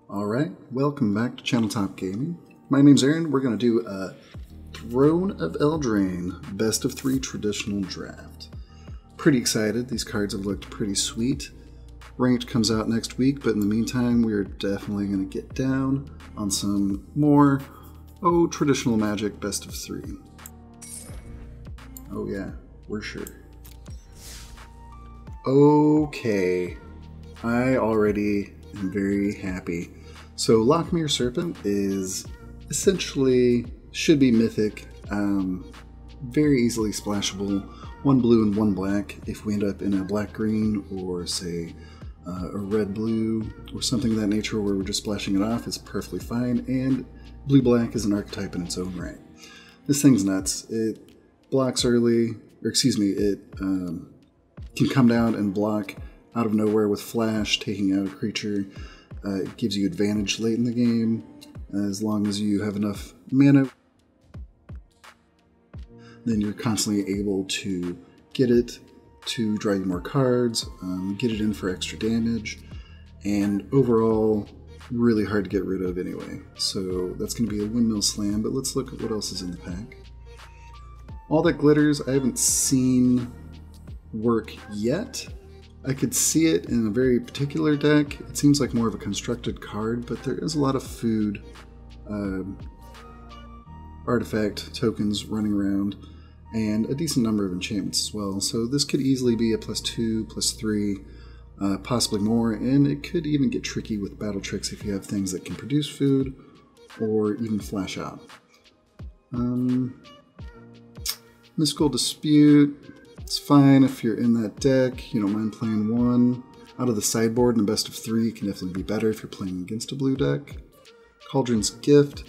Alright, welcome back to ChannelTop Gaming. My name's Aaron. We're going to do a Throne of Eldraine Best of 3 Traditional Draft. Pretty excited. These cards have looked pretty sweet. Ranked comes out next week, but in the meantime, we are definitely going to get down on some more, traditional Magic Best of 3. Oh yeah, we're sure. Okay, I already am very happy. So Lochmere Serpent is essentially, should be mythic, very easily splashable, 1 blue and 1 black. If we end up in a black-green or say a red-blue or something of that nature where we're just splashing it off, it's perfectly fine, and blue-black is an archetype in its own right. This thing's nuts. It blocks early, or excuse me, it can come down and block out of nowhere with flash, taking out a creature. It gives you advantage late in the game, as long as you have enough mana. Then you're constantly able to get it to draw you more cards, get it in for extra damage, and overall, really hard to get rid of anyway. So that's going to be a windmill slam, but let's look at what else is in the pack. All That Glitters, I haven't seen work yet. I could see it in a very particular deck. It seems like more of a constructed card, but there is a lot of food artifact tokens running around, and a decent number of enchantments as well. So this could easily be a +2, +3, possibly more, and it could even get tricky with battle tricks if you have things that can produce food or even flash out. Mystical Dispute. It's fine if you're in that deck, you don't mind playing 1. Out of the sideboard in a best of 3 can definitely be better if you're playing against a blue deck. Cauldron's Gift.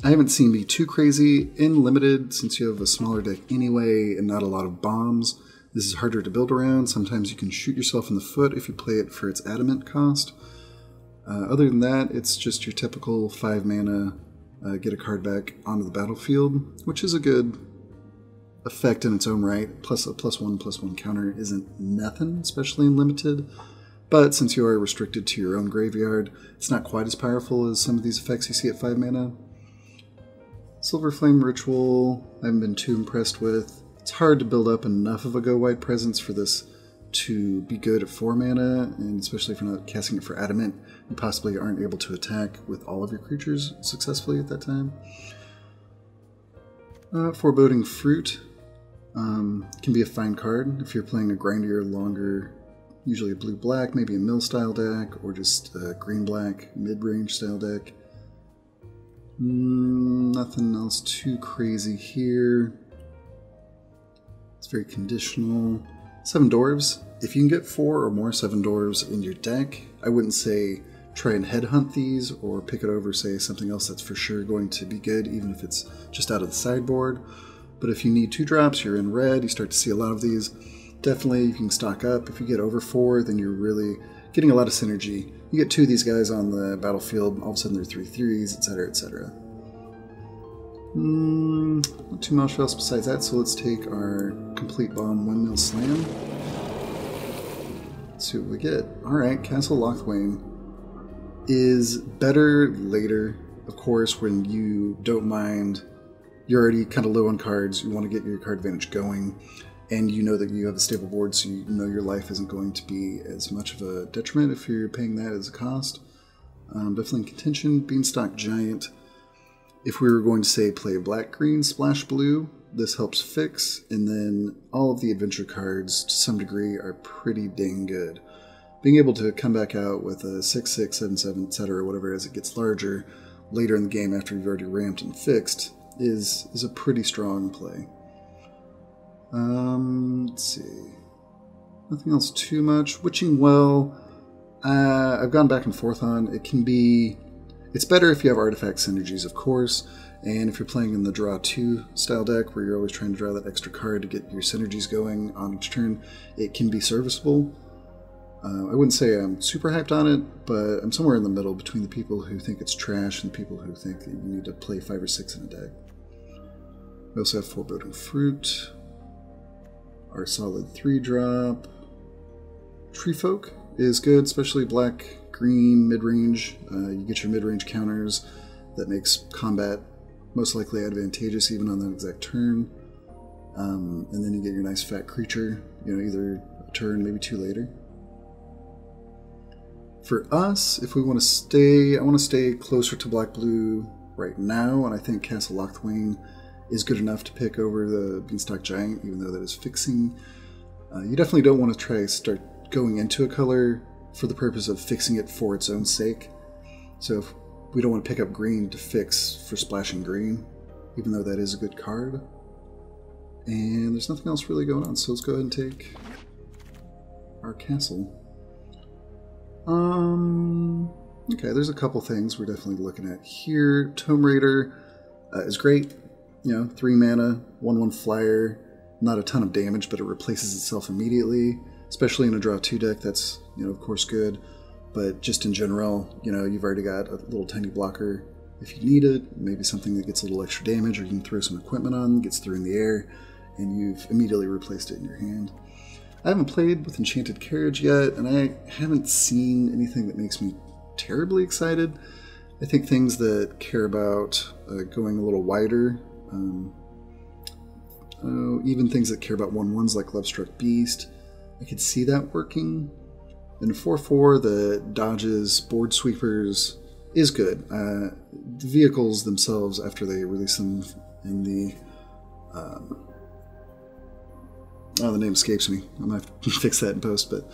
I haven't seen be too crazy. In limited, since you have a smaller deck anyway and not a lot of bombs, this is harder to build around. Sometimes you can shoot yourself in the foot if you play it for its adamant cost. Other than that, it's just your typical 5 mana, get a card back onto the battlefield, which is a good effect in its own right. Plus a +1/+1 counter isn't nothing, especially in limited, but since you are restricted to your own graveyard, it's not quite as powerful as some of these effects you see at 5 mana. Silver Flame Ritual, I haven't been too impressed with. It's hard to build up enough of a go-wide presence for this to be good at 4 mana, and especially if you're not casting it for adamant, you possibly aren't able to attack with all of your creatures successfully at that time. Foreboding Fruit. Can be a fine card if you're playing a grindier, longer, usually a blue-black, maybe a mill style deck, or just a green-black mid-range style deck. Nothing else too crazy here. It's very conditional. 7 Dwarves. If you can get 4 or more 7 Dwarves in your deck, I wouldn't say try and headhunt these or pick it over, say, something else that's for sure going to be good, even if it's just out of the sideboard. But if you need 2 drops, you're in red, you start to see a lot of these. Definitely you can stock up. If you get over 4, then you're really getting a lot of synergy. You get 2 of these guys on the battlefield, all of a sudden they're 3/3s, etc., etc. Not too much else besides that, so let's take our Complete Bomb Windmill Slam. Let's see what we get. Alright, Castle Lochmere is better later, of course, when you don't mind. You're already kind of low on cards, you want to get your card advantage going, and you know that you have a stable board, so you know your life isn't going to be as much of a detriment if you're paying that as a cost. Definitely in contention. Beanstalk Giant. If we were going to say play black-green, splash blue, this helps fix, and then all of the adventure cards, to some degree, are pretty dang good. Being able to come back out with a 6/6, 7/7, etc., whatever as it gets larger, later in the game after you've already ramped and fixed, is a pretty strong play. Let's see. Nothing else too much. Witching Well, I've gone back and forth on. It's better if you have artifact synergies, of course, and if you're playing in the draw 2 style deck where you're always trying to draw that extra card to get your synergies going on each turn, it can be serviceable. I wouldn't say I'm super hyped on it, but I'm somewhere in the middle between the people who think it's trash and the people who think that you need to play 5 or 6 in a deck. We also have Foreboding Fruit, our solid 3-drop. Tree Folk is good, especially black green mid-range. You get your mid-range counters that makes combat most likely advantageous even on that exact turn. And then you get your nice fat creature, either a turn, maybe 2 later. For us, if we want to stay, I want to stay closer to black-blue right now, and I think Castle Lochmere is good enough to pick over the Beanstalk Giant, even though that is fixing. You definitely don't want to start going into a color for the purpose of fixing it for its own sake. So if we don't want to pick up green to fix for splashing green, even though that is a good card. And there's nothing else really going on, so let's go ahead and take our castle. Okay, there's a couple things we're definitely looking at here. Tome Raider is great. 3 mana, 1/1 flyer, not a ton of damage, but it replaces itself immediately. Especially in a draw 2 deck, that's, of course good. But just in general, you've already got a little tiny blocker if you need it. Maybe something that gets a little extra damage, or you can throw some equipment on, gets through in the air, and you've immediately replaced it in your hand. I haven't played with Enchanted Carriage yet, and I haven't seen anything that makes me terribly excited. I think things that care about going a little wider, even things that care about 1/1s like Lovestruck Beast, I could see that working. And 4/4 that dodges board sweepers is good. The vehicles themselves, after they release them in the... the name escapes me. I'm going to have to fix that in post, but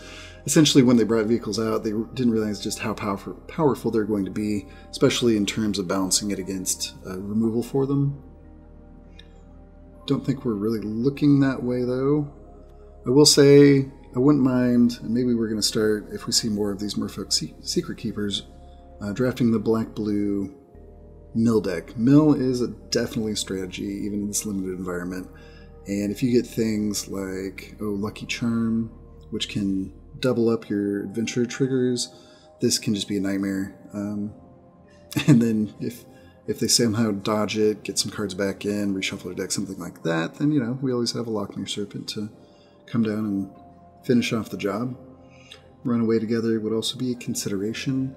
essentially when they brought vehicles out, they didn't realize just how powerful they're going to be, especially in terms of balancing it against removal for them. Don't think we're really looking that way, though. I will say, I wouldn't mind, and maybe we're going to start, if we see more of these Merfolk Secret Keepers, drafting the black-blue mill deck. Mill is definitely a strategy, even in this limited environment. And if you get things like, Lucky Charm, which can double up your adventure triggers, this can just be a nightmare. And then if they somehow dodge it, get some cards back in, reshuffle their deck, something like that, then, we always have a Lochmere Serpent to come down and finish off the job. Run away together would also be a consideration.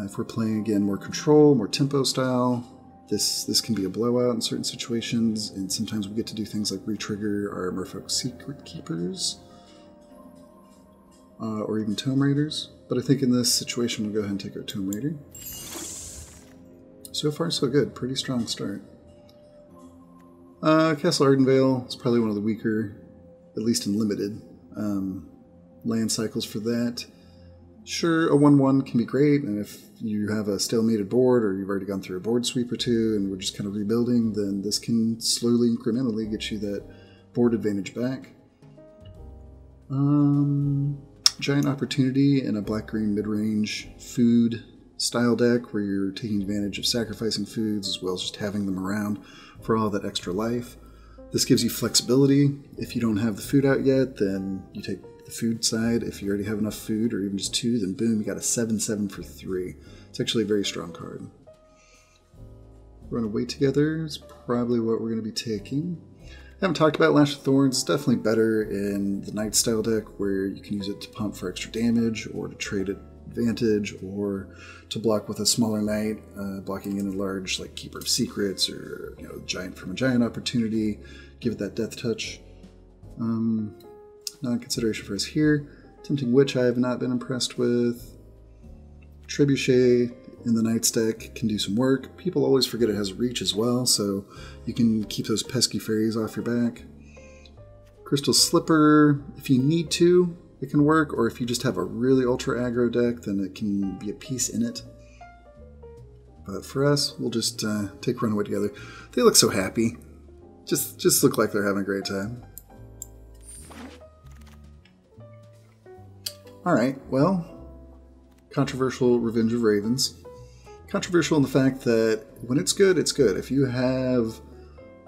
If we're playing, again, more control, more tempo style, this can be a blowout in certain situations, and sometimes we get to do things like retrigger our Merfolk Secret Keepers, or even Tome Raiders. But I think in this situation we'll go ahead and take our Tome Raider. So far so good, pretty strong start. Castle Ardenvale is probably one of the weaker, at least in limited, land cycles for that. Sure, a 1/1 can be great, and if you have a stalemated board, or you've already gone through a board sweep or two, and we're just kind of rebuilding, then this can slowly, incrementally get you that board advantage back. Giant Opportunity in a black-green mid-range food style deck, where you're taking advantage of sacrificing foods, as well as just having them around for all that extra life. This gives you flexibility. If you don't have the food out yet, then you take the food side. If you already have enough food, or even just 2, then boom, you got a 7/7 for 3. It's actually a very strong card. Run Away Together is probably what we're going to be taking. I haven't talked about Lash of Thorns. It's definitely better in the Knight style deck, where you can use it to pump for extra damage, or to trade advantage, or to block with a smaller Knight, blocking in a large, like Keeper of Secrets, or Giant from a Giant Opportunity. Give it that death touch. Not a consideration for us here. Tempting Witch I have not been impressed with. Trebuchet in the Knight's deck can do some work. People always forget it has reach as well, so you can keep those pesky fairies off your back. Crystal Slipper, if you need to, it can work, or if you just have a really ultra aggro deck, then it can be a piece in it. But for us, we'll just take Runaway Together. They look so happy. Just look like they're having a great time. Alright, well, controversial Revenge of Ravens. Controversial in the fact that when it's good, it's good. If you have,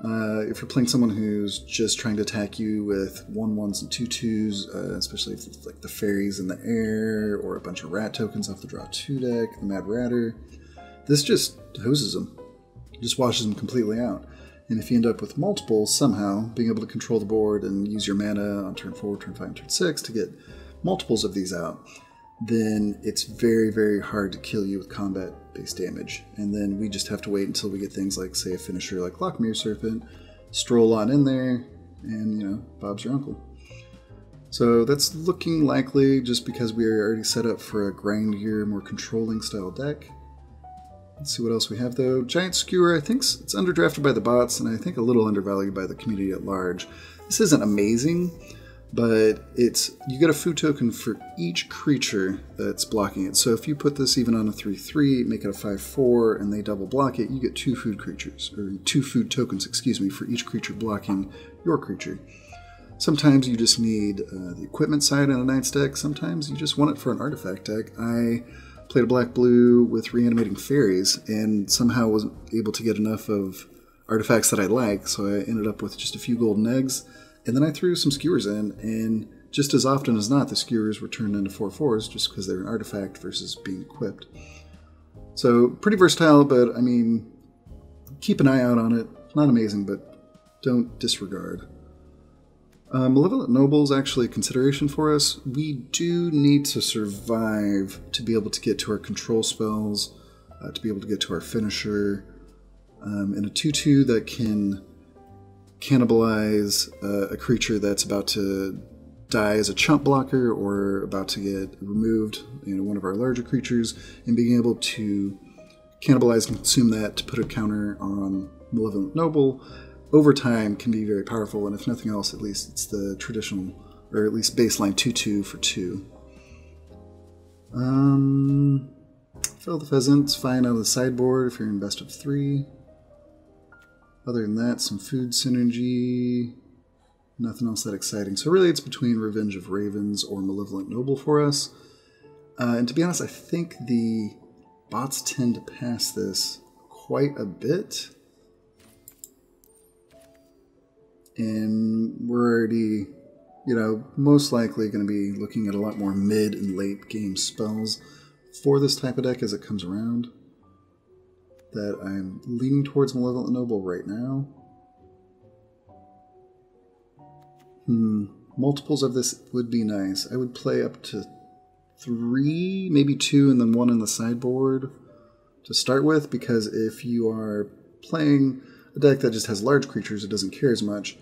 if you're playing someone who's just trying to attack you with 1/1s and 2/2s, especially if it's like the fairies in the air, or a bunch of rat tokens off the draw 2 deck, the Mad Ratter, this just hoses them. It just washes them completely out. And if you end up with multiples, somehow, being able to control the board and use your mana on turn 4, turn 5, and turn 6 to get multiples of these out, then it's very, very hard to kill you with combat-based damage. And then we just have to wait until we get things like, say, a finisher like Lochmere Serpent, stroll on in there, and, you know, Bob's your uncle. So that's looking likely just because we are already set up for a grindier, more controlling style deck. Let's see what else we have, though. Giant Skewer, I think it's underdrafted by the bots, and I think a little undervalued by the community at large. This isn't amazing, but you get a food token for each creature that's blocking it. So if you put this even on a 3/3, make it a 5/4, and they double block it, you get 2 food creatures, or 2 food tokens, excuse me, for each creature blocking your creature. Sometimes you just need the equipment side in a Knights deck. Sometimes you just want it for an artifact deck. I played a black-blue with reanimating fairies, and somehow wasn't able to get enough of artifacts that I like, so I ended up with just a few golden eggs. And then I threw some skewers in, and just as often as not, the skewers were turned into 4/4s just because they're an artifact versus being equipped. So, pretty versatile, but, I mean, keep an eye out on it. Not amazing, but don't disregard. Malevolent Noble is actually a consideration for us. We do need to survive to be able to get to our control spells, to be able to get to our finisher, and a 2/2 that can cannibalize a creature that's about to die as a chump blocker or about to get removed, you know, one of our larger creatures, and being able to cannibalize and consume that to put a counter on Malevolent Noble over time can be very powerful, and if nothing else, at least it's the traditional, or at least baseline 2/2 for 2. Fell the Pheasant's fine out of the sideboard if you're in best of 3. Other than that, some food synergy, nothing else that exciting. So really it's between Revenge of Ravens or Malevolent Noble for us. And to be honest, I think the bots tend to pass this quite a bit. And we're already, you know, most likely going to be looking at a lot more mid and late game spells for this type of deck as it comes around. That I'm leaning towards Malevolent Noble right now. Multiples of this would be nice. I would play up to 3, maybe 2, and then 1 in the sideboard to start with, because if you are playing a deck that just has large creatures, it doesn't care as much,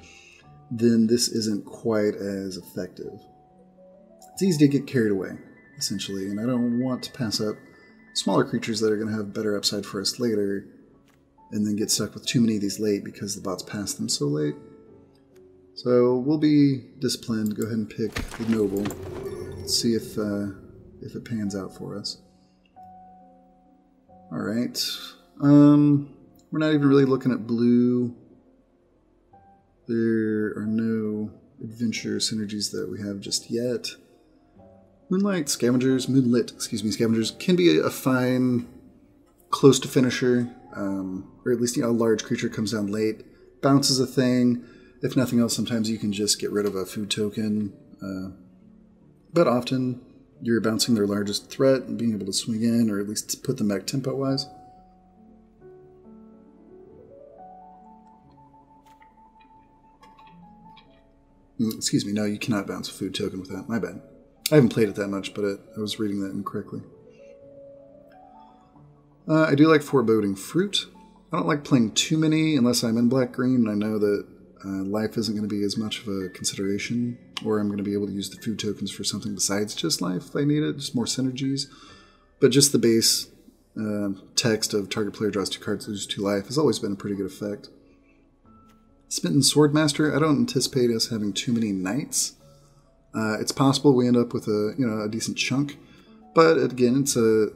then this isn't quite as effective. It's easy to get carried away, essentially, and I don't want to pass up smaller creatures that are going to have better upside for us later, and then get stuck with too many of these late because the bots pass them so late. So we'll be disciplined. Go ahead and pick the Noble. Let's see if it pans out for us. All right. We're not even really looking at blue. There are no adventure synergies that we have just yet. Moonlit Scavengers can be a fine, close to finisher, or at least, you know, a large creature comes down late, bounces a thing. If nothing else, sometimes you can just get rid of a food token, but often you're bouncing their largest threat and being able to swing in, or at least put them back tempo-wise. Excuse me, no, you cannot bounce a food token with that. My bad. I haven't played it that much, but I was reading that incorrectly. I do like Foreboding Fruit. I don't like playing too many unless I'm in black-green, and I know that life isn't going to be as much of a consideration, or I'm going to be able to use the food tokens for something besides just life if I need it, just more synergies. But just the base text of target player draws 2 cards, loses 2 life has always been a pretty good effect. Smitten Swordmaster, I don't anticipate us having too many knights. It's possible we end up with a decent chunk, but again, it's a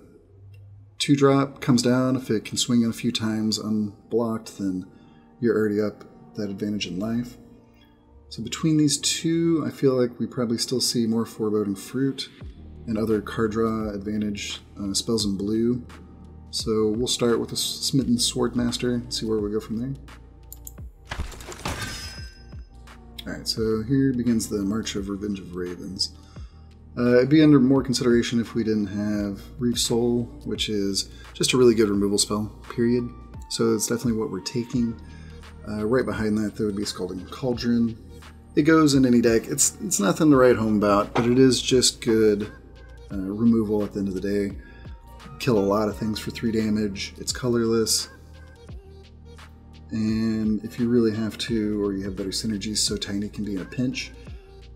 2-drop, comes down. If it can swing in a few times unblocked, then you're already up that advantage in life. So between these two, I feel like we probably still see more Foreboding Fruit and other card draw advantage spells in blue. So we'll start with a Smitten Swordmaster and see where we go from there. Alright, so here begins the March of Revenge of Ravens. It'd be under more consideration if we didn't have Reef Soul, which is just a really good removal spell, period. So it's definitely what we're taking. Right behind that, there would be Scalding Cauldron. It goes in any deck. It's nothing to write home about, but it is just good removal at the end of the day. Kill a lot of things for 3 damage. It's colorless. And if you really have to, or you have better synergies, so tiny can be in a pinch.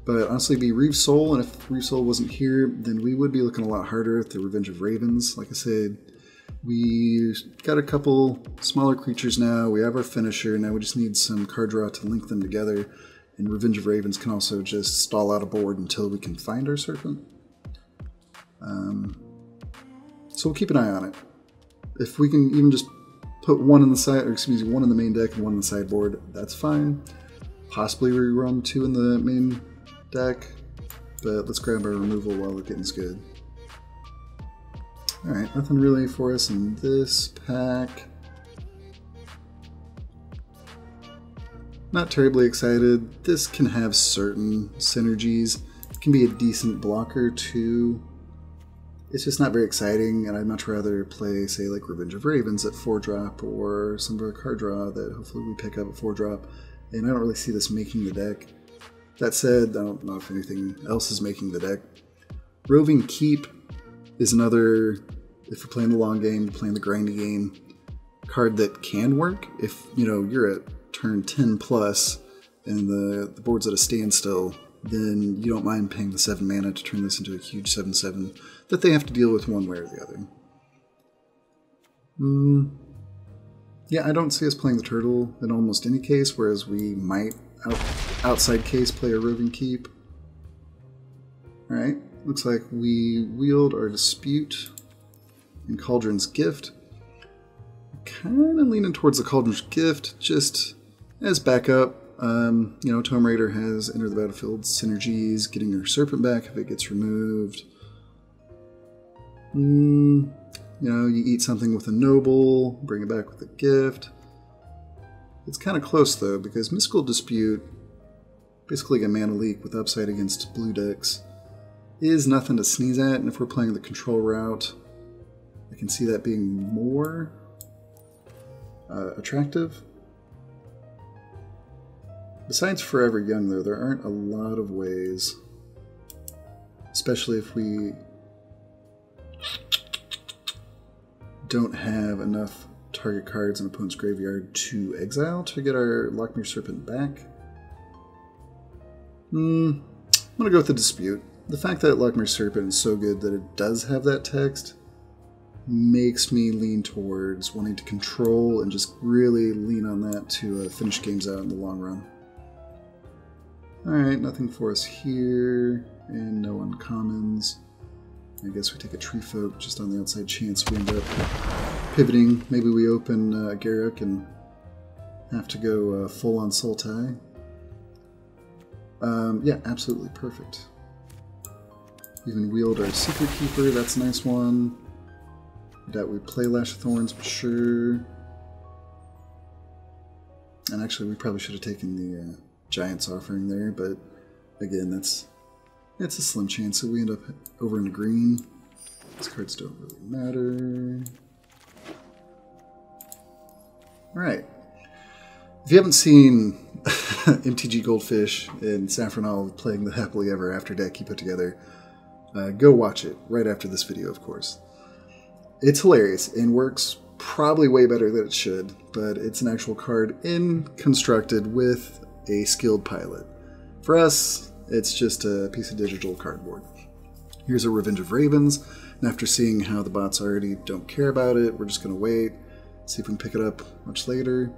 But honestly, be Reeve Soul, and if Reeve Soul wasn't here, then we would be looking a lot harder at the Revenge of Ravens. Like I said, we got a couple smaller creatures now. We have our finisher. Now we just need some card draw to link them together. And Revenge of Ravens can also just stall out a board until we can find our Serpent. So we'll keep an eye on it. If we can even just put one in the side, or excuse me, one in the main deck and one in the sideboard, that's fine. Possibly rerun 2 in the main deck, but let's grab our removal while the getting's good. Alright, nothing really for us in this pack. Not terribly excited. This can have certain synergies. It can be a decent blocker too. It's just not very exciting, and I'd much rather play, say, like Revenge of Ravens at 4-drop, or some of our card draw that hopefully we pick up at 4-drop, and I don't really see this making the deck. That said, I don't know if anything else is making the deck. Roving Keep is another, if you're playing the long game, you're playing the grindy game, card that can work. If, you know, you're at turn 10 plus, and the board's at a standstill, then you don't mind paying the 7 mana to turn this into a huge 7/7 that they have to deal with one way or the other. Yeah, I don't see us playing the turtle in almost any case, whereas we might, outside case, play a Roving Keep. Alright, looks like we wield our Dispute and Cauldron's Gift. Kind of leaning towards the Cauldron's Gift, just as backup. You know, Tome Raider has Enter the Battlefield synergies, getting your Serpent back if it gets removed. You know, you eat something with a Noble, bring it back with a Gift. It's kind of close though, because Mystical Dispute, basically a mana leak with upside against blue decks, is nothing to sneeze at, and if we're playing the control route, I can see that being more attractive. Besides Forever Young, though, there aren't a lot of ways, especially if we don't have enough target cards in opponent's graveyard to exile to get our Lochmere Serpent back. I'm going to go with the Dispute. The fact that Lochmere Serpent is so good that it does have that text makes me lean towards wanting to control and just really lean on that to finish games out in the long run. Alright, nothing for us here, and no uncommons. I guess we take a Tree Folk just on the outside chance we end up pivoting. Maybe we open Garruk and have to go full on Sultai. Yeah, absolutely perfect. Even wield our Secret Keeper, that's a nice one. Doubt we play Lash of Thorns, but sure. And actually, we probably should have taken the Giant's Offering there, but again, it's a slim chance that we end up over in the green. These cards don't really matter. Alright. If you haven't seen MTG Goldfish and Saffronol playing the Happily Ever After deck he put together, go watch it right after this video, of course. It's hilarious and works probably way better than it should, but it's an actual card constructed with a skilled pilot. For us, it's just a piece of digital cardboard. Here's a Revenge of Ravens, and after seeing how the bots already don't care about it, we're just going to wait, see if we can pick it up much later.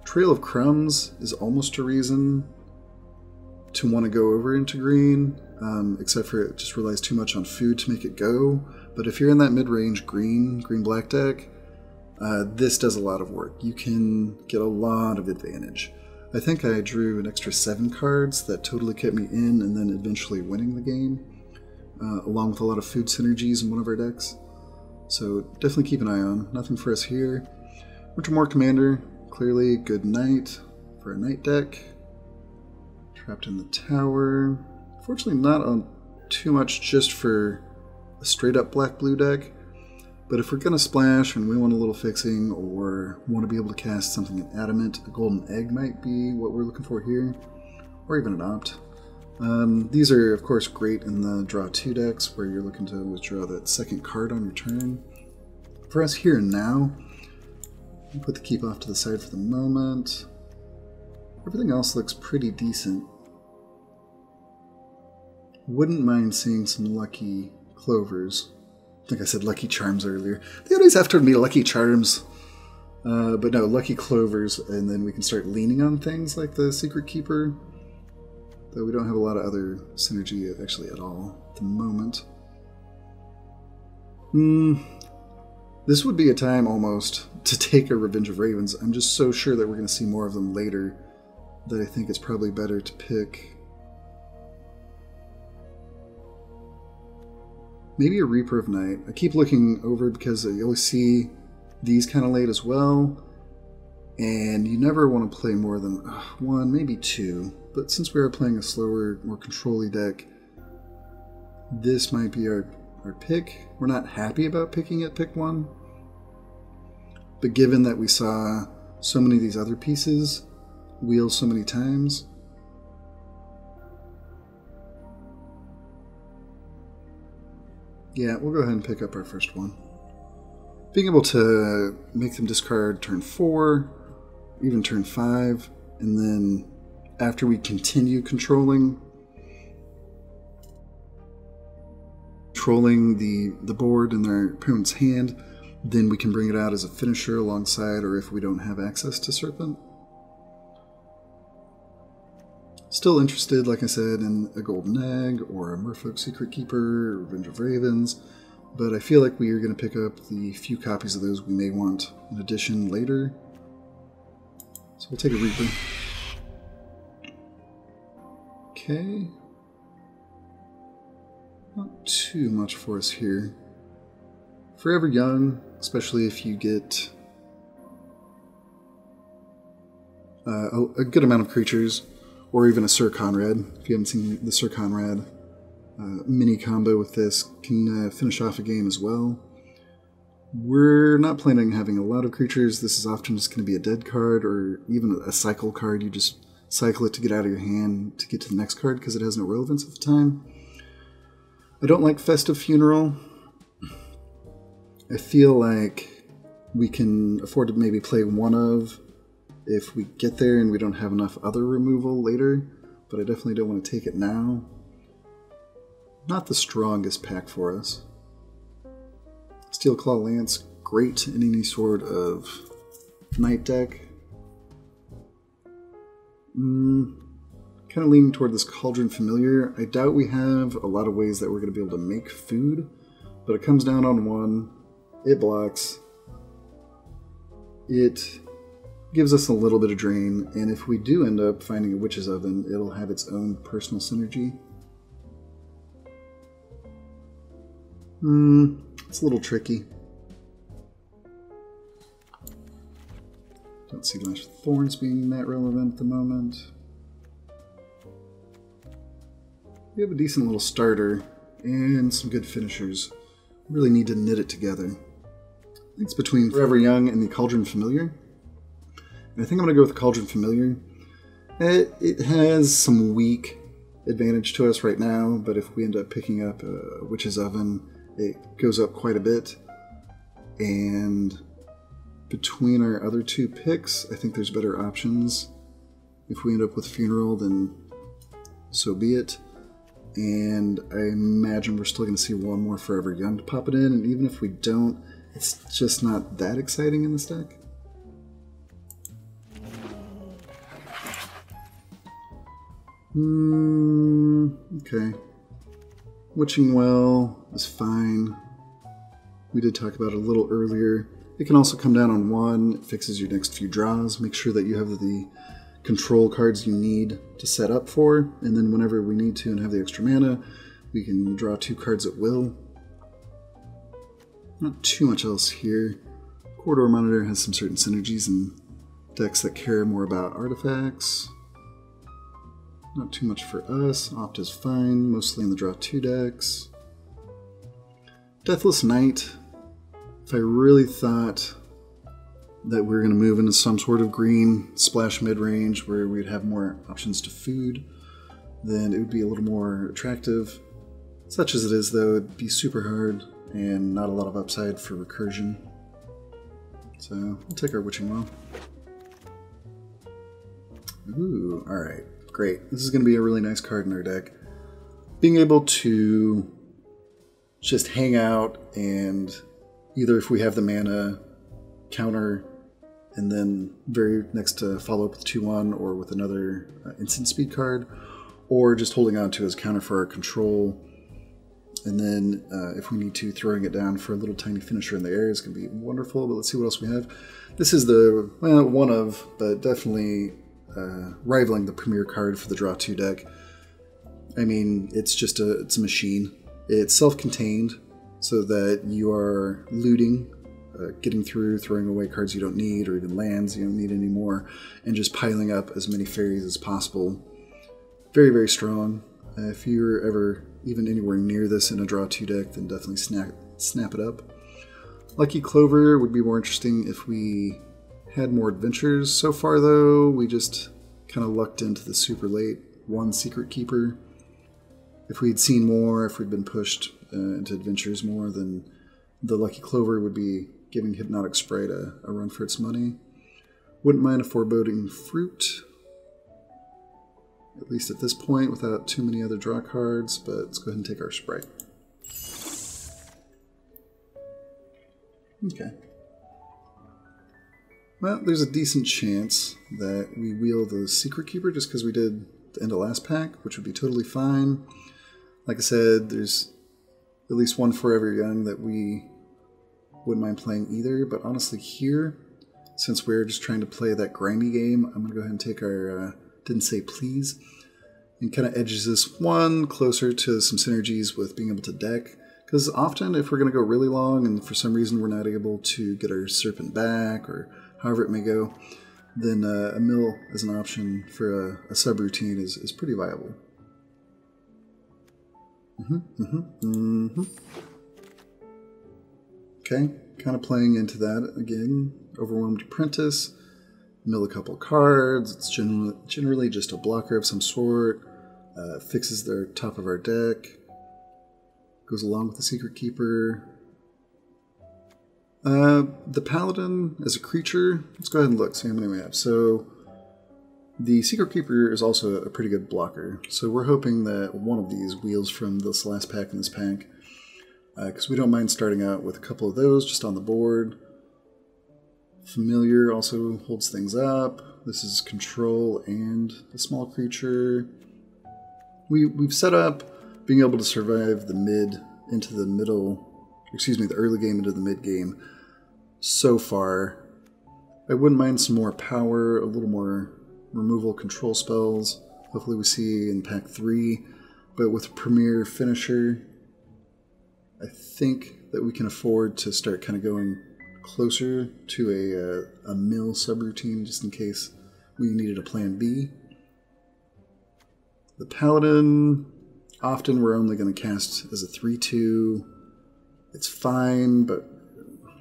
Trail of Crumbs is almost a reason to want to go over into green, except for it just relies too much on food to make it go. But if you're in that mid-range green-black deck, this does a lot of work. You can get a lot of advantage. I think I drew an extra 7 cards that totally kept me in and then eventually winning the game, along with a lot of food synergies in one of our decks. So definitely keep an eye on. Nothing for us here. Wintermoor Commander, clearly good night for a night deck. Trapped in the Tower. Fortunately not on too much just for a straight up black-blue deck. But if we're going to splash and we want a little fixing or want to be able to cast something in Adamant, a Golden Egg might be what we're looking for here. Or even an Opt. These are, of course, great in the draw 2 decks where you're looking to withdraw that second card on your turn. For us here and now, I'll put the keep off to the side for the moment. Everything else looks pretty decent. Wouldn't mind seeing some lucky clovers. I think I said lucky charms earlier. They always have to be lucky charms. But no, lucky clovers, and then we can start leaning on things like the Secret Keeper. Though we don't have a lot of other synergy actually at all at the moment. This would be a time almost to take a Revenge of Ravens. I'm just so sure that we're going to see more of them later that I think it's probably better to pick maybe a Reaper of Night. I keep looking over because you always see these kind of late as well, and you never want to play more than one, maybe two. But since we are playing a slower, more control-y deck, this might be our pick. We're not happy about picking it, pick one. But given that we saw so many of these other pieces wheel so many times, yeah, we'll go ahead and pick up our first one. Being able to make them discard turn 4, even turn 5, and then after we continue controlling the board in their opponent's hand, then we can bring it out as a finisher alongside, or if we don't have access to Serpent. Still interested, like I said, in a Golden Egg, or a Merfolk Secret Keeper, or Revenge of Ravens, but I feel like we are going to pick up the few copies of those we may want in addition later. So we'll take a Reaper. Okay. Not too much for us here. Forever Young, especially if you get a good amount of creatures, or even a Sir Conrad. If you haven't seen the Sir Conrad mini combo with this, can finish off a game as well. We're not planning on having a lot of creatures. This is often just going to be a dead card, or even a cycle card. You just cycle it to get out of your hand to get to the next card because it has no relevance at the time. I don't like Festive Funeral. I feel like we can afford to maybe play one of if we get there and we don't have enough other removal later, but I definitely don't want to take it now. Not the strongest pack for us. Steelclaw Lance, great in any sort of night deck. Kind of leaning toward this Cauldron Familiar. I doubt we have a lot of ways that we're going to be able to make food, but it comes down on one, it blocks, it gives us a little bit of drain, and if we do end up finding a Witch's Oven, it'll have its own personal synergy. It's a little tricky. Don't see Lash of Thorns being that relevant at the moment. We have a decent little starter and some good finishers. Really need to knit it together. I think it's between Forever Young and the Cauldron Familiar. And I think I'm going to go with the Cauldron Familiar. It has some weak advantage to us right now, but if we end up picking up a Witch's Oven, it goes up quite a bit. And between our other two picks, I think there's better options. If we end up with Funeral, then so be it. And I imagine we're still going to see one more Forever Young to pop it in, and even if we don't, it's just not that exciting in this deck. Okay. Witching Well is fine. We did talk about it a little earlier. It can also come down on one. It fixes your next few draws. Make sure that you have the control cards you need to set up for, and then whenever we need to and have the extra mana, we can draw 2 cards at will. Not too much else here. Corridor Monitor has some certain synergies in decks that care more about artifacts. Not too much for us. Opt is fine, mostly in the draw 2 decks. Deathless Night. If I really thought that we're going to move into some sort of green splash mid-range where we'd have more options to food, then it would be a little more attractive. Such as it is, though, it'd be super hard and not a lot of upside for recursion. So we'll take our Witching Well. Ooh, alright, great. This is going to be a really nice card in our deck. Being able to just hang out and either if we have the mana, counter, and then very next to follow up with 2-1 or with another instant speed card, or just holding on to as counter for our control. And then if we need to, throwing it down for a little tiny finisher in the air is going to be wonderful. But let's see what else we have. This is the, well, one of, but definitely rivaling the premier card for the Draw 2 deck. I mean, it's just it's a machine. It's self-contained, so that you are looting, getting through, throwing away cards you don't need, or even lands you don't need anymore, and just piling up as many fairies as possible. Very, very strong. If you're ever even anywhere near this in a Draw 2 deck, then definitely snap it up. Lucky Clover would be more interesting if we had more adventures. So far, though, we just kind of lucked into the super late one Secret Keeper. If we'd seen more, if we'd been pushed into adventures more, then the Lucky Clover would be giving Hypnotic Sprite a run for its money. Wouldn't mind a Foreboding Fruit, at least at this point, without too many other draw cards, but let's go ahead and take our Sprite. Okay. Well, there's a decent chance that we wheel the Secret Keeper just because we did the end of last pack, which would be totally fine. Like I said, there's at least one Forever Young that we wouldn't mind playing either, but honestly here, since we're just trying to play that grindy game, I'm going to go ahead and take our Didn't Say Please, and kind of edges this one closer to some synergies with being able to deck. Because often if we're going to go really long and for some reason we're not able to get our Serpent back, or however it may go, then a mill as an option for a subroutine is pretty viable. Okay, kind of playing into that again. Overwhelmed Apprentice, mill a couple cards. It's generally just a blocker of some sort. Fixes the top of our deck. Goes along with the Secret Keeper. The Paladin as a creature, let's go ahead and look, see how many we have. So the Secret Keeper is also a pretty good blocker. So we're hoping that one of these wheels from this last pack and this pack, because we don't mind starting out with a couple of those just on the board. Familiar also holds things up. This is control and a small creature. We've set up being able to survive the mid into the middle, excuse me, the early game into the mid game so far. I wouldn't mind some more power, a little more removal control spells. Hopefully we see in pack 3, but with Premier Finisher, I think that we can afford to start kind of going closer to a mill subroutine just in case we needed a plan B. The Paladin, often we're only going to cast as a 3/2. It's fine, but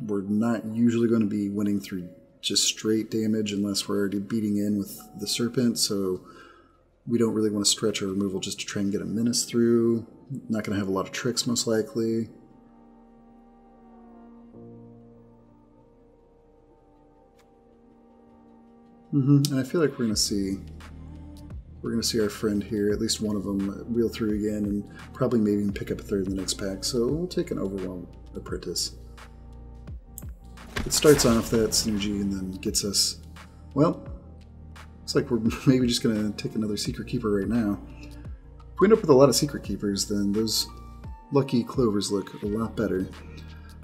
we're not usually going to be winning through just straight damage unless we're already beating in with the Serpent, so we don't really want to stretch our removal just to try and get a menace through. Not going to have a lot of tricks most likely. And I feel like we're going to see our friend here, at least one of them, wheel through again, and probably maybe even pick up a third in the next pack. So we'll take an Overwhelmed Apprentice. It starts off that synergy and then gets us, well, looks like we're maybe just going to take another Secret Keeper right now. If we end up with a lot of Secret Keepers, then those Lucky Clovers look a lot better.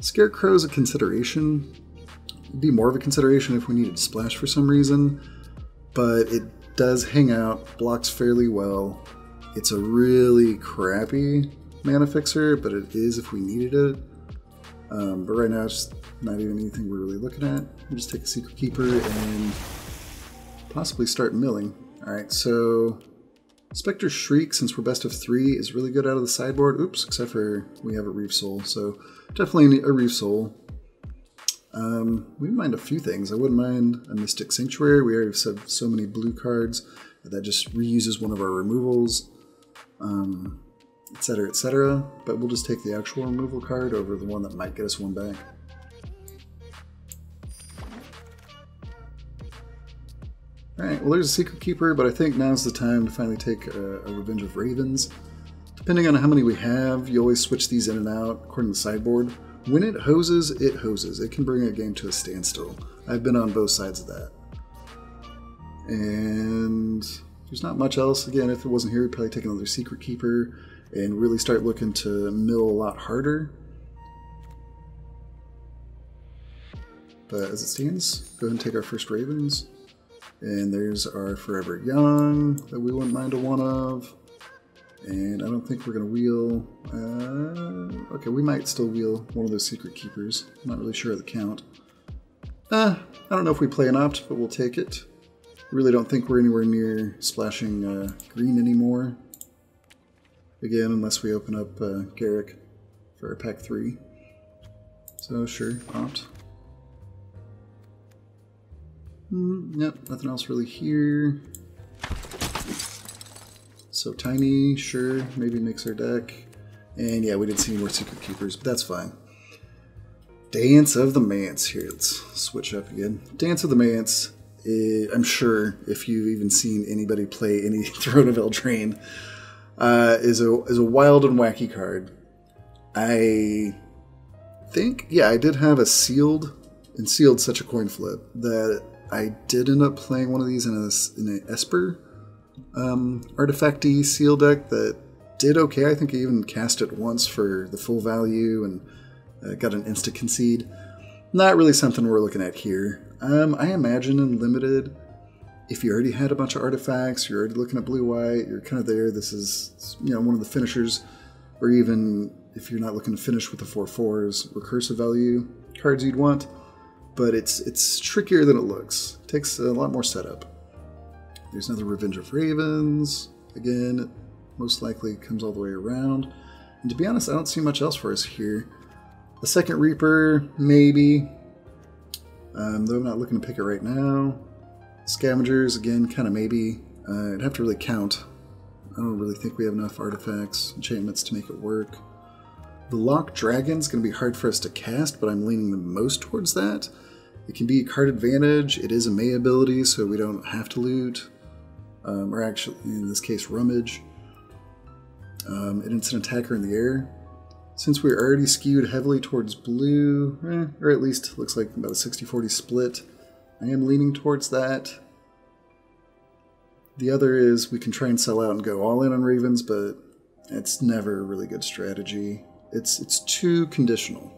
Scarecrow's a consideration. It'd be more of a consideration if we needed to splash for some reason, but it does hang out, blocks fairly well. It's a really crappy mana fixer, but it is if we needed it. But right now it's just not even anything we're really looking at. We'll just take a Secret Keeper and possibly start milling. Alright, so Spectre Shriek, since we're best of 3, is really good out of the sideboard. Oops, except for we have a Reef Soul, so definitely a Reef Soul. We mind a few things. I wouldn't mind a Mystic Sanctuary. We already have so many blue cards that just reuses one of our removals. etc., etc. But we'll just take the actual removal card over the one that might get us one back. Alright, well there's a Secret Keeper, but I think now's the time to finally take a Revenge of Ravens. Depending on how many we have, you always switch these in and out according to the sideboard. When it hoses, it hoses. It can bring a game to a standstill. I've been on both sides of that. And there's not much else. Again, if it wasn't here, we'd probably take another Secret Keeper and really start looking to mill a lot harder. But as it stands, go ahead and take our first Ravens. And there's our Forever Young that we wouldn't mind a one of. And I don't think we're going to wheel... okay, we might still wheel one of those Secret Keepers. I'm not really sure of the count. I don't know if we play an opt, but we'll take it. Really don't think we're anywhere near splashing green anymore. Again, unless we open up Garrick for our pack 3. So sure, opt. Yep, nothing else really here. So tiny, sure, maybe makes our deck. And yeah, we didn't see any more Secret Keepers, but that's fine. Dance of the Manse. Here, let's switch up again. Dance of the Manse, I'm sure if you've even seen anybody play any Throne of Eldraine, is a wild and wacky card. I think, yeah, I did have a sealed, and sealed such a coin flip that I did end up playing one of these in an Esper artifacty seal deck that did okay. I think I even cast it once for the full value and got an insta concede. Not really something we're looking at here. I imagine in Limited, if you already had a bunch of artifacts, you're already looking at blue-white, you're kind of there, this is, you know, one of the finishers, or even if you're not looking to finish with the 4/4s, recursive value cards you'd want. But it's trickier than it looks. It takes a lot more setup. There's another Revenge of Ravens. Again, it most likely comes all the way around. And to be honest, I don't see much else for us here. A second Reaper, maybe. Though I'm not looking to pick it right now. Scavengers, again, kind of maybe. I'd have to really count. I don't really think we have enough artifacts, enchantments to make it work. The Lock Dragon's going to be hard for us to cast, but I'm leaning the most towards that. It can be card advantage. It is a May ability, so we don't have to loot. Or actually, in this case, rummage. It's an attacker in the air. Since we're already skewed heavily towards blue, or at least looks like about a 60-40 split, I am leaning towards that. The other is we can try and sell out and go all in on Ravens, but it's never a really good strategy. It's too conditional.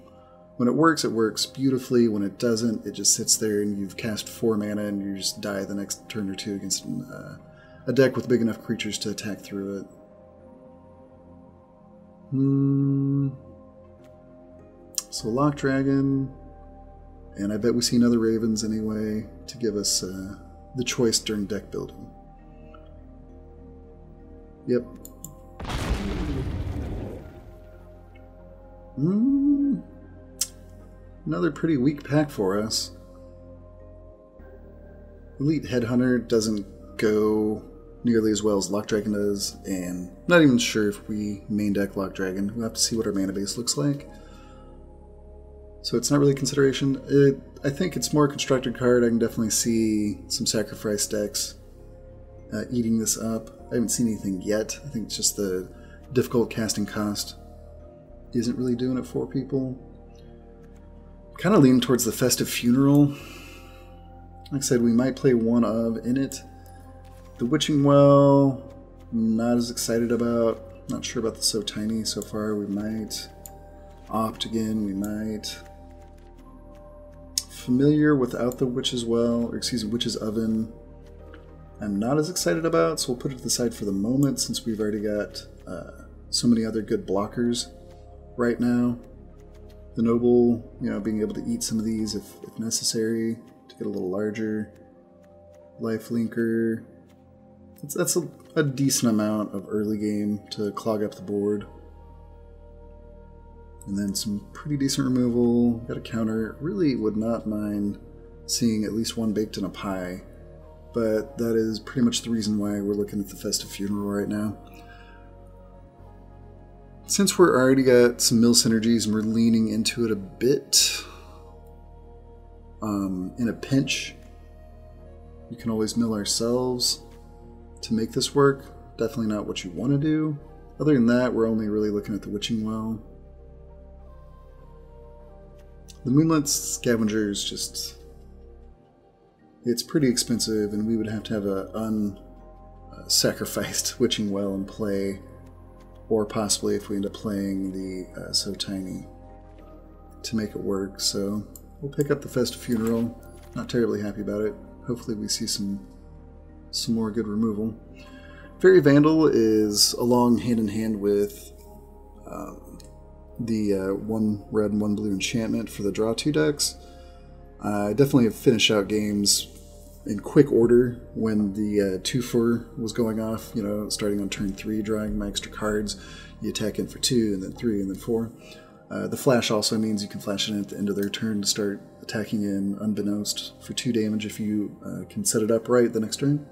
When it works beautifully. When it doesn't, it just sits there and you've cast 4 mana and you just die the next turn or two against a deck with big enough creatures to attack through it. So Lock Dragon, and I bet we see another Ravens anyway to give us the choice during deck building. Yep. Another pretty weak pack for us. Elite Headhunter doesn't go nearly as well as Lock Dragon does, and I'm not even sure if we main deck Lock Dragon. We'll have to see what our mana base looks like. So it's not really a consideration. I think it's more a constructed card. I can definitely see some sacrifice decks eating this up. I haven't seen anything yet. I think it's just the difficult casting cost isn't really doing it for people. Kind of leaning towards the Festive Funeral. Like I said, we might play one of in it. The Witching Well, not as excited about. Not sure about the So Tiny so far. We might opt again. We might. Familiar without the Witch's Well, or excuse me, Witch's Oven. I'm not as excited about, so we'll put it to the side for the moment since we've already got so many other good blockers right now. The Noble, you know, being able to eat some of these if necessary to get a little larger. Lifelinker. That's a decent amount of early game to clog up the board. And then some pretty decent removal. Got a counter. Really would not mind seeing at least one baked in a pie. But that is pretty much the reason why we're looking at the Festive Funeral right now. Since we're already got some mill synergies and we're leaning into it a bit, in a pinch, we can always mill ourselves to make this work. Definitely not what you want to do. Other than that, we're only really looking at the Witching Well. The Moonlit Scavenger is just... it's pretty expensive, and we would have to have a unsacrificed Witching Well in play, or possibly if we end up playing the So Tiny to make it work. So we'll pick up the Festive Funeral. Not terribly happy about it. Hopefully we see some more good removal. Fairy Vandal is along hand in hand with the 1 red and 1 blue enchantment for the draw 2 decks. I definitely have finished out games in quick order when the 2-4 was going off, you know, starting on turn 3, drawing my extra cards. You attack in for 2, and then 3, and then 4. The flash also means you can flash in at the end of their turn to start attacking in unbeknownst for 2 damage if you can set it up right the next turn.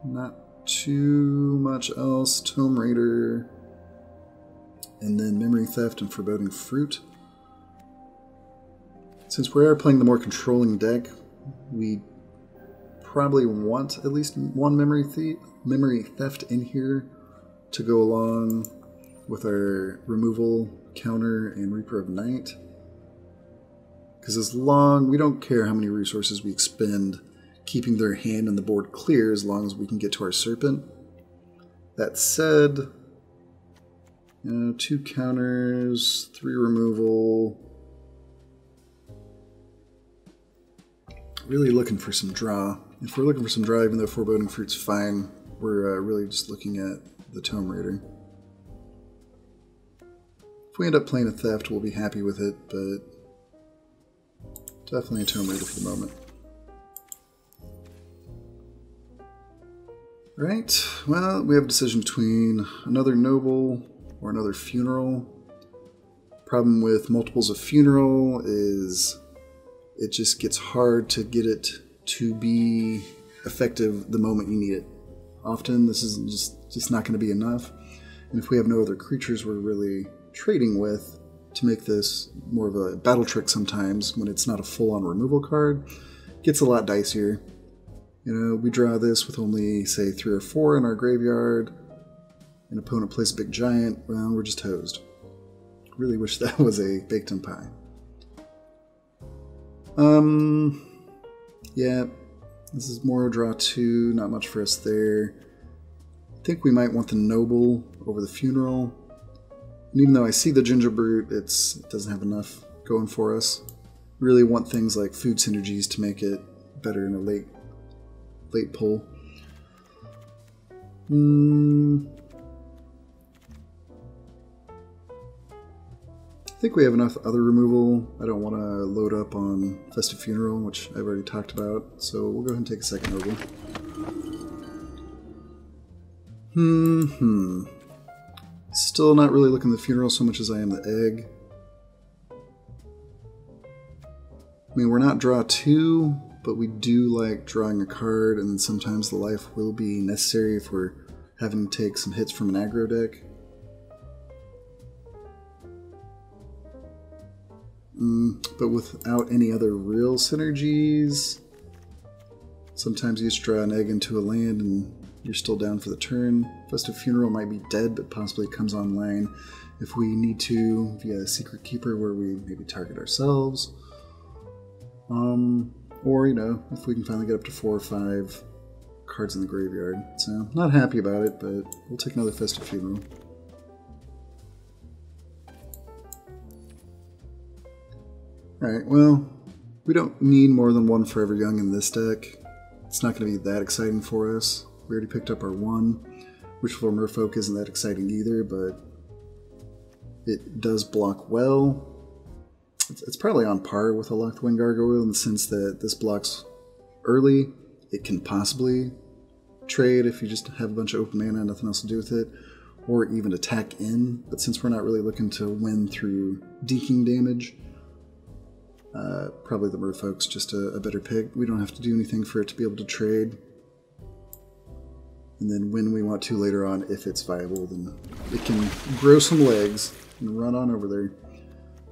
Not too much else. Tome Raider, and then Memory Theft and Foreboding Fruit. Since we are playing the more controlling deck, we probably want at least one Memory Theft in here to go along with our removal counter and Reaper of Night. Because we don't care how many resources we expend keeping their hand and the board clear as long as we can get to our Serpent. That said, you know, 2 counters, 3 removal. Really looking for some draw. If we're looking for some draw, even though Foreboding Fruit's fine, we're really just looking at the Tome Raider. If we end up playing a Theft, we'll be happy with it, but definitely a Tome Raider for the moment. Right, well, we have a decision between another Noble or another Funeral. Problem with multiples of Funeral is it just gets hard to get it to be effective the moment you need it. Often this is just not going to be enough. And if we have no other creatures we're really trading with to make this more of a battle trick sometimes when it's not a full-on removal card, it gets a lot dicier. You know, we draw this with only, say, 3 or 4 in our graveyard. An opponent plays a big giant. Well, we're just hosed. Really wish that was a baked-in pie. Yeah, this is more draw 2, not much for us there. I think we might want the Noble over the Funeral. And even though I see the Ginger Brute, it doesn't have enough going for us. Really want things like food synergies to make it better in a late pull. I think we have enough other removal. I don't want to load up on Festive Funeral, which I've already talked about, so we'll go ahead and take a second Noble. Still not really looking at the Funeral so much as I am the Egg. I mean, we're not draw 2, but we do like drawing a card, and then sometimes the life will be necessary if we're having to take some hits from an aggro deck. But without any other real synergies, sometimes you just draw an egg into a land and you're still down for the turn. Festive Funeral might be dead, but possibly comes online if we need to via Secret Keeper, where we maybe target ourselves. Or, you know, if we can finally get up to 4 or 5 cards in the graveyard. So, not happy about it, but we'll take another Festive Funeral. Alright, well, we don't need more than 1 Forever Young in this deck. It's not going to be that exciting for us. We already picked up our 1. Wishful Merfolk isn't that exciting either, but it does block well. It's probably on par with a Lochmere Gargoyle in the sense that this blocks early. It can possibly trade if you just have a bunch of open mana and nothing else to do with it, or even attack in. But since we're not really looking to win through deking damage, probably the Merfolk's just a better pick. We don't have to do anything for it to be able to trade. And then when we want to later on, if it's viable, then it can grow some legs and run on over there.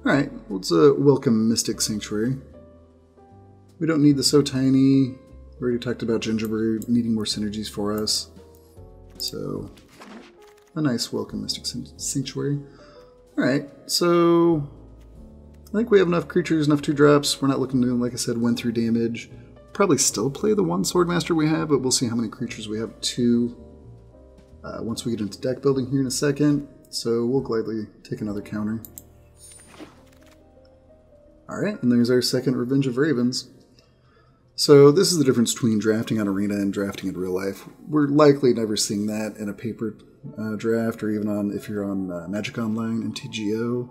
Alright, let's welcome Mystic Sanctuary. We don't need the So Tiny. We already talked about Gingerbread needing more synergies for us. So, a nice welcome Mystic Sanctuary. Alright, so I think we have enough creatures, enough 2-drops. We're not looking to, like I said, win through damage. Probably still play the one Swordmaster we have, but we'll see how many creatures we have to once we get into deck building here in a second. So we'll gladly take another counter. Alright, and there's our second Revenge of Ravens. So this is the difference between drafting on Arena and drafting in real life. We're likely never seeing that in a paper draft, or even on if you're on Magic Online, MTGO.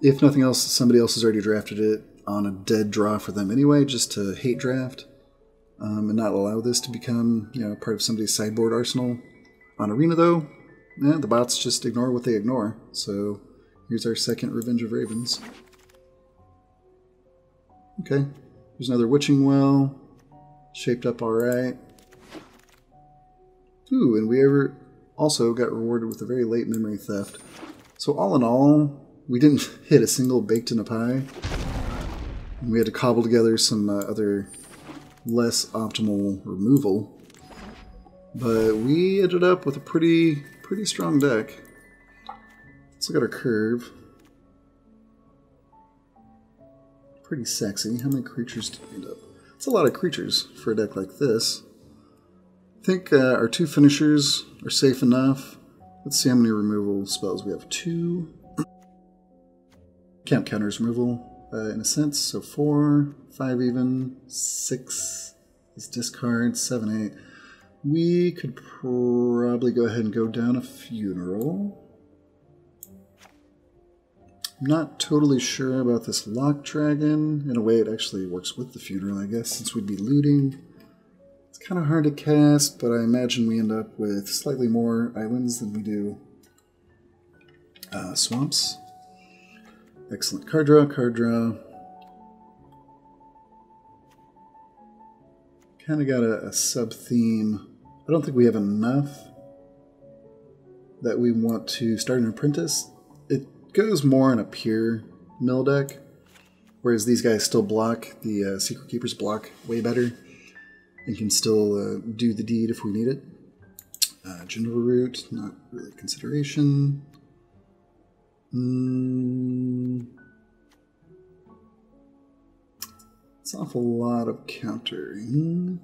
If nothing else, somebody else has already drafted it on a dead draw for them anyway, just to hate draft and not allow this to become, you know, part of somebody's sideboard arsenal. On Arena, though, the bots just ignore what they ignore. So here's our second Revenge of Ravens. Okay, there's another Witching Well, shaped up all right. Ooh, and we also got rewarded with a very late Memory Theft. So all in all, we didn't hit a single baked in a pie. We had to cobble together some other less optimal removal, but we ended up with a pretty strong deck. Let's look at our curve. Pretty sexy. How many creatures do we end up? It's a lot of creatures for a deck like this. I think our 2 finishers are safe enough. Let's see how many removal spells we have. 2. Can't count as removal. In a sense, so 4, 5 even, 6 is discard, 7, 8. We could probably go ahead and go down a Funeral. I'm not totally sure about this Lock Dragon. In a way, it actually works with the Funeral, I guess, since we'd be looting. It's kind of hard to cast, but I imagine we end up with slightly more islands than we do swamps. Excellent. Card draw, card draw. Kind of got a sub-theme. I don't think we have enough that we want to start an Apprentice. It goes more in a pure mill deck, whereas these guys still block. The Secret Keepers block way better and can still do the deed if we need it. Genova Root, not really a consideration. It's an awful lot of countering.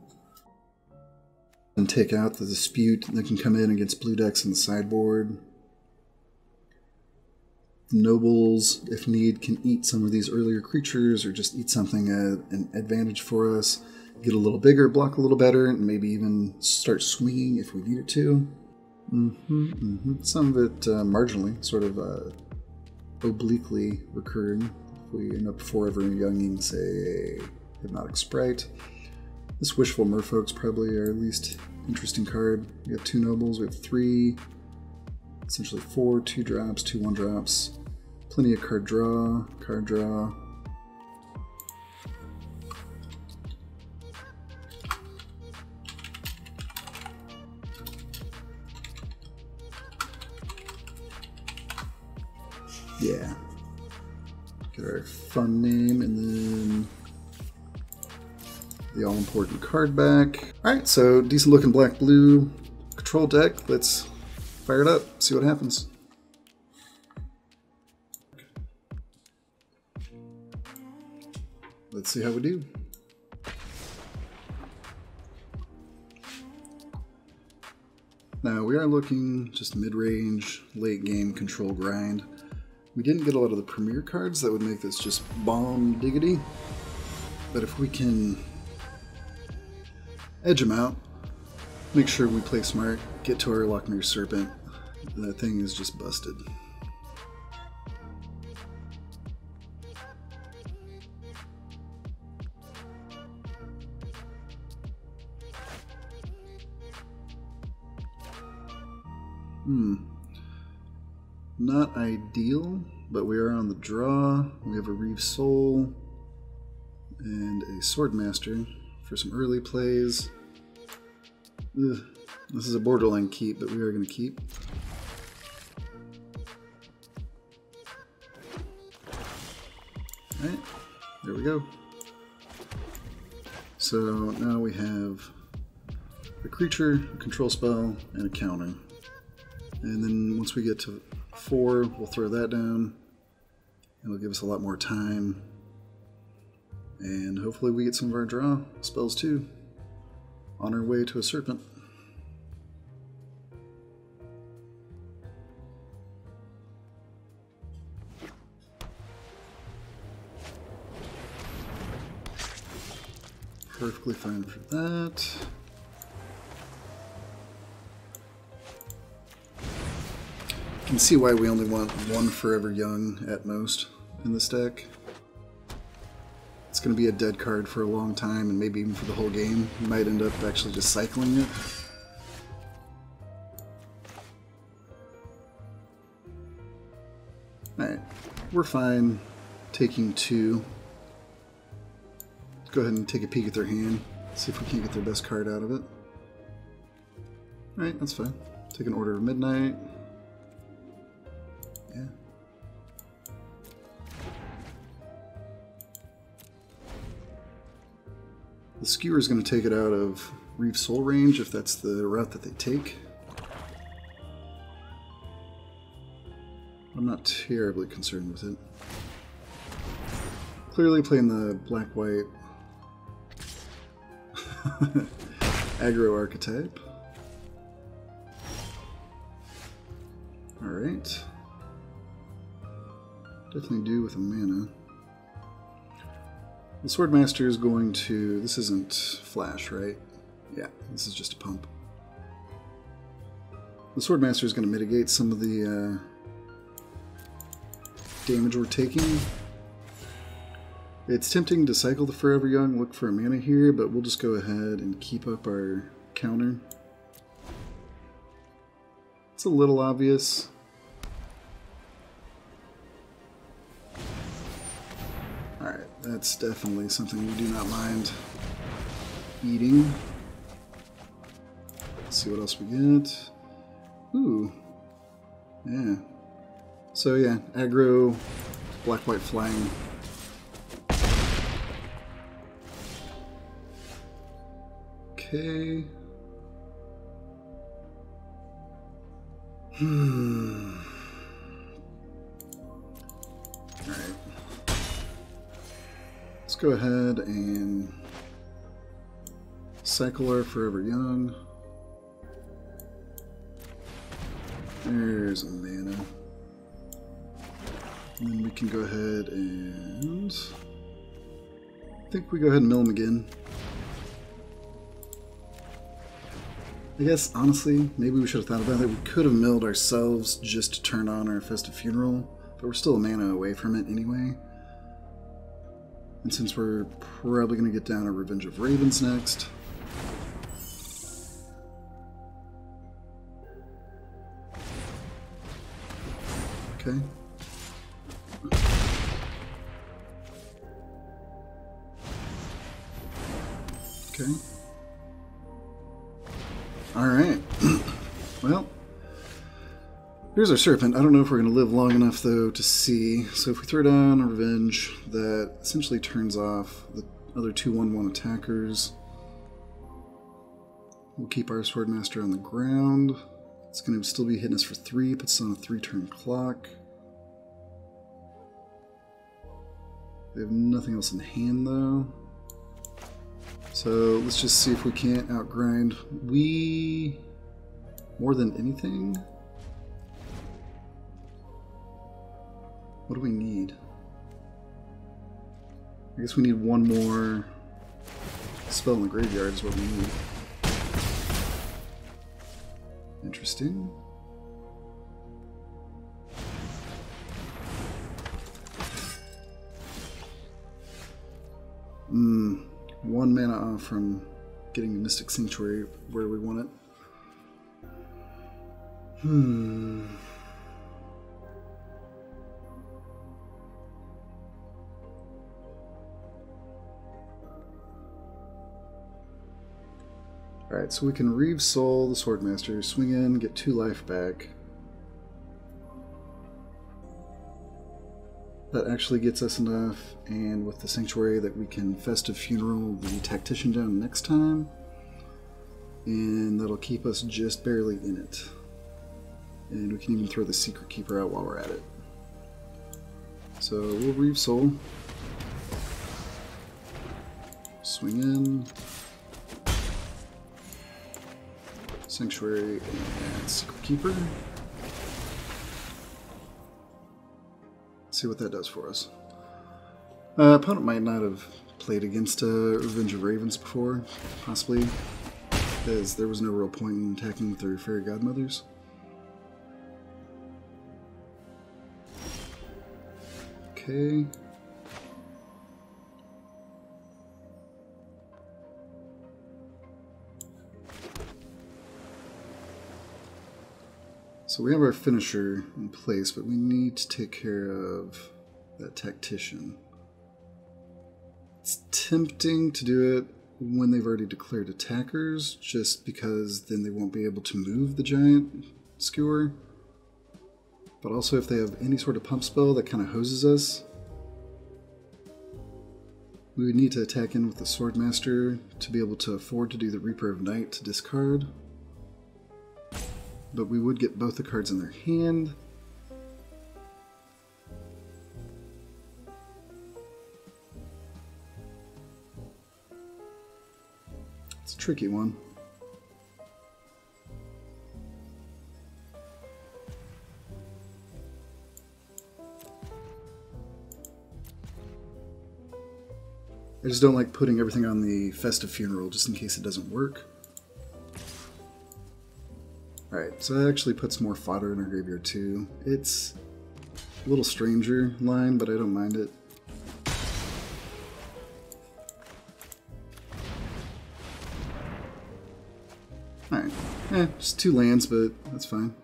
And take out the Dispute that can come in against blue decks in the sideboard. The Nobles, if need, can eat some of these earlier creatures or just eat something at an advantage for us. Get a little bigger, block a little better, and maybe even start swinging if we need it to. Some of it marginally, sort of obliquely recurring. If we end up forever younging, say, Hypnotic Sprite. This Wishful Merfolk's probably our least interesting card. We have 2 Nobles, we have 3, essentially 4 2-drops, 2 1-drops. Plenty of card draw, card draw. Yeah. Get our fun name and then the all-important card back. Alright, so decent looking black-blue control deck. Let's fire it up, see what happens. Let's see how we do. Now we are looking just mid-range, late-game control grind. We didn't get a lot of the premier cards that would make this just bomb diggity, but if we can edge them out, make sure we play smart, get to our Lochmere Serpent, that thing is just busted. Not ideal, but we are on the draw. We have a Reeve Soul and a Swordmaster for some early plays. This is a borderline keep, but we are going to keep. Alright, there we go. So now we have a creature, a control spell, and a counter. And then once we get to 4, we'll throw that down. It'll give us a lot more time. And hopefully we get some of our draw spells too. On our way to a Serpent. Perfectly fine for that. You can see why we only want one Forever Young at most in this deck. It's going to be a dead card for a long time, and maybe even for the whole game. You might end up actually just cycling it. Alright, we're fine taking 2. Go ahead and take a peek at their hand, see if we can't get their best card out of it. Alright, that's fine. Take an Order of Midnight. Yeah. The Skewer is going to take it out of Reef Soul range if that's the route that they take. I'm not terribly concerned with it. Clearly playing the black-white aggro archetype. Alright. Definitely do with a mana. The Swordmaster is going to... This isn't flash, right? Yeah, this is just a pump. The Swordmaster is going to mitigate some of the damage we're taking. It's tempting to cycle the Forever Young, look for a mana here, but we'll just go ahead and keep up our counter. It's a little obvious. Alright, that's definitely something we do not mind eating. Let's see what else we get. Ooh. Yeah. So yeah, aggro, black-white flying. Okay. Alright. Let's go ahead and cycle our Forever Young. There's a mana. And then we can go ahead and... I think we go ahead and mill him again. I guess, honestly, maybe we should have thought about that. We could have milled ourselves just to turn on our Festive Funeral, but we're still a mana away from it anyway. And since we're probably going to get down a Revenge of Ravens next... Okay. Okay. Alright. Well, here's our Serpent. I don't know if we're going to live long enough, though, to see. So if we throw down a Revenge, that essentially turns off the other 2/1/1 attackers. We'll keep our Swordmaster on the ground. It's going to still be hitting us for 3, puts us on a 3-turn clock. We have nothing else in hand, though. So let's just see if we can't outgrind we more than anything. What do we need? I guess we need one more spell in the graveyard is what we need. Interesting. One mana off from getting the Mystic Sanctuary where we want it. Alright, so we can Reeve Soul the Swordmaster, swing in, get 2 life back. That actually gets us enough, and with the Sanctuary that we can Festive Funeral the Tactician down next time. And that'll keep us just barely in it. And we can even throw the Secret Keeper out while we're at it. So we'll Reeve Soul. Swing in. Sanctuary and Secret Keeper. See what that does for us. Opponent might not have played against Revenge of Ravens before, possibly, because there was no real point in attacking with their Fairy Godmothers. Okay. So we have our finisher in place, but we need to take care of that Tactician. It's tempting to do it when they've already declared attackers, just because then they won't be able to move the giant skewer. But also if they have any sort of pump spell that kind of hoses us, we would need to attack in with the Swordmaster to be able to afford to do the Reaper of Night to discard. But we would get both the cards in their hand. It's a tricky one. I just don't like putting everything on the Festive Funeral just in case it doesn't work. Alright, so that actually puts more fodder in our graveyard too. It's a little stranger line, but I don't mind it. Alright, just 2 lands, but that's fine.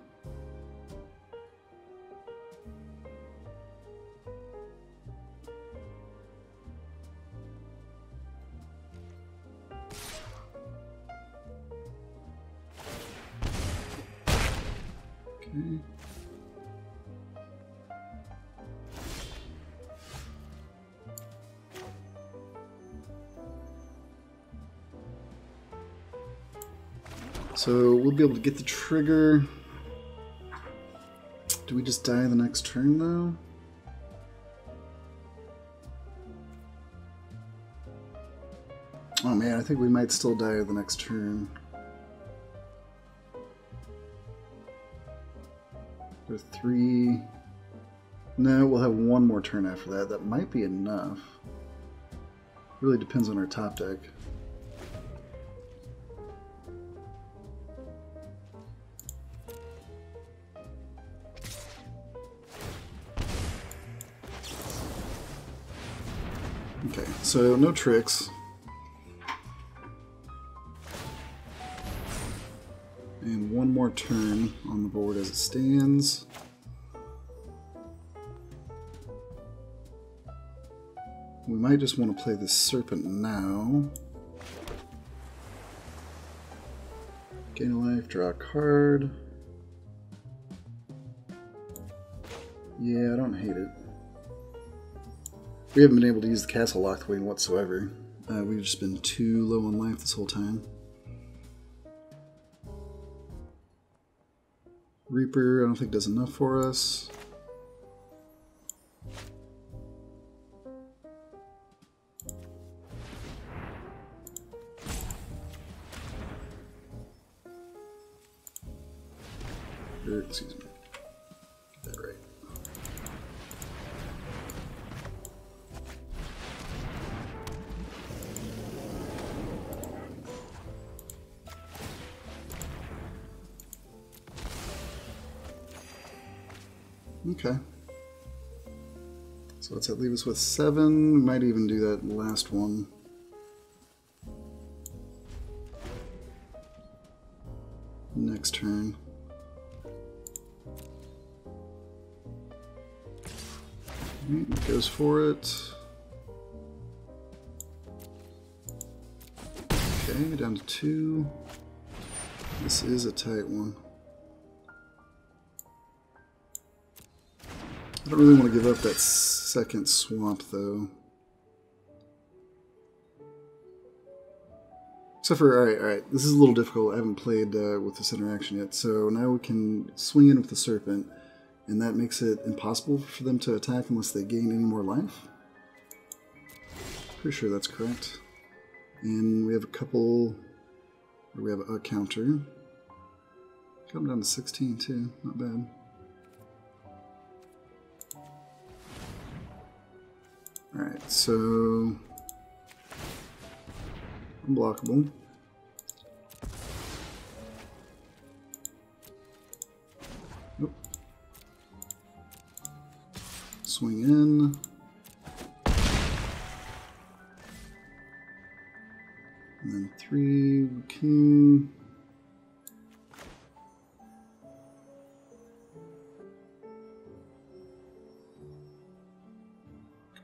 So we'll be able to get the trigger. Do we just die the next turn though? Oh man, I think we might still die the next turn. Or 3. No, we'll have 1 more turn after that. That might be enough. Really depends on our top deck. Okay, so no tricks. And 1 more turn on the board as it stands. We might just want to play this Serpent now. Gain a life, draw a card. Yeah, I don't hate it. We haven't been able to use the Castle Lochmere whatsoever. We've just been too low on life this whole time. Reaper, I don't think does enough for us. Excuse me. Get that right. Okay. So what's that leave us with? 7. We might even do that last one. Next turn. Alright, goes for it. Okay, down to 2. This is a tight one. I don't really want to give up that second swamp, though. Except for, alright, this is a little difficult. I haven't played with this interaction yet. So now we can swing in with the Serpent, and that makes it impossible for them to attack unless they gain any more life. Pretty sure that's correct. And we have a couple, or we have a counter. Got them down to 16 too, not bad. Alright, so unblockable. Nope. Swing in. And then 3 king.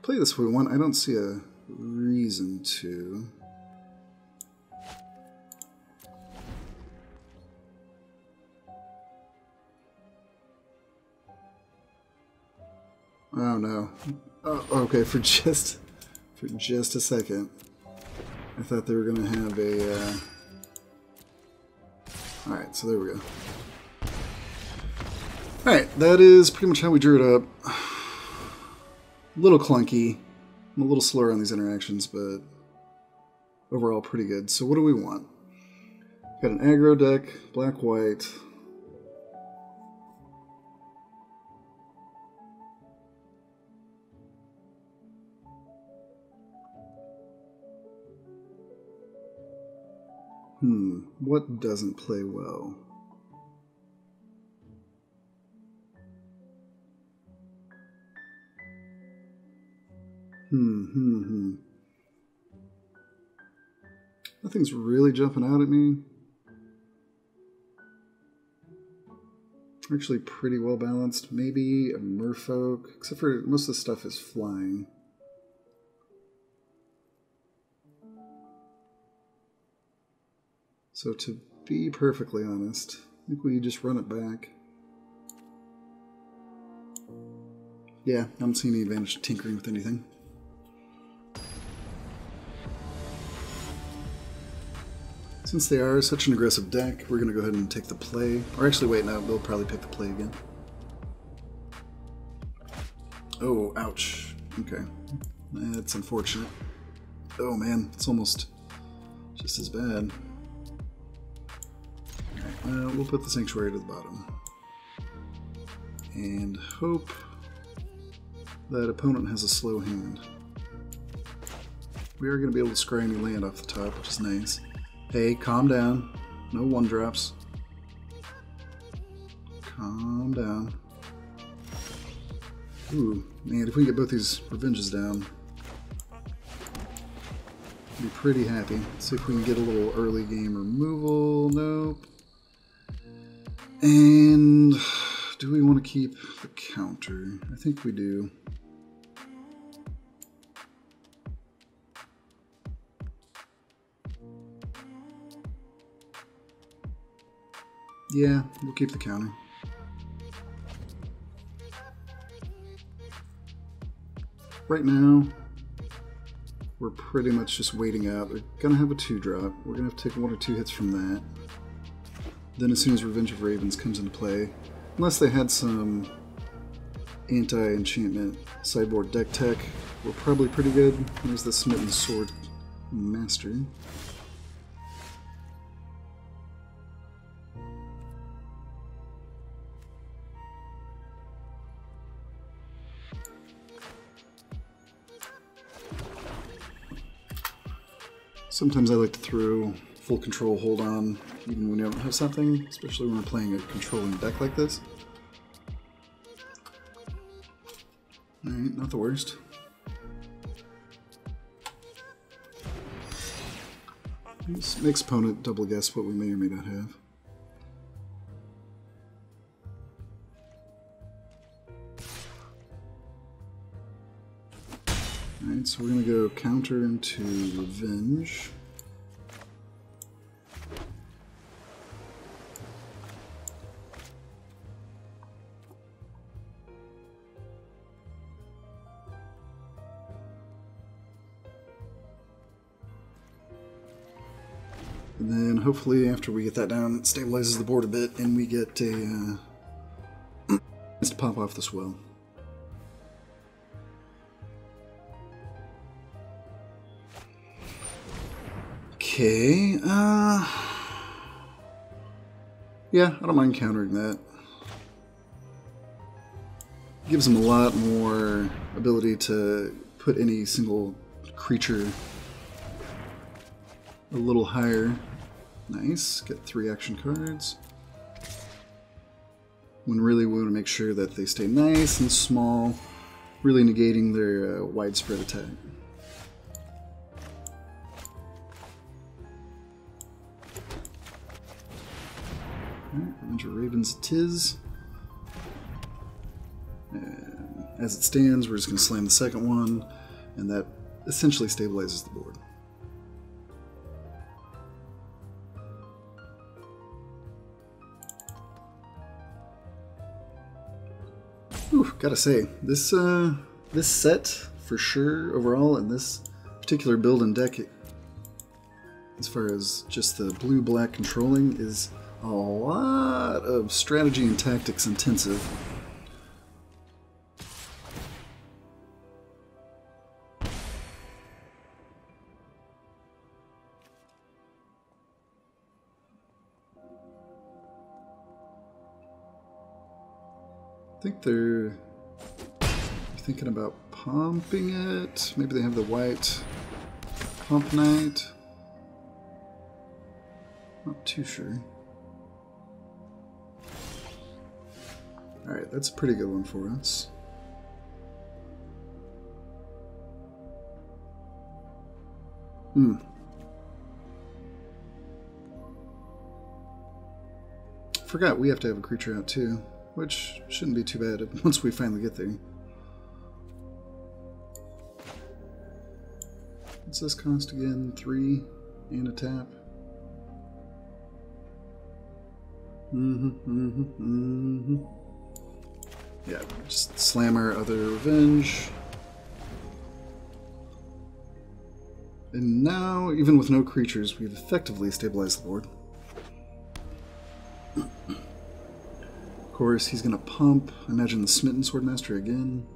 Play this if we want. I don't see a reason to. Oh no. Oh, okay, for just a second. I thought they were gonna have a Alright, so there we go. Alright, that is pretty much how we drew it up. A little clunky. I'm a little slower on these interactions, but overall pretty good. So what do we want? Got an aggro deck, black-white. What doesn't play well? Nothing's really jumping out at me. Actually pretty well balanced. Maybe a merfolk, except for most of the stuff is flying. So to be perfectly honest, I think we just run it back. Yeah, I don't see any advantage to tinkering with anything. Since they are such an aggressive deck, we're going to go ahead and take the play. Or actually, wait, no, they'll probably pick the play again. Oh, ouch. Okay. That's unfortunate. Oh man, it's almost just as bad. Alright, we'll put the Sanctuary to the bottom. And hope that opponent has a slow hand. We are going to be able to scry any land off the top, which is nice. Hey, calm down. No one-drops. Calm down. Ooh, man, if we get both these revenges down, I'll be pretty happy. Let's see if we can get a little early game removal. Nope. And do we want to keep the counter? I think we do. Yeah, we'll keep the counter. Right now, we're pretty much just waiting out. They're gonna have a 2-drop. We're gonna have to take 1 or 2 hits from that. Then as soon as Revenge of Ravens comes into play, unless they had some anti-enchantment sideboard deck tech, we're probably pretty good. There's the Smitten Sword Master. Sometimes I like to throw full control hold on even when you don't have something, especially when we're playing a controlling deck like this. Alright, not the worst. This makes opponent double guess what we may or may not have. Alright, so we're going to go counter into Revenge. And then hopefully after we get that down, it stabilizes the board a bit and we get a chance to pop off the swell. Okay, yeah, I don't mind countering that. Gives him a lot more ability to put any single creature a little higher. Nice, get 3 action cards. When really we want to make sure that they stay nice and small, really negating their widespread attack. Revenge of Ravens it is. And as it stands, we're just going to slam the second one, and that essentially stabilizes the board. Ooh, gotta say, this set for sure overall, and this particular build and deck, as far as just the blue-black controlling, is a lot of strategy and tactics intensive. I think they're thinking about pumping it. Maybe they have the white Pump Knight. Not too sure. Alright, that's a pretty good one for us. Forgot we have to have a creature out too, which shouldn't be too bad once we finally get there. What's this cost again? 3 and a tap. Yeah, just slam our other revenge. And now, even with no creatures, we've effectively stabilized the board. Of course, he's going to pump. Imagine the Smitten Swordmaster again.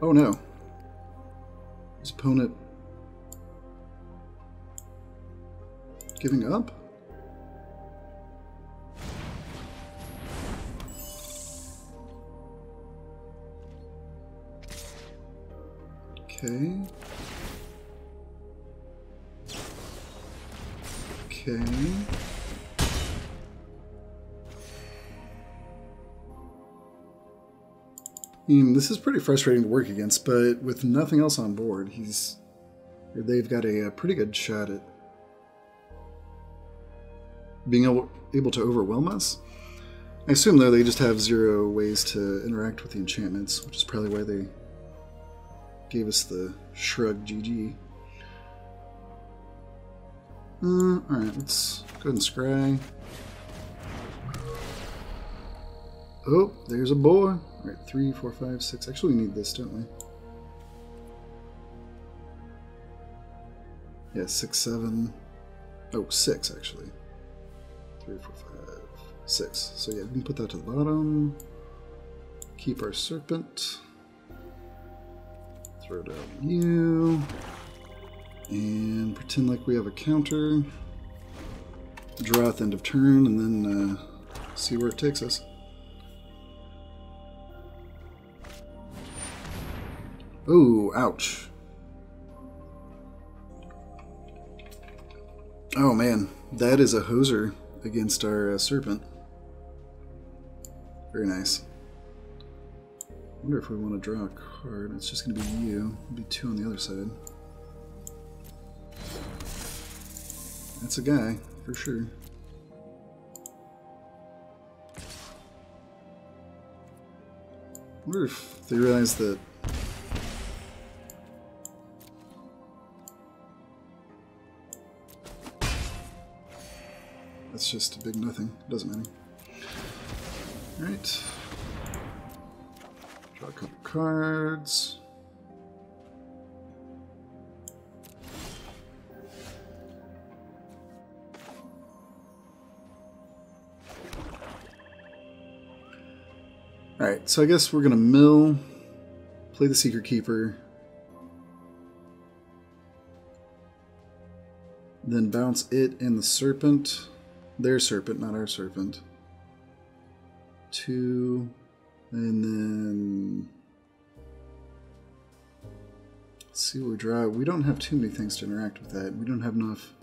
Oh no. His opponent giving up? Okay. Okay. I mean, this is pretty frustrating to work against, but with nothing else on board, they've got a pretty good shot at being able to overwhelm us. I assume, though, they just have 0 ways to interact with the enchantments, which is probably why they gave us the shrug GG. Alright, let's go ahead and scry. Oh, there's a boy. Alright, 3, 4, 5, 6. Actually, we need this, don't we? Yeah, 6, 7. Oh, 6, actually. 3, 4, 5, 6. So yeah, we can put that to the bottom. Keep our serpent. Throw down you. And pretend like we have a counter. Draw at the end of turn, and then see where it takes us. Oh, ouch. Oh man, that is a hoser against our serpent. Very nice. I wonder if we want to draw a card. It's just going to be you. It'll be 2 on the other side. That's a guy, for sure. I wonder if they realize that that's just a big nothing. It doesn't matter. Alright. Draw a couple cards. Alright, so I guess we're going to mill, play the Secret Keeper, then bounce it and the Serpent, their Serpent, not our Serpent, 2, and then let's see what we draw. We don't have too many things to interact with that. We don't have enough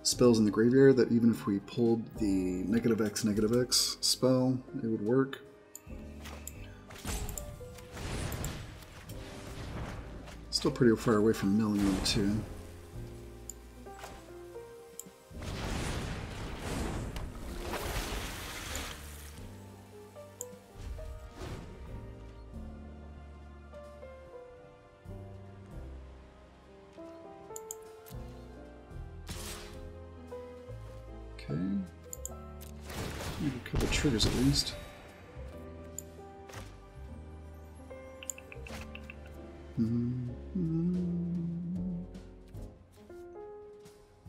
spells in the graveyard that even if we pulled the -X spell, it would work. Still pretty far away from milling them too. A couple triggers at least.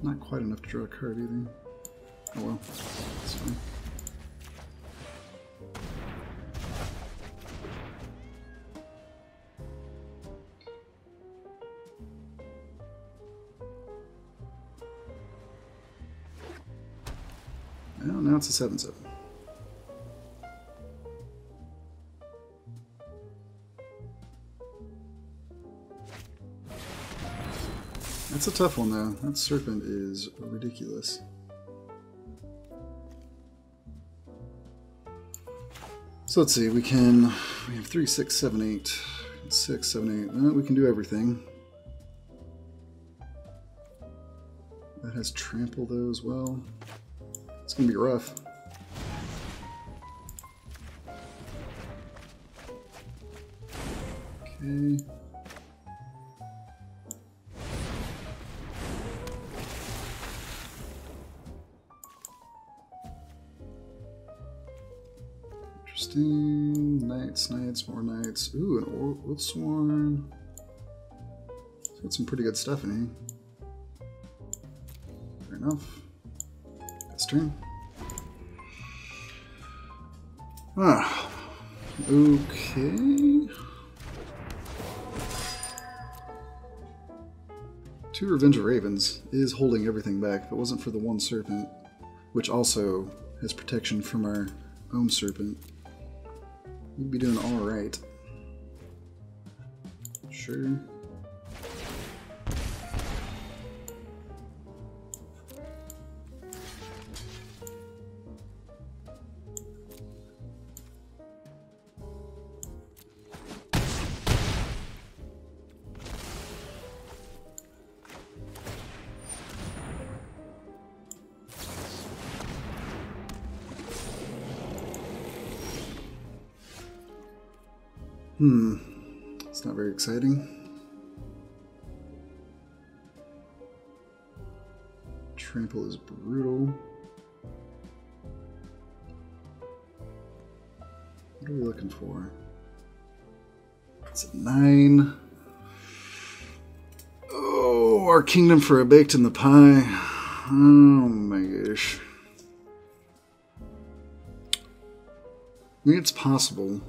Not quite enough to draw a card either. Oh well, that's fine. Well, now it's a 7/7. That's a tough one though. That Serpent is ridiculous. So let's see, we have 3, 6, 7, 8. 6, 7, 8. Well, we can do everything. That has trample though as well. It's gonna be rough. Okay. Interesting. Knights, more knights. Ooh, an Oathsworn. It's got some pretty good stuff in here. Fair enough. Turn. Ah, okay. 2 Revenge of Ravens is holding everything back. If it wasn't for the 1 Serpent, which also has protection from our own Serpent, we'd be doing all right. Sure. It's not very exciting. Trample is brutal. What are we looking for? It's a 9. Oh, our kingdom for a baked in the pie. Oh my gosh. I mean, it's possible.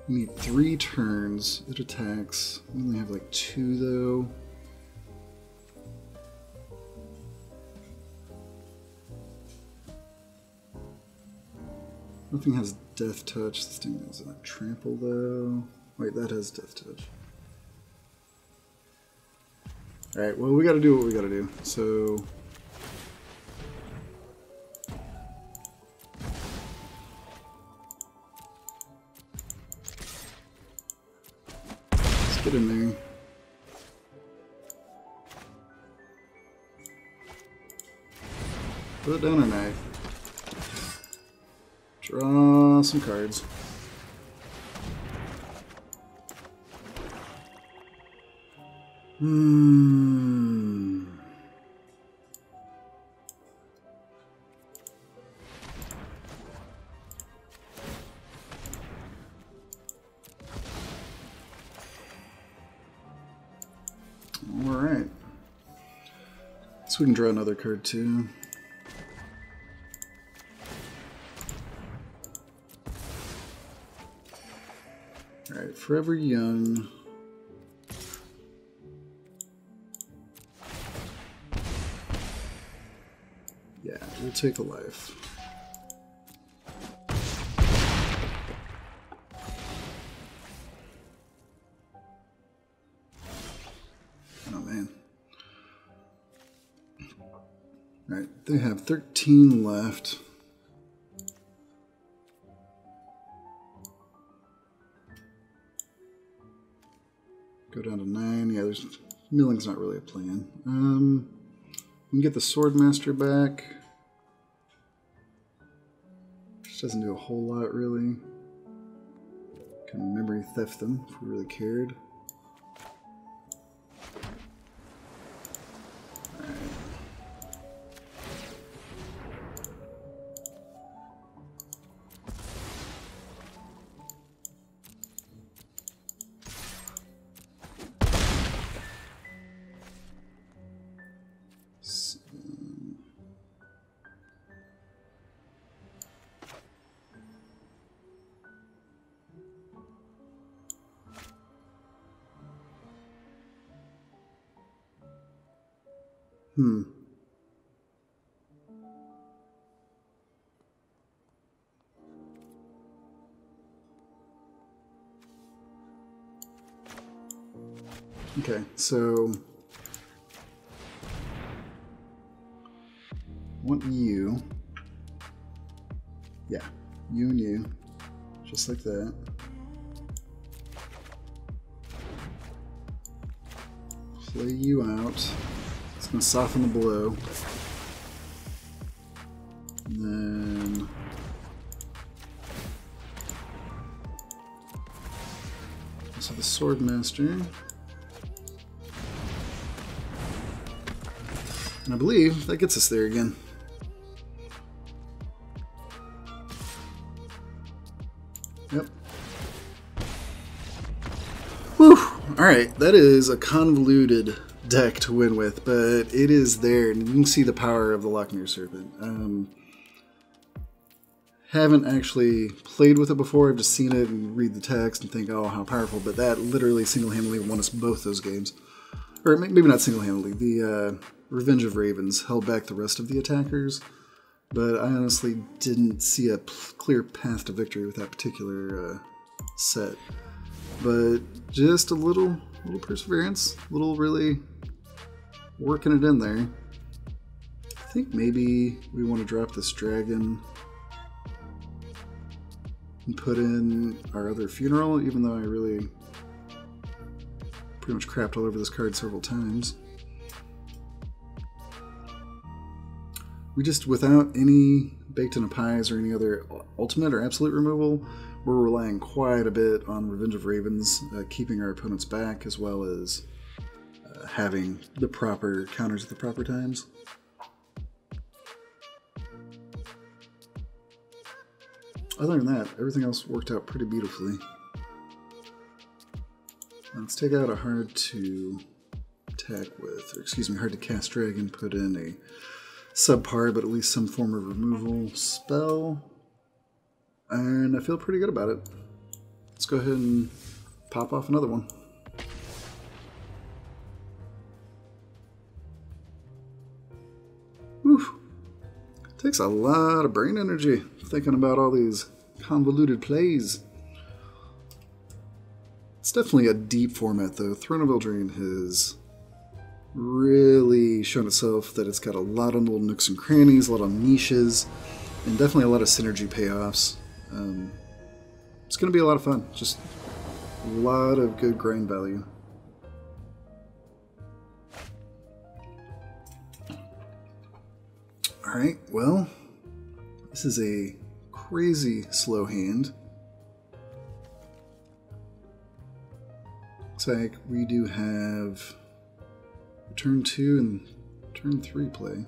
We need 3 turns. It attacks. We only have like 2 though. Nothing has Death Touch. This thing doesn't trample though. Wait, that has Death Touch. Alright, well, we gotta do what we gotta do. So get in there. Put down a knife. Draw some cards. Alright. So we can draw another card too. Forever Young. Yeah, we'll take a life. Oh man. Alright, they have 13 left. Go down to 9. Yeah, there's milling's not really a plan. We can get the Swordmaster back. Which doesn't do a whole lot, really. Can memory theft them if we really cared. Okay, so I want you. Yeah, you and you. Just like that. Play you out. It's going to soften the blow. And then so the Swordmaster. And I believe that gets us there again. Yep. Whew! Alright, that is a convoluted deck to win with, but it is there, and you can see the power of the Lochmere Serpent. Haven't actually played with it before, I've just seen it and read the text and think, oh, how powerful, but that literally single-handedly won us both those games. Or maybe not single-handedly, the Revenge of Ravens held back the rest of the attackers, but I honestly didn't see a clear path to victory with that particular set. But just a little perseverance, little really working it in there. I think maybe we want to drop this dragon and put in our other funeral, even though I really pretty much crapped all over this card several times. We just, without any baked in a pies or any other ultimate or absolute removal, we're relying quite a bit on Revenge of Ravens, keeping our opponents back, as well as having the proper counters at the proper times. Other than that, everything else worked out pretty beautifully. Let's take out a hard to attack with, or excuse me, hard to cast dragon, put in a subpar, but at least some form of removal spell. And I feel pretty good about it. Let's go ahead and pop off another one. Whew. Takes a lot of brain energy thinking about all these convoluted plays. It's definitely a deep format, though. Throne of Eldraine has really shown itself that it's got a lot of little nooks and crannies, a lot of niches, and definitely a lot of synergy payoffs. It's going to be a lot of fun. Just a lot of good grind value. Alright, well, this is a crazy slow hand. Looks like we do have turn 2 and turn 3 play.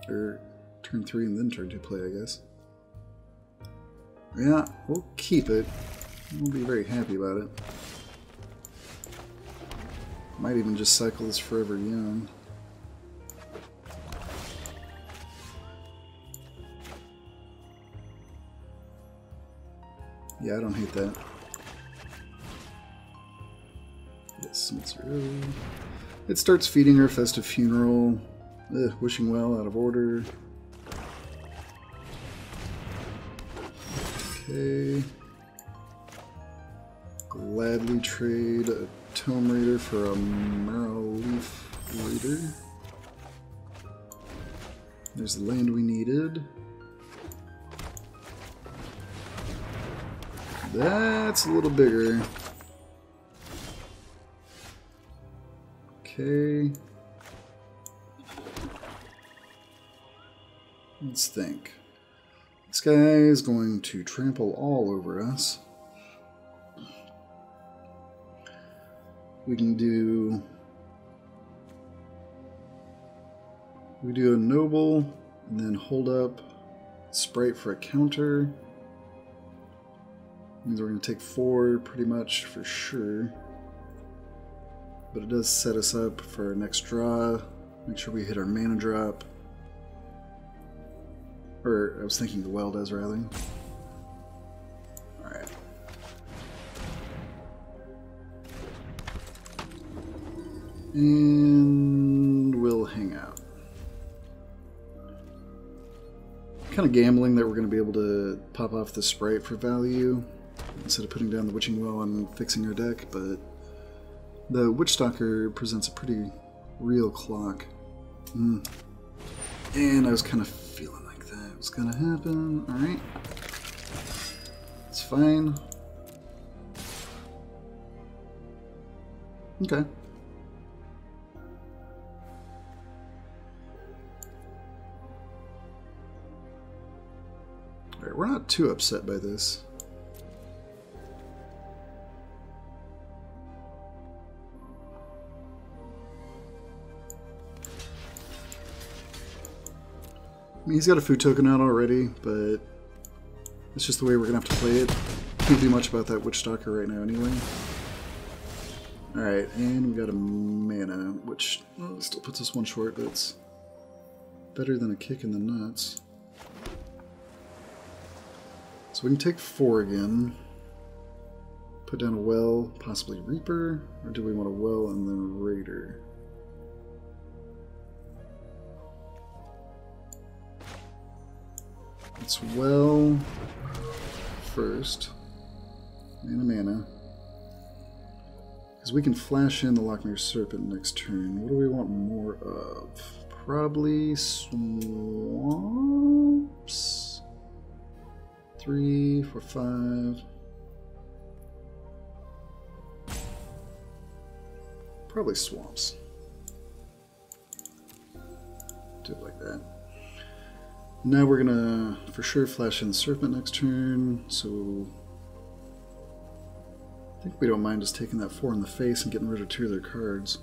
Or turn 3 and then turn 2 play, I guess. Yeah, we'll keep it. We'll be very happy about it. Might even just cycle this Forever Young. Yeah, I don't hate that. 6-0. It starts feeding her Festive Funeral. Wishing Well out of order. Okay. Gladly trade a Tome Raider for a Marrow Leaf Raider. There's the land we needed. That's a little bigger. Okay. Let's think. This guy is going to trample all over us. We can do... We do a Noble, and then hold up Sprite for a counter. Means we're going to take 4 pretty much for sure. But it does set us up for our next draw. Make sure we hit our mana drop. Or, I was thinking the well does, rather. Alright. And we'll hang out. Kind of gambling that we're going to be able to pop off the Sprite for value instead of putting down the Witching Well and fixing our deck, but the Witchstalker presents a pretty real clock. And I was kind of feeling like that was going to happen. Alright. It's fine. Okay. Alright, we're not too upset by this. I mean, he's got a food token out already, but it's just the way we're going to have to play it. Can't do much about that Witchstalker right now anyway. Alright, and we got a mana, which still puts us 1 short, but it's better than a kick in the nuts. So we can take 4 again. Put down a Well, possibly Reaper, or do we want a Well and then Raider? It's Well first. Mana. Because we can flash in the Lochmere Serpent next turn. What do we want more of? Probably swamps? 3, 4, 5. Probably swamps. Do it like that. Now we're gonna for sure flash in the Serpent next turn, so I think we don't mind just taking that 4 in the face and getting rid of 2 of their cards.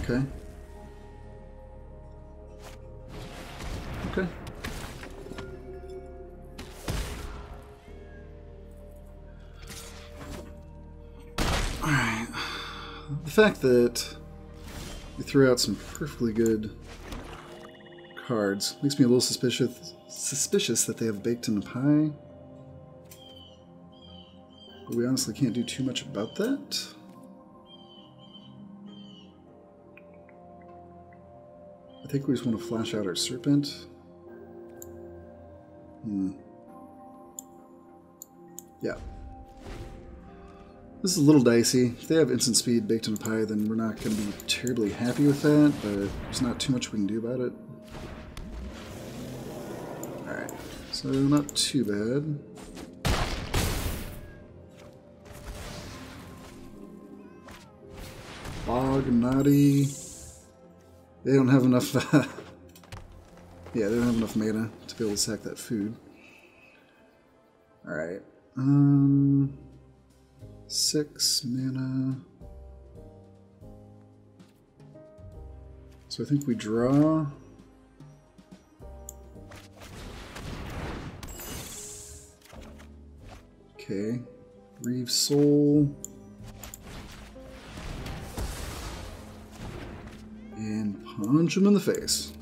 Okay. Okay. Alright. The fact that we threw out some perfectly good cards makes me a little suspicious that they have baked in the pie. But we honestly can't do too much about that. I think we just want to flash out our Serpent. Yeah. This is a little dicey. If they have instant speed baked in a pie, then we're not going to be terribly happy with that, but there's not too much we can do about it. Alright, so not too bad. Bog, Naughty. They don't have enough, yeah, they don't have enough mana to be able to sack that food. Alright, 6 mana. So I think we draw. Okay, Reeve Soul. And punch him in the face.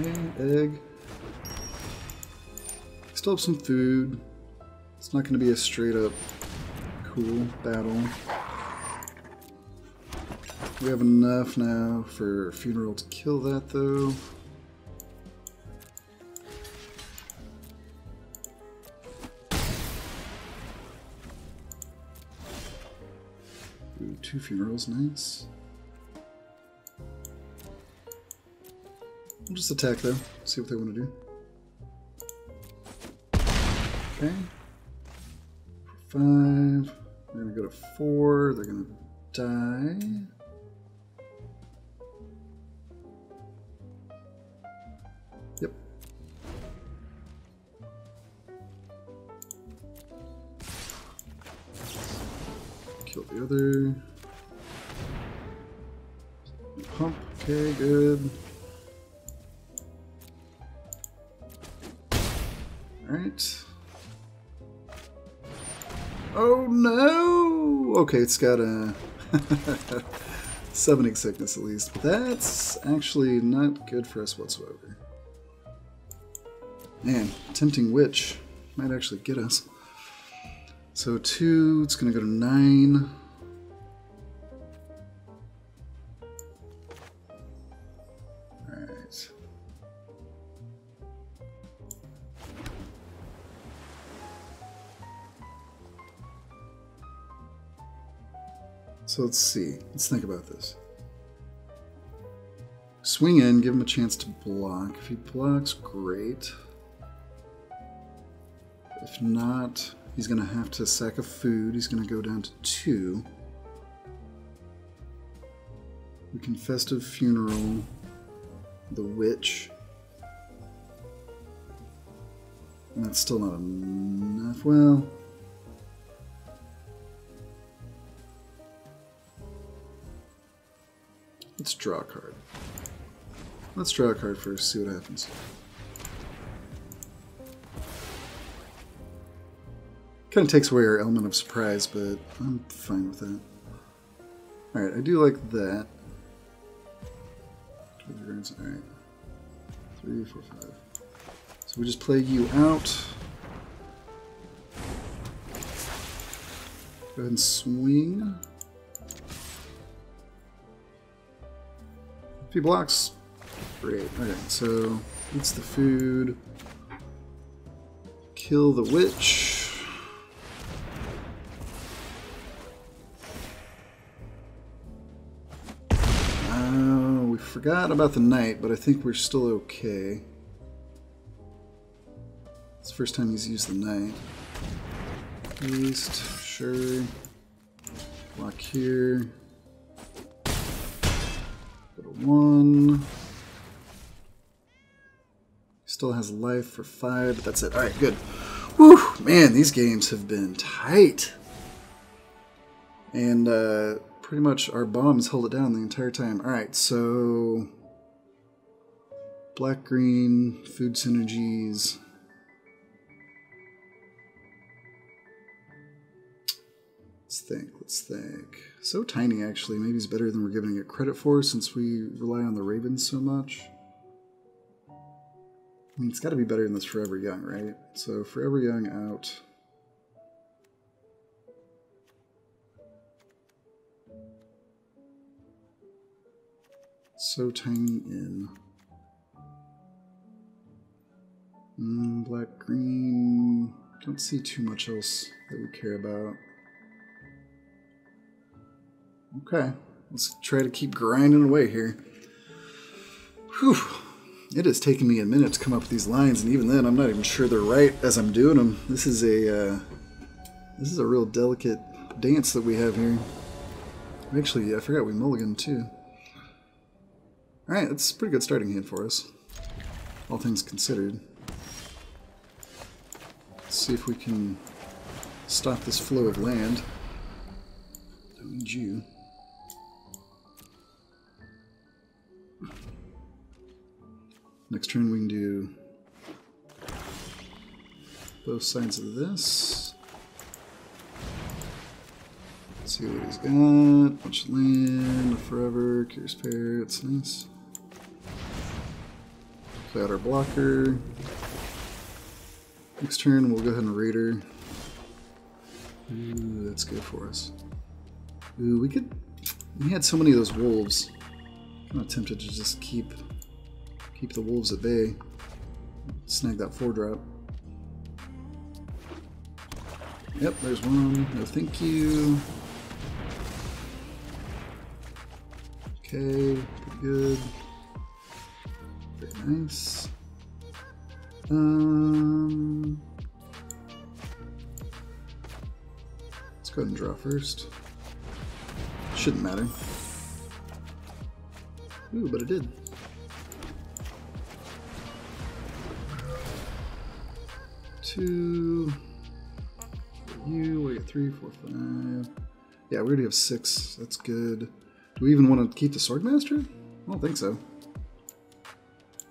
Okay, egg. Still have some food. It's not going to be a straight up cool battle. We have enough now for Funeral to kill that, though. Ooh, 2 Funerals, nice. We'll just attack them, see what they want to do. Okay. 5. We're going to go to 4. They're going to die. Yep. Kill the other. Pump. Okay, good. Alright. Oh no! Okay, it's got a summoning sickness at least. But that's actually not good for us whatsoever. Man, Tempting Witch might actually get us. So 2, it's going to go to 9. Alright. So let's see. Let's think about this. Swing in, give him a chance to block. If he blocks, great. If not, he's going to have to sack a food. He's going to go down to 2. We can Festive Funeral the Witch. And that's still not enough. Well, let's draw a card. Let's draw a card first, see what happens. Kind of takes away our element of surprise, but I'm fine with that. Alright, I do like that. Alright. 3, 4, 5. So we just play you out. Go ahead and swing. If he blocks, great. Okay, so eats the food. Kill the witch. We forgot about the knight, but I think we're still okay. It's the first time he's used the knight. East, sure. Block here. Go to 1. Still has life for 5, but that's it. Alright, good. Whew, man, these games have been tight. And pretty much our bombs held it down the entire time. Alright, so black-green, food synergies. Let's think. So tiny, actually. Maybe it's better than we're giving it credit for since we rely on the Ravens so much. I mean, it's got to be better than this Forever Young, right? So Forever Young out. So tiny in. Black, green. Don't see too much else that we care about. Okay, let's try to keep grinding away here. Whew. It has taken me a minute to come up with these lines, and even then, I'm not even sure they're right as I'm doing them. This is a real delicate dance that we have here. Actually, I forgot we mulliganed too. All right, that's a pretty good starting hand for us, all things considered. Let's see if we can stop this flow of land. Don't need you. Next turn we can do both sides of this. Let's see what he's got. Bunch of land, forever, Curious Pair, it's nice. Play out our blocker. Next turn, we'll go ahead and Raider. Ooh, that's good for us. Ooh, we had so many of those wolves. I'm kind of tempted to just keep the wolves at bay. Snag that 4-drop. Yep, there's one. No thank you. Okay, pretty good. Very nice. Let's go ahead and draw first. Shouldn't matter. Ooh, but it did. Two. You, we get 3, 4, 5. Yeah, we already have 6. That's good. Do we even want to keep the Swordmaster? I don't think so.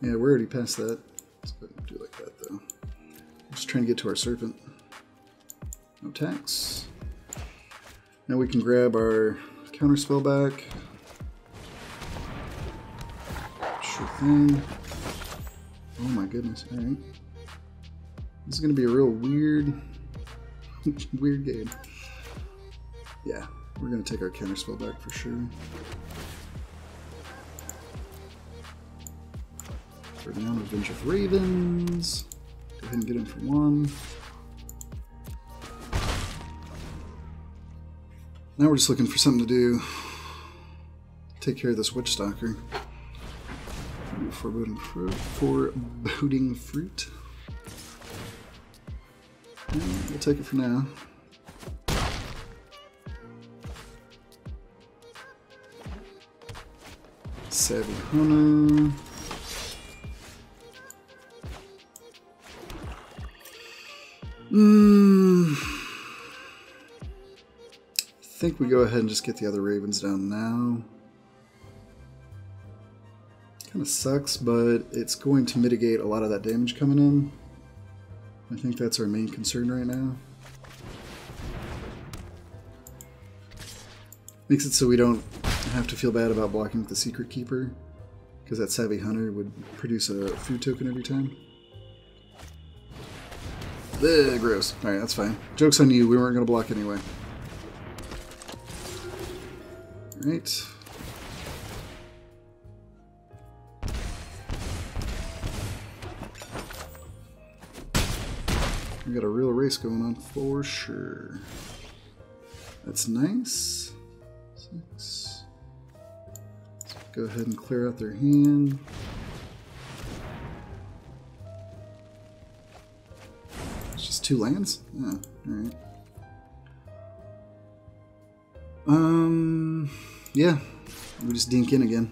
Yeah, we're already past that. Let's go ahead and do it like that, though. I'm just trying to get to our Serpent. No tax. Now we can grab our counterspell back. Sure thing. Oh my goodness, alright. This is going to be a real weird game. Yeah, we're going to take our counterspell back for sure. For now, Revenge of Ravens. Go ahead and get him for 1. Now we're just looking for something to do. Take care of this Witch Stalker. Foreboding fruit. We'll take it for now. Savvy Hunter. I think we go ahead and just get the other ravens down now. Kind of sucks, but it's going to mitigate a lot of that damage coming in. I think that's our main concern right now. Makes it so we don't have to feel bad about blocking with the Secret Keeper, because that Savvy Hunter would produce a food token every time. Ugh, gross. Alright, that's fine. Joke's on you, we weren't going to block anyway. Alright. We got a real race going on for sure. That's nice. 6. Let's go ahead and clear out their hand. It's just 2 lands? Yeah, alright. Yeah, we just dink in again.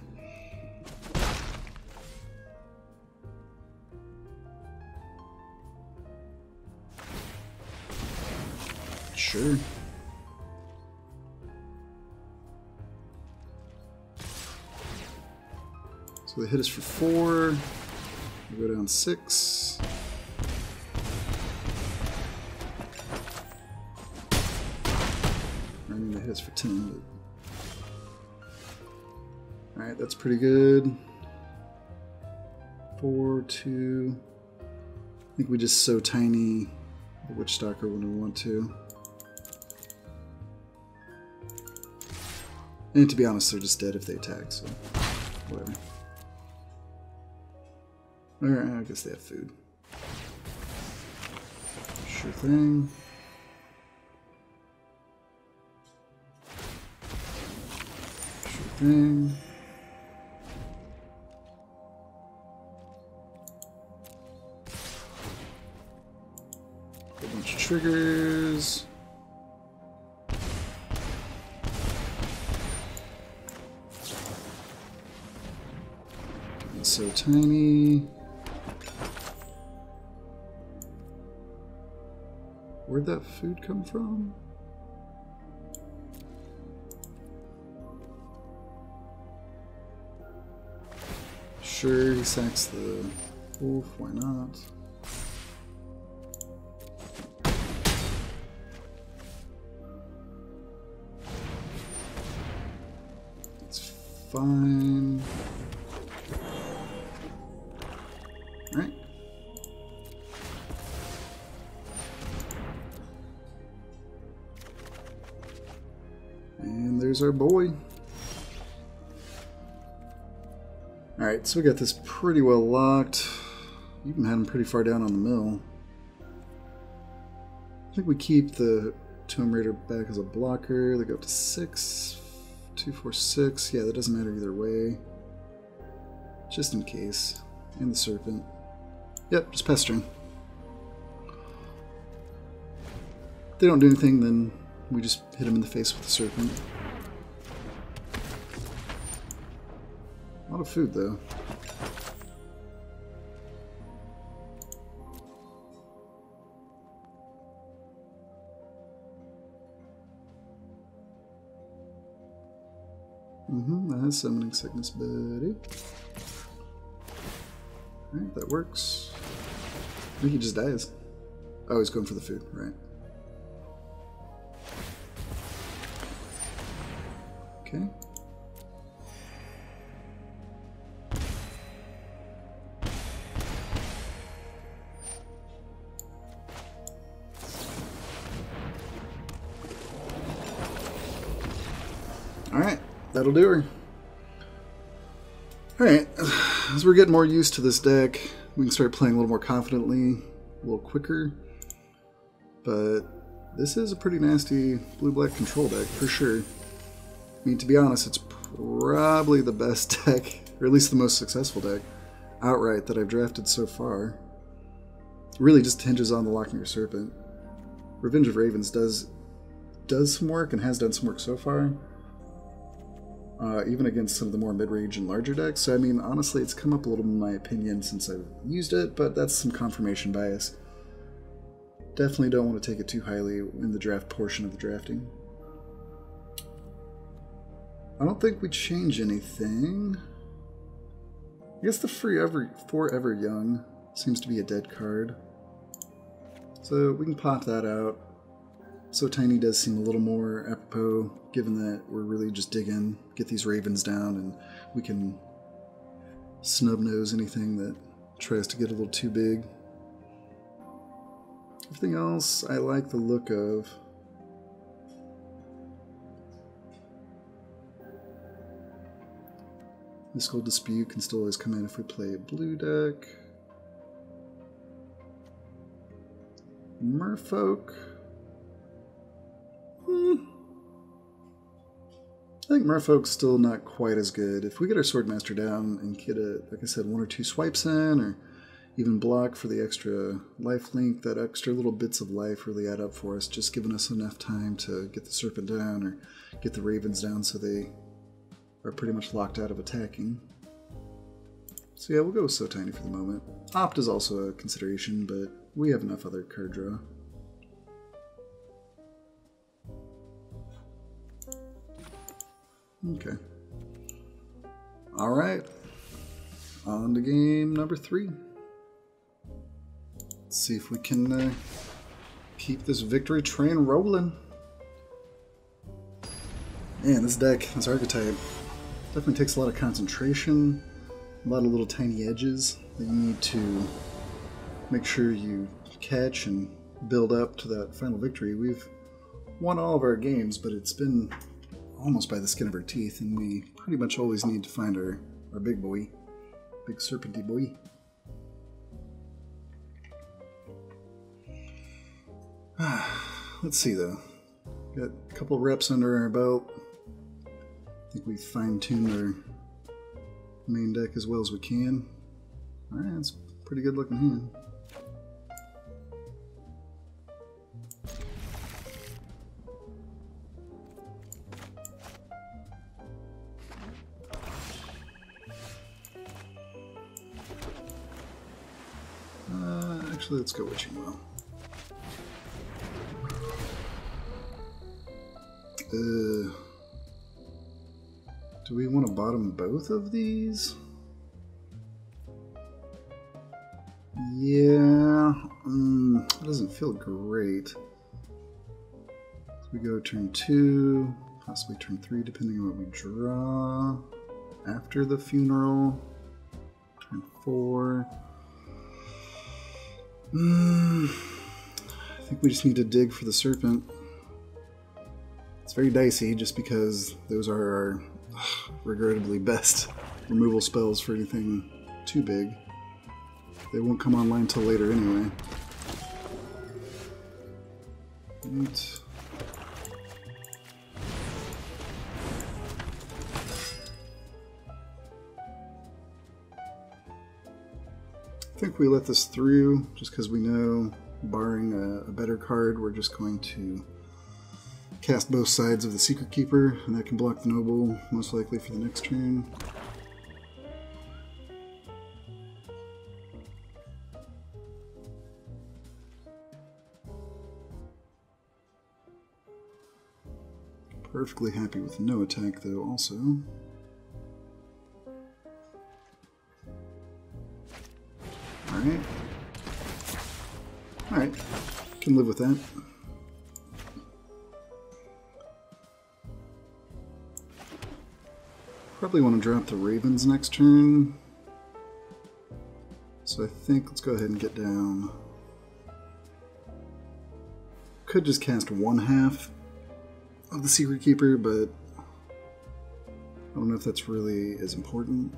Sure. So they hit us for 4. We go down 6. I mean, they hit us for 10. But... Alright, that's pretty good. 4, 2. I think we just so tiny the Witch Stalker when we want to. And to be honest, they're just dead if they attack, so whatever. Alright, I guess they have food. Sure thing. Sure thing. A bunch of triggers. It's so tiny. Where'd that food come from? Sure, he sacks the wolf, why not? It's fine. There's our boy. Alright, so we got this pretty well locked. Even had him pretty far down on the mill. I think we keep the Tomb Raider back as a blocker. They go up to 6. 2, 4, 6. Yeah, that doesn't matter either way. Just in case. And the Serpent. Yep, just pestering. If they don't do anything, then we just hit him in the face with the Serpent. A lot of food, though. That has Summoning Sickness, buddy. Alright, that works. I think he just dies. Oh, he's going for the food, right. Okay. Alright, that'll do her. Alright, as we're getting more used to this deck, we can start playing a little more confidently, a little quicker. But this is a pretty nasty blue-black control deck, for sure. I mean, to be honest, it's probably the best deck, or at least the most successful deck, outright that I've drafted so far. It really just hinges on the Lochmere Serpent. Revenge of Ravens does some work, and has done some work so far. Even against some of the more mid-range and larger decks. So, I mean, honestly, it's come up a little in my opinion since I've used it, but that's some confirmation bias. Definitely don't want to take it too highly in the draft portion of the drafting. I don't think we change anything. I guess the Forever Young seems to be a dead card. So we can pop that out. So Tiny does seem a little more apropos, given that we're really just digging, get these ravens down, and we can snub-nose anything that tries to get a little too big. Everything else I like the look of. Mystical Dispute can still always come in if we play a blue deck. Merfolk. I think Merfolk's still not quite as good. If we get our Swordmaster down and get a, like I said, 1 or 2 swipes in, or even block for the extra life link, that extra little bits of life really add up for us, just giving us enough time to get the Serpent down or get the Ravens down so they are pretty much locked out of attacking. So yeah, we'll go with So Tiny for the moment. Opt is also a consideration, but we have enough other card draw. Okay. Alright. On to game number 3. Let's see if we can keep this victory train rolling. Man, this deck, this archetype, definitely takes a lot of concentration, a lot of little tiny edges that you need to make sure you catch and build up to that final victory. We've won all of our games, but it's been almost by the skin of our teeth, and we pretty much always need to find our big boy, big serpenty boy. Let's see though, got a couple reps under our belt. I think we fine-tuned our main deck as well as we can. Alright, that's a pretty good looking hand. Actually, let's go Witching Well. Do we want to bottom both of these? Yeah, that doesn't feel great. So we go turn 2, possibly turn 3, depending on what we draw. After the funeral, turn 4. I think we just need to dig for the Serpent. It's very dicey just because those are our regrettably best removal spells for anything too big. They won't come online till later anyway. Right. I think we let this through just because we know, barring a better card, we're just going to cast both sides of the Secret Keeper, and that can block the Noble, most likely for the next turn. Perfectly happy with no attack, though, also. Alright. Alright. Can live with that. Probably want to drop the Ravens next turn. So I think let's go ahead and get down. Could just cast 1/2 of the Secret Keeper, but I don't know if that's really as important.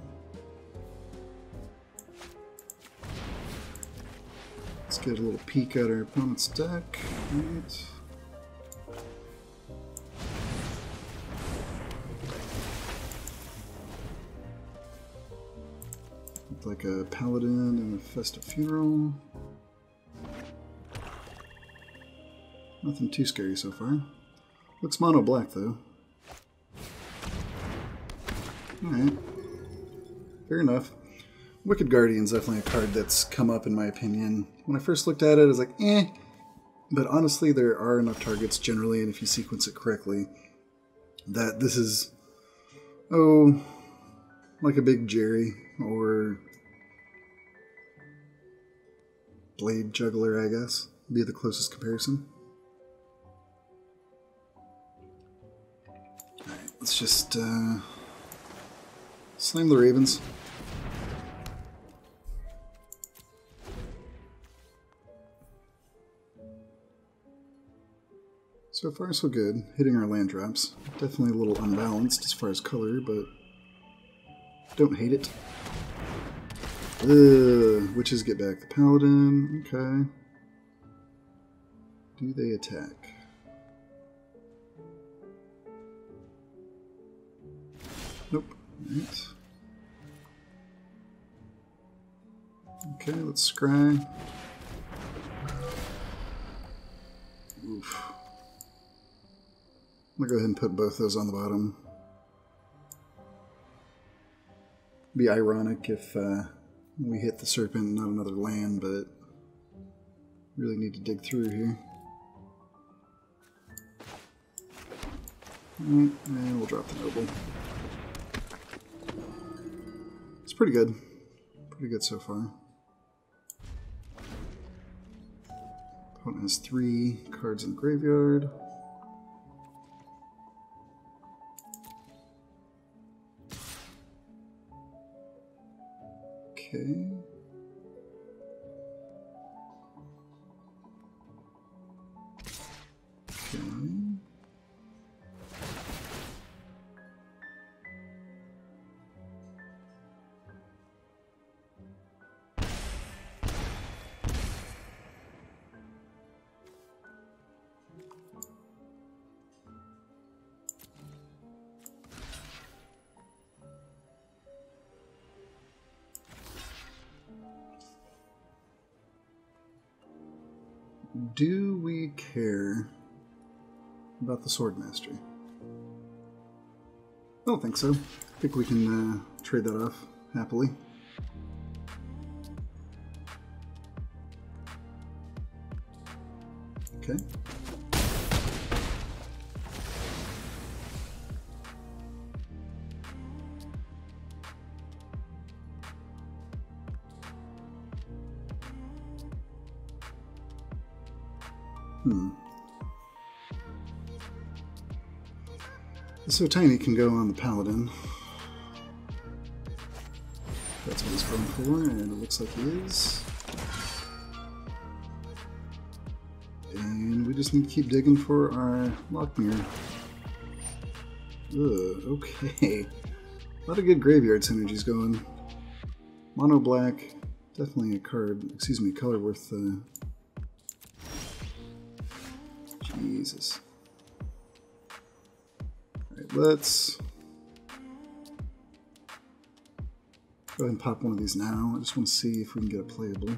Let's get a little peek at our opponent's deck. Right. Looked like a Paladin and a Festive Funeral. Nothing too scary so far. Looks mono black though. Alright. Fair enough. Wicked Guardian's definitely a card that's come up in my opinion. When I first looked at it, I was like, eh. But honestly, there are enough targets generally, and if you sequence it correctly, that this is, oh, like a big Jerry or Blade Juggler, I guess, would be the closest comparison. Alright, let's just slam the Ravens. So far so good, hitting our land drops. Definitely a little unbalanced as far as color, but don't hate it. Witches get back the Paladin, okay. Do they attack? Nope, alright. Okay, let's scry. Oof. I'm gonna go ahead and put both those on the bottom. Be ironic if we hit the Serpent and not another land, but really need to dig through here. Alright, and we'll drop the Noble. It's pretty good. Pretty good so far. Opponent has 3 cards in the graveyard. Okay. Okay. Do we care about the Swordmaster? I don't think so. I think we can trade that off happily. Okay. So Tiny can go on the Paladin. That's what he's going for, and it looks like he is. And we just need to keep digging for our Lochmere. Ugh, okay. A lot of good graveyard synergies going. Mono black, definitely a card, excuse me, color worth, Jesus. Alright, let's go ahead and pop one of these now. I just want to see if we can get it playable.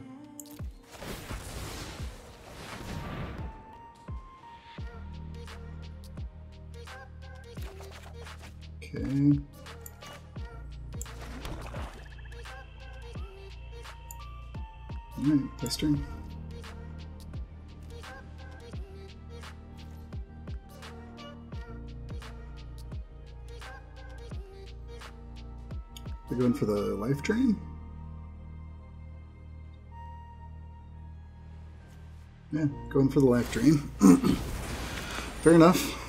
Okay. Alright, test turn. They're going for the life drain? Yeah, going for the life drain. Fair enough.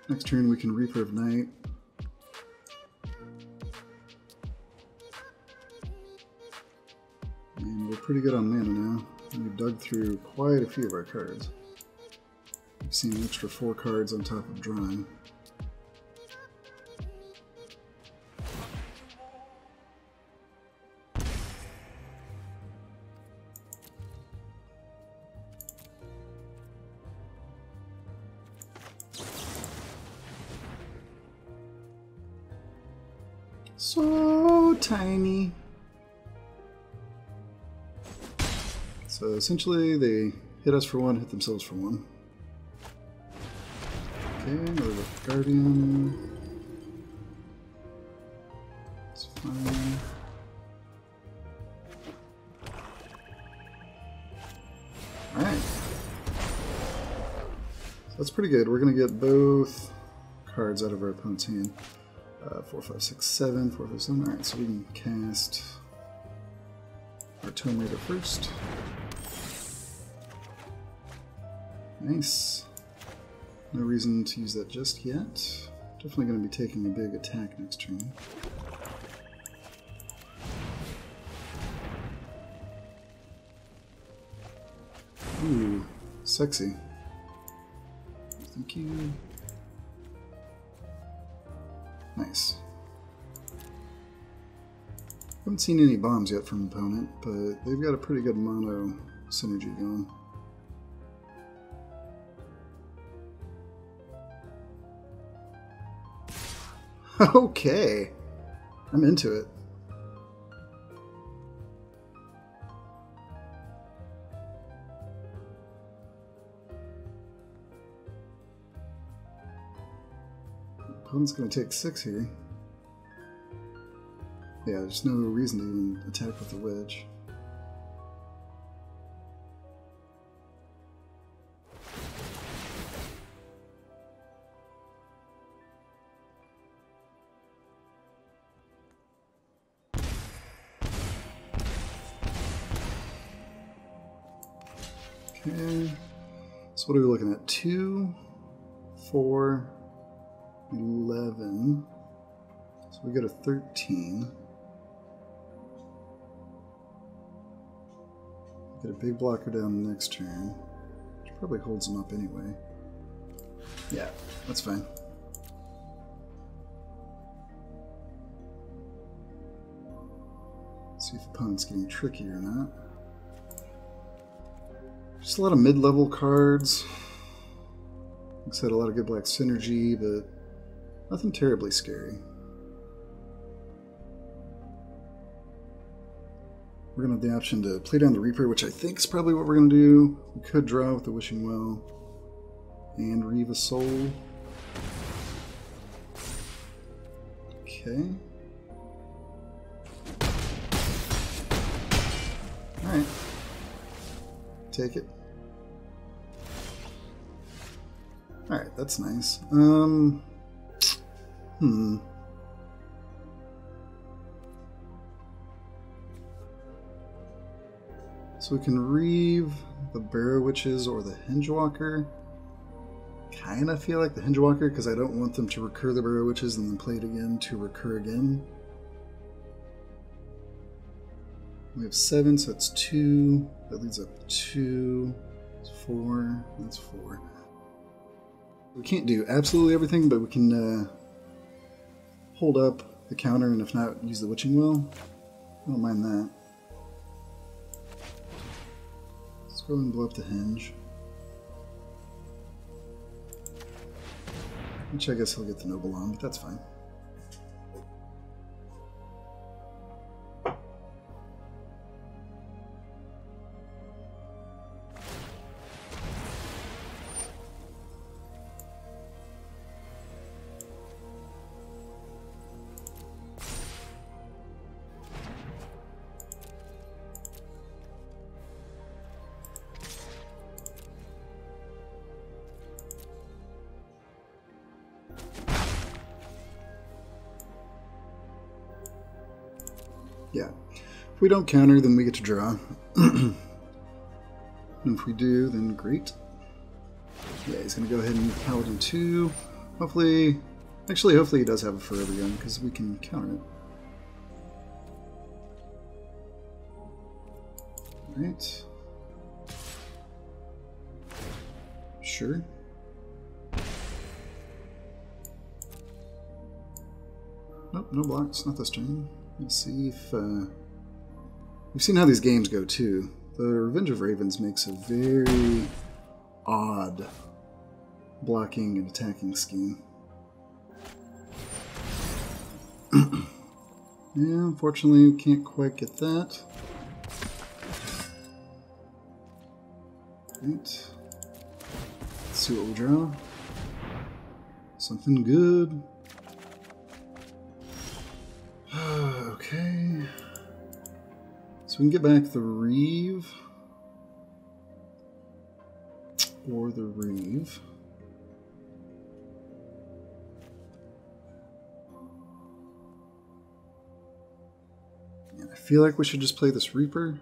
Next turn we can Reaper of Night. And we're pretty good on mana now. We've dug through quite a few of our cards. We've seen an extra 4 cards on top of drawing. So tiny. So essentially they hit us for 1, hit themselves for 1. Okay, another Guardian. It's fine. Alright. So that's pretty good. We're going to get both cards out of our opponent's hand. 4, 5, 6, 7, 4, 5, 7. Alright, so we can cast our Tome Reader first. Nice. No reason to use that just yet. Definitely going to be taking a big attack next turn. Ooh, sexy. Thank you. Nice. Haven't seen any bombs yet from the opponent, but they've got a pretty good mono synergy going. Okay, I'm into it. Opponent's going to take 6 here. Yeah, there's no reason to even attack with the wedge. Okay, so what are we looking at? 2, 4, 11. So we got a 13. Get a big blocker down the next turn, which probably holds him up anyway. Yeah, that's fine. See if the opponent's getting tricky or not. Just a lot of mid-level cards. Like I said, a lot of good black synergy, but nothing terribly scary. We're going to have the option to play down the Reaper, which I think is probably what we're going to do. We could draw with the Wishing Well and Reave a Soul. Okay. Alright. Take it. Alright, that's nice. So we can Reave the Barrow Witches or the Hingewalker. Kinda feel like the Hingewalker because I don't want them to recur the Barrow Witches and then play it again to recur again. We have 7, so that's 2. That leads up 2. It's 4. That's 4. We can't do absolutely everything, but we can hold up the counter, and if not, use the Witching Well. I don't mind that. Let's go and blow up the hinge. Which I guess he'll get the Noble on, but that's fine. Yeah. If we don't counter, then we get to draw. And if we do, then great. Yeah, he's going to go ahead and Paladin 2. Hopefully... Actually, hopefully he does have a Forever Young, because we can counter it. Alright. Sure. Nope, no blocks. Not this turn. Let's see if... We've seen how these games go, too. The Revenge of Ravens makes a very odd blocking and attacking scheme. Yeah, unfortunately, we can't quite get that. Right. Let's see what we draw. Something good. Okay. So we can get back the Reeve. Or the Reeve. And I feel like we should just play this Reaper.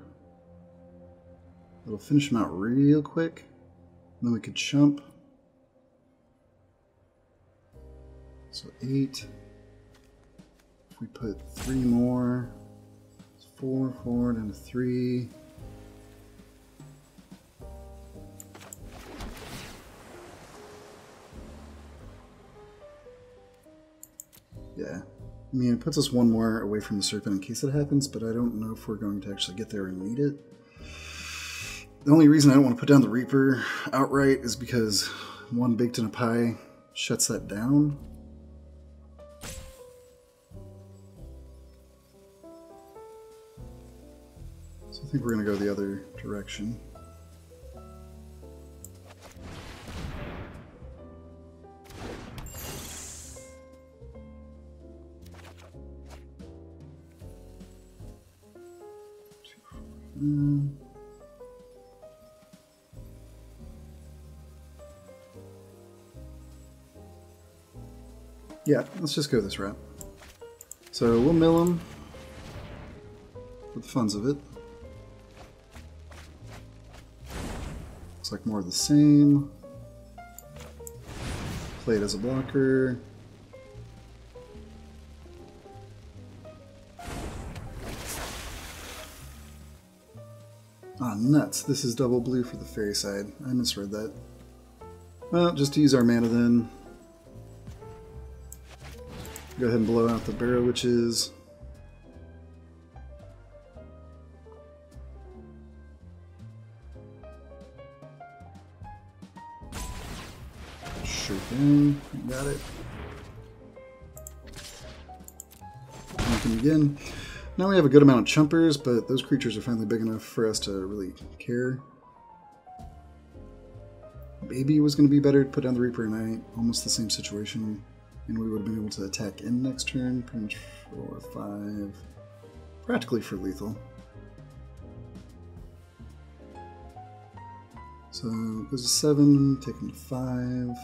It'll finish him out real quick. And then we could chump. So 8. If we put 3 more, it's 4 forward and a 3. Yeah. I mean, it puts us 1 more away from the Serpent in case it happens, but I don't know if we're going to actually get there and need it. The only reason I don't want to put down the Reaper outright is because 1 baked in a pie shuts that down. So I think we're going to go the other direction. Yeah, let's just go this route. So we'll mill him for the funs of it. Looks like more of the same. Play it as a blocker. Ah, nuts. This is double blue for the fairy side. I misread that. Well, just to use our mana then. Go ahead and blow out the Barrow Witches. Sure thing. Got it. Knock him again. Now we have a good amount of chumpers, but those creatures are finally big enough for us to really care. Maybe it was going to be better to put down the Reaper Knight. Almost the same situation. And we would have been able to attack in next turn, pretty much 4 or 5, practically for lethal. So it goes to 7, take him to 5.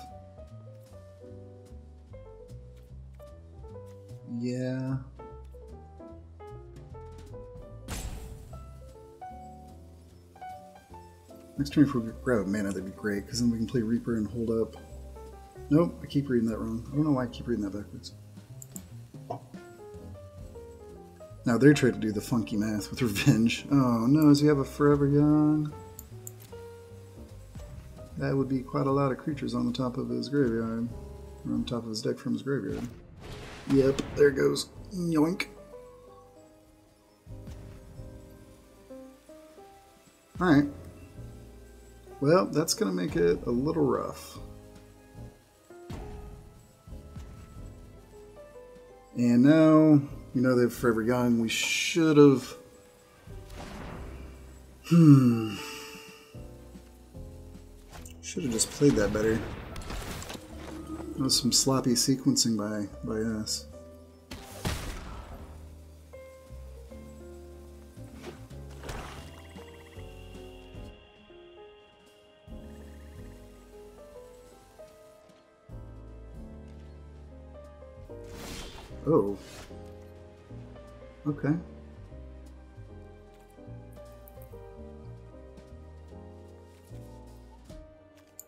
Yeah. Next turn if we grab mana, that'd be great, because then we can play Reaper and hold up. Nope, I keep reading that wrong. I don't know why I keep reading that backwards. Now they're trying to do the funky math with Revenge. Oh no, does he have a Forever Young? That would be quite a lot of creatures on the top of his graveyard. Or on top of his deck from his graveyard. Yep, there goes. Yoink. Alright. Well, that's going to make it a little rough. And now, you know they're forever young. We should have... Should have just played that better. That was some sloppy sequencing by us. Oh. Okay.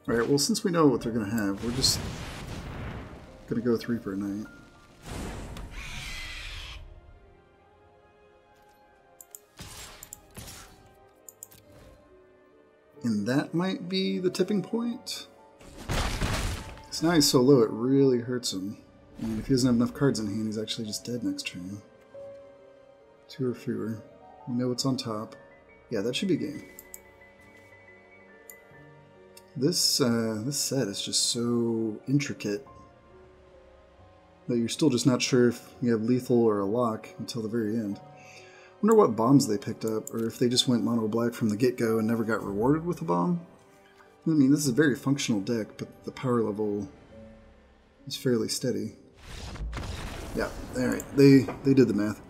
Alright, well, since we know what they're going to have, we're just going to go with Reaper Knight. And that might be the tipping point. Because now he's so low, it really hurts him. And if he doesn't have enough cards in hand, he's actually just dead next turn. 2 or fewer. We know what's on top. Yeah, that should be game. This set is just so intricate that you're still just not sure if you have lethal or a lock until the very end. Wonder what bombs they picked up, or if they just went mono black from the get-go and never got rewarded with a bomb. I mean, this is a very functional deck, but the power level is fairly steady. Yeah, alright, they did the math.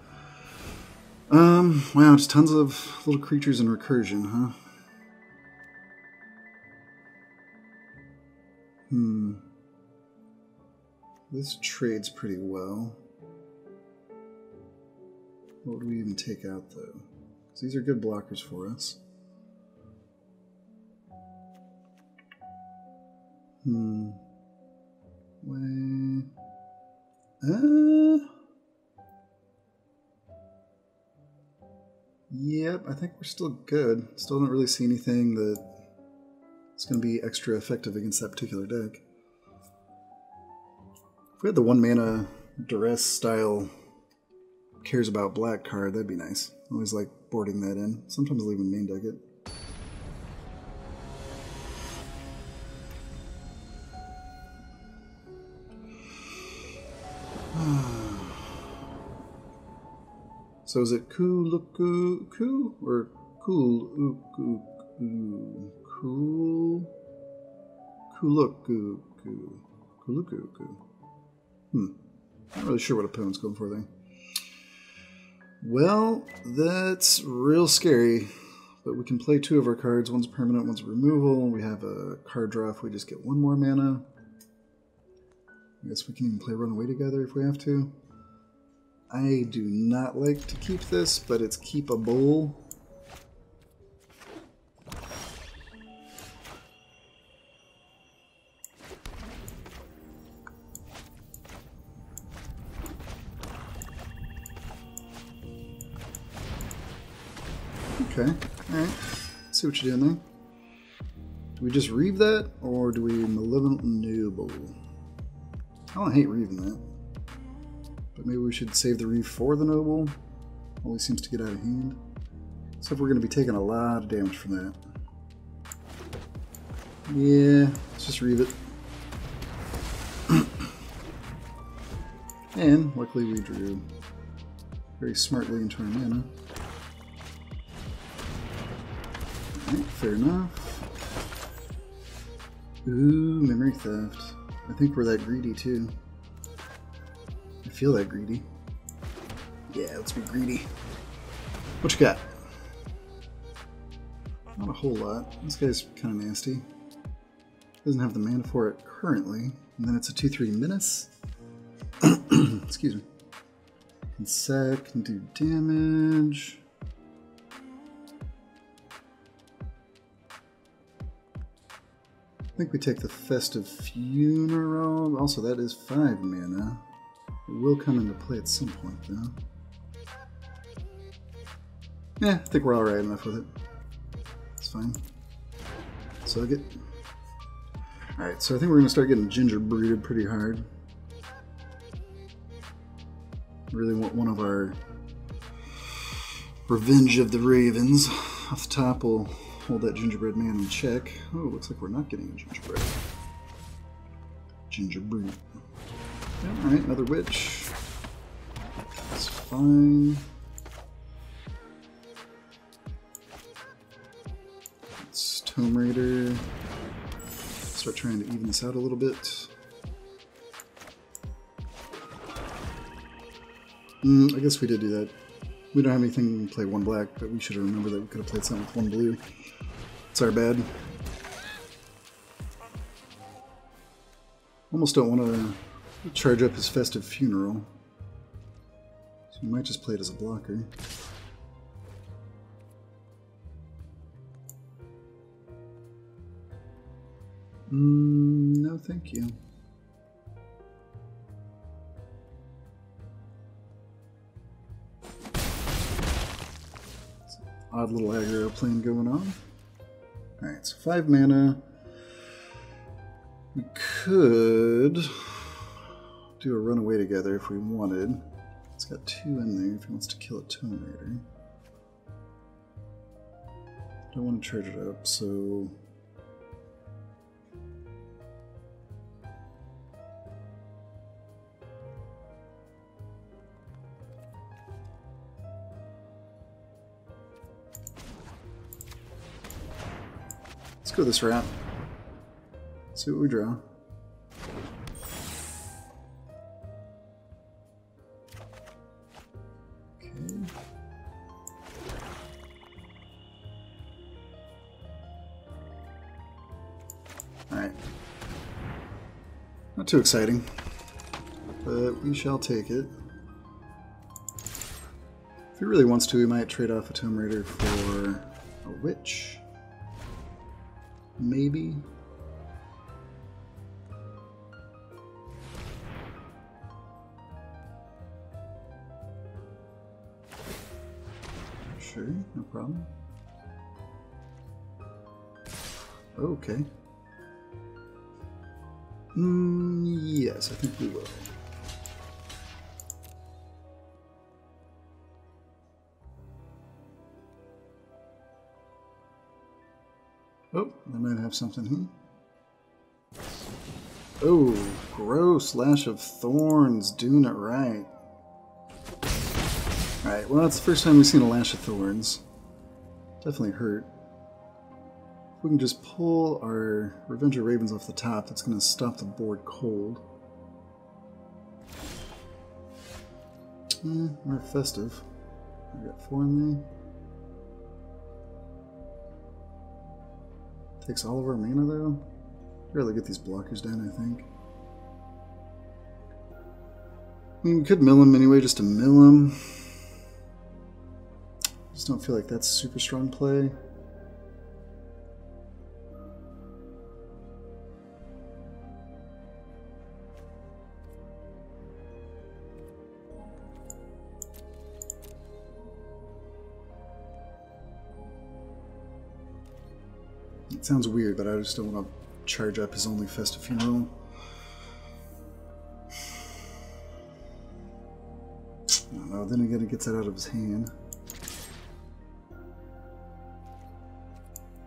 Wow, just tons of little creatures and recursion, huh? This trades pretty well. What would we even take out, though? Because these are good blockers for us. Yep, I think we're still good. Still don't really see anything that is going to be extra effective against that particular deck. If we had the 1-mana duress style cares about black card, that'd be nice. I always like boarding that in. Sometimes I'll even main deck it. So is it Kuluku or Kuluku? Not really sure what opponent's going for there. Well, that's real scary. But we can play 2 of our cards. One's permanent, one's removal. We have a card draw if we just get 1 more mana. I guess we can even play Runaway together if we have to. I do not like to keep this, but it's keepable. Okay, alright. See what you're doing there. Do we just reave that, or do we Malevolent Noble? I don't hate reaving that. But maybe we should save the reeve for the Noble. Always seems to get out of hand. Except we're going to be taking a lot of damage from that. Yeah, let's just reeve it. And luckily we drew very smartly into our mana. Alright, fair enough. Ooh, Memory Theft. I think we're that greedy too. I feel that greedy. Yeah, let's be greedy. What you got? Not a whole lot. This guy's kind of nasty. Doesn't have the mana for it currently. And then it's a 2/3 menace. Excuse me. Can sack, can do damage. I think we take the Festive Funeral. Also, that is 5 mana. It will come into play at some point, though. Yeah, I think we're alright enough with it. It's fine. Sug it. Alright, so I think we're going to start getting gingerbreaded pretty hard. Really want one of our Revenge of the Ravens. Off the top, we'll hold that gingerbread man in check. Oh, looks like we're not getting a gingerbread. Gingerbread. Yeah, alright, another witch. That's fine. It's Tomb Raider. Start trying to even this out a little bit. I guess we did do that. We don't have anything to play one black, but we should have remembered that we could have played something with one blue. It's our bad. Almost don't want to charge up his Festive Funeral. So we might just play it as a blocker. No, thank you. Odd little aggro plane going on. Alright, so 5 mana. We could do a runaway together if we wanted. It's got 2 in there if he wants to kill a Tomb Raider. Don't want to charge it up, so... let's go this route. See what we draw. Okay. Alright. Not too exciting, but we shall take it. If he really wants to, he might trade off a Tomb Raider for a Witch. Maybe. Sure, no problem. Okay. Yes, I think we will. Oh, they might have something here. Oh, gross. Lash of Thorns. Doing it right. Alright, well, that's the first time we've seen a Lash of Thorns. Definitely hurt. If we can just pull our Revenge of Ravens off the top, that's going to stop the board cold. We're festive. We got 4 in there. Takes all of our mana though. Really get these blockers down, I think. I mean, we could mill him anyway, just to mill him. Just don't feel like that's a super strong play. It sounds weird, but I just don't want to charge up his only Festive Funeral. I don't know, then again it gets it out of his hand.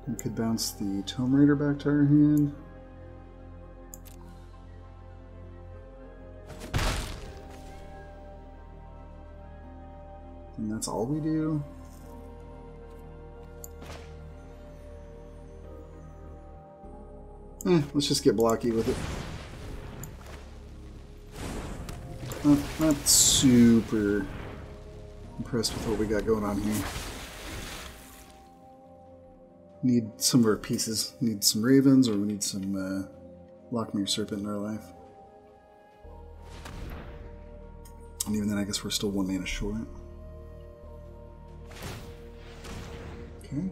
We could bounce the Tomb Raider back to our hand. And that's all we do. Let's just get blocky with it. Not super impressed with what we got going on here. Need some of our pieces. Need some Ravens, or we need some Lochmere Serpent in our life. And even then, I guess we're still 1 mana short. Okay.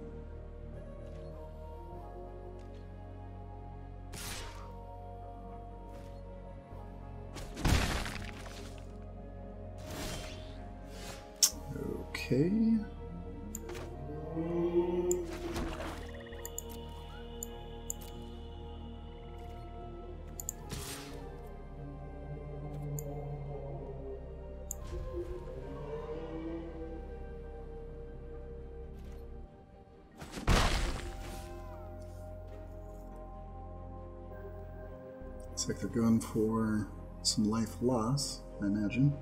Okay. Looks like they're going for some life loss, I imagine.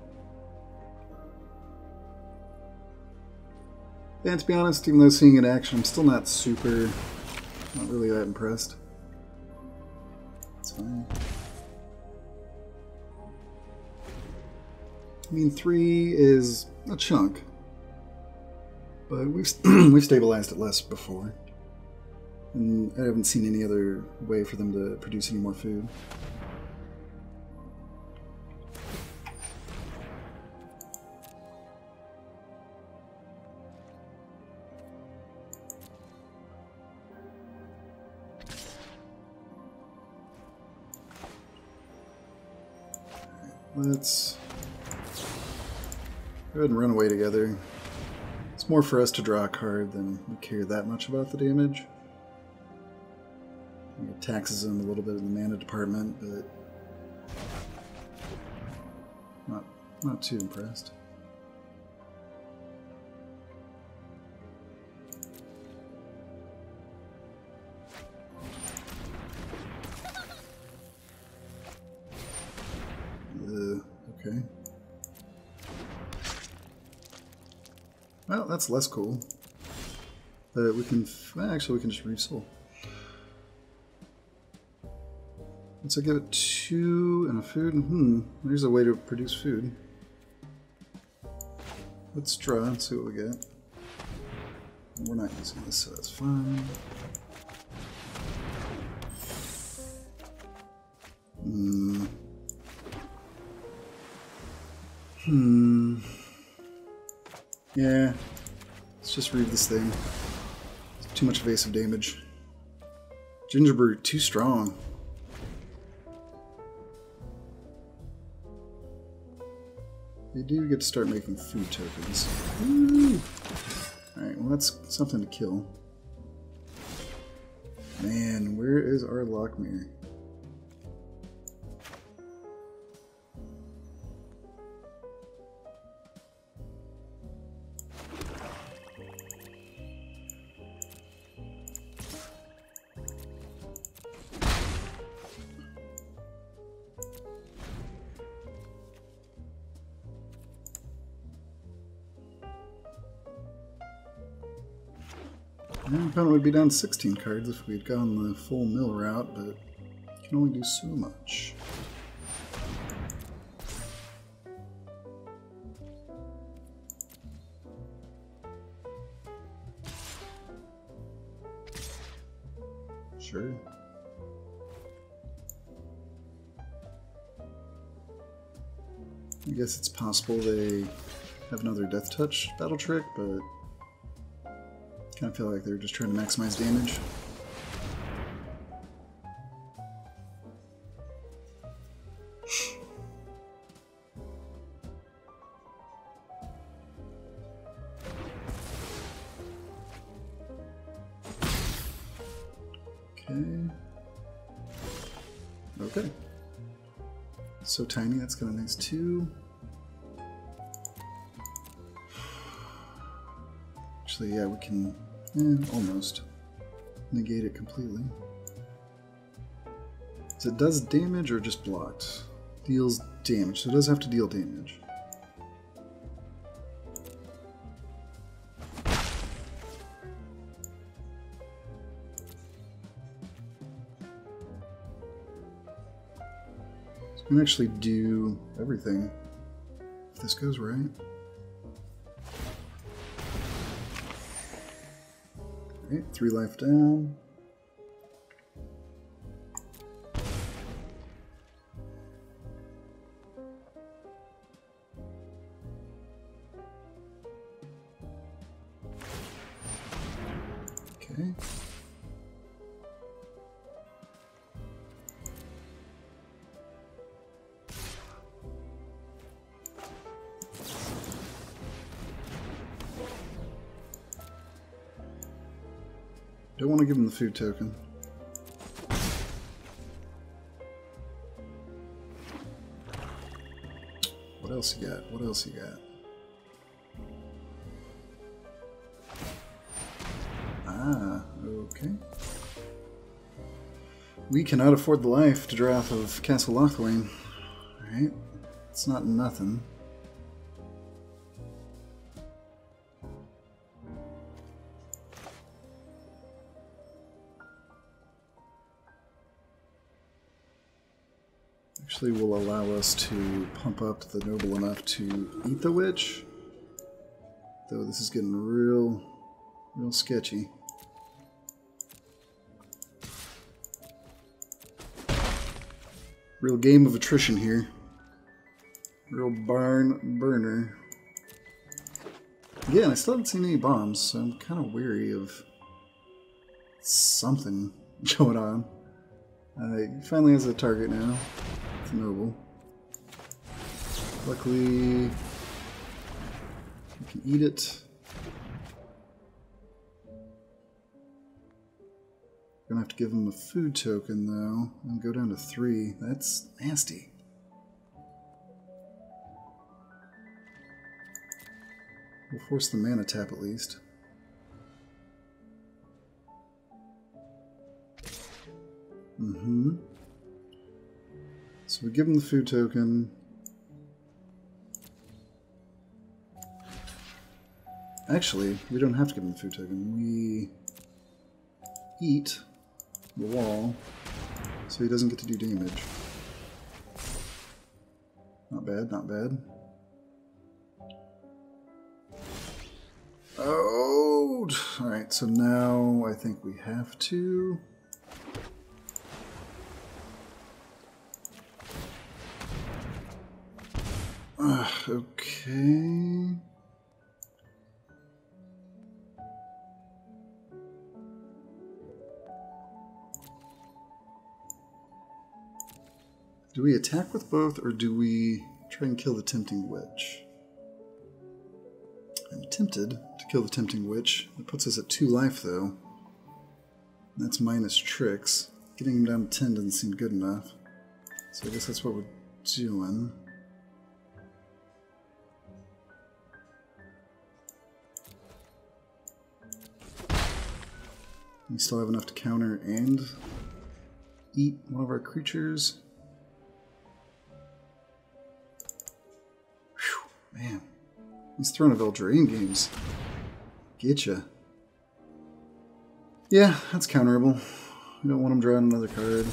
And to be honest, even though seeing it in action, I'm still not really that impressed. It's fine. I mean, 3 is a chunk, but we've stabilized it less before. And I haven't seen any other way for them to produce any more food. Let's go ahead and run away together. It's more for us to draw a card than we care that much about the damage. It taxes them a little bit in the mana department, but not too impressed. Okay. Well, that's less cool. But we can actually we can just resoul. Once I give it 2 and a food, there's a way to produce food. Let's draw and see what we get. We're not using this, so that's fine. Yeah, let's just read this thing. It's too much evasive damage. Gingerbread, too strong. They do get to start making food tokens. Alright, well that's something to kill. Man, where is our Lochmere? My opponent would be down 16 cards if we had gone the full mill route, but can only do so much. Sure. I guess it's possible they have another Death Touch battle trick, but kind of feel like they're just trying to maximize damage. Okay. So tiny, that's got a nice 2. Actually, yeah, we can almost negate it completely. So it does damage or just blocks? Deals damage, so it does have to deal damage. So we can actually do everything if this goes right. Alright, 3 life down. Okay. Don't want to give him the food token. What else you got? What else you got? Ah, okay. We cannot afford the life to draw off of Castle Lochmere. Alright, it's not nothing. Actually will allow us to pump up the noble enough to eat the witch. Though this is getting real sketchy. Real game of attrition here. Real barn burner. Again, I still haven't seen any bombs, so I'm kind of weary of something going on. He finally has a target now. It's noble. Luckily, we can eat it. Gonna have to give him a food token though, and go down to 3. That's nasty. We'll force the mana tap at least. So we give him the food token. Actually, we don't have to give him the food token. We eat the wall so he doesn't get to do damage. Not bad, not bad. Oh! Alright, so now I think we have to. Okay. Do we attack with both, or do we try and kill the Tempting Witch? I'm tempted to kill the Tempting Witch. It puts us at 2 life, though. That's minus tricks. Getting him down to 10 doesn't seem good enough. So I guess that's what we're doing. We still have enough to counter and eat one of our creatures. Whew, man. These Throne of Eldraine games. Getcha. Yeah, that's counterable. We don't want him drawing another card.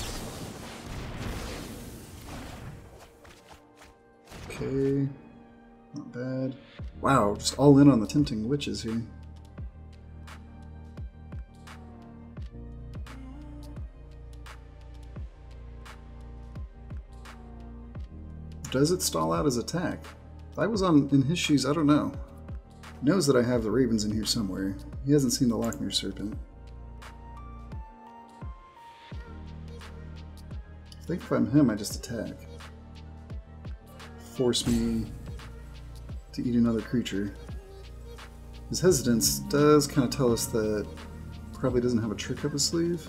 Okay. Not bad. Wow, just all in on the Tempting Witches here. Does it stall out his attack? If I was in his shoes, I don't know. He knows that I have the ravens in here somewhere. He hasn't seen the Lochmere Serpent. I think if I'm him, I just attack. Force me to eat another creature. His hesitance does kind of tell us that he probably doesn't have a trick up his sleeve.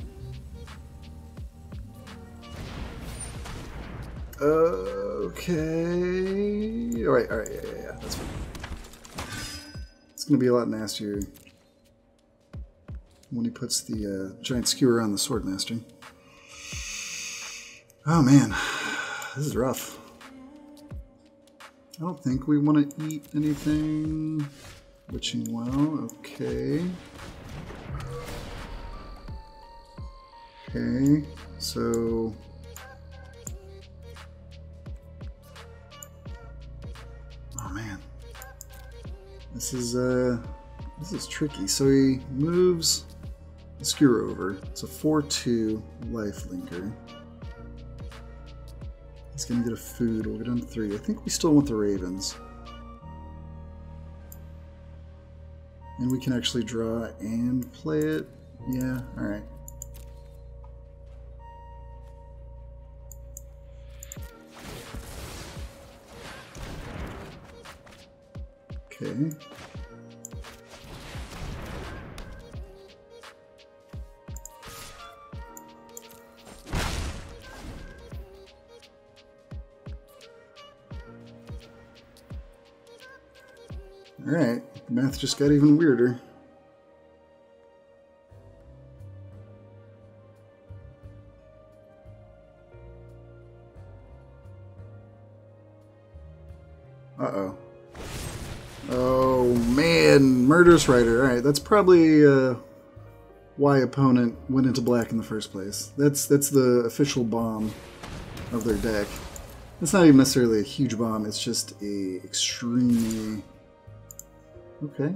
Okay. Alright, yeah, that's fine. It's going to be a lot nastier when he puts the giant skewer on the Swordmaster. Oh man, this is rough. I don't think we want to eat anything. Witching Well, okay. Okay, so oh man. This is tricky. So he moves the skewer over. It's a 4/2 life linker. He's gonna get a food. We'll go down to 3. I think we still want the ravens. And we can actually draw and play it. Yeah, alright. Okay. Alright, the math just got even weirder. Uh-oh. Oh, man. Murderous Rider. Alright, that's probably why opponent went into black in the first place. That's the official bomb of their deck. It's not even necessarily a huge bomb, it's just a extremely... Okay.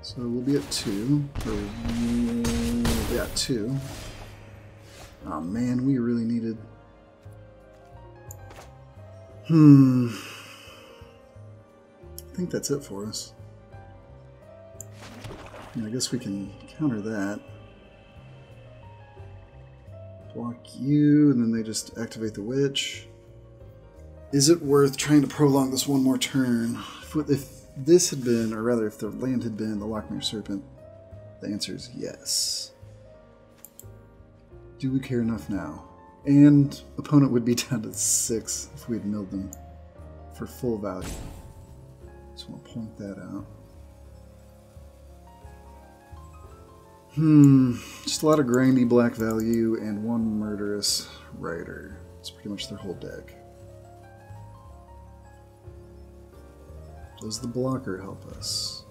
So we'll be at 2. Or, yeah, 2. Oh man, we really needed... I think that's it for us. Yeah, I guess we can counter that. Block you, and then they just activate the witch. Is it worth trying to prolong this one more turn? If this had been, or rather if the land had been the Lochmere Serpent, the answer is yes. Do we care enough now? And opponent would be down to 6 if we had milled them for full value. Just want to point that out. Just a lot of grindy black value and one murderous rider. It's pretty much their whole deck. Does the blocker help us?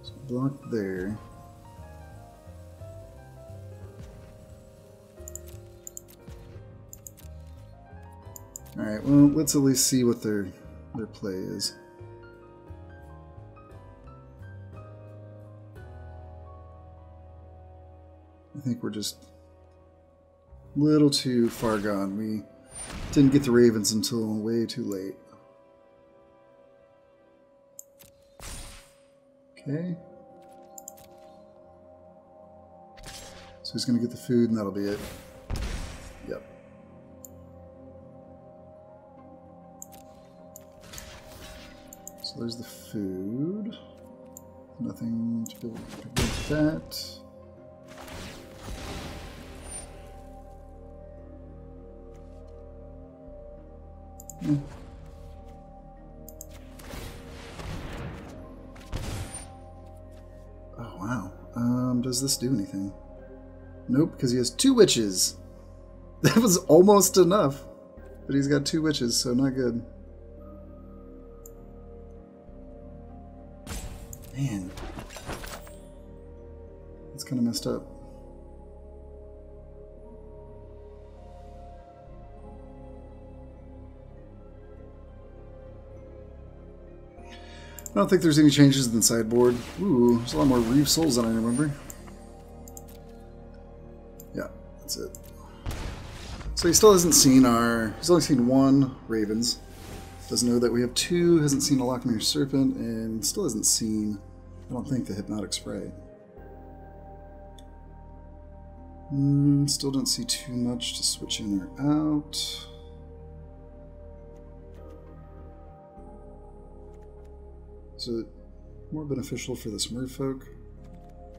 So block there. Alright, well, let's at least see what their play is. I think we're just a little too far gone. We didn't get the Ravens until way too late. Okay. So he's going to get the food and that'll be it. Yep. So there's the food. Nothing to do with that. Oh, wow. Does this do anything? Nope, because he has 2 witches. That was almost enough. But he's got 2 witches, so not good. Man. That's kind of messed up. I don't think there's any changes in the sideboard. Ooh, there's a lot more Reeve Souls than I remember. Yeah, that's it. So he still hasn't seen he's only seen 1 Ravens. Doesn't know that we have 2, hasn't seen a Lochmere Serpent, and still hasn't seen, I don't think, the Hypnotic Sprite. Still don't see too much to switch in or out. Is it more beneficial for this Merfolk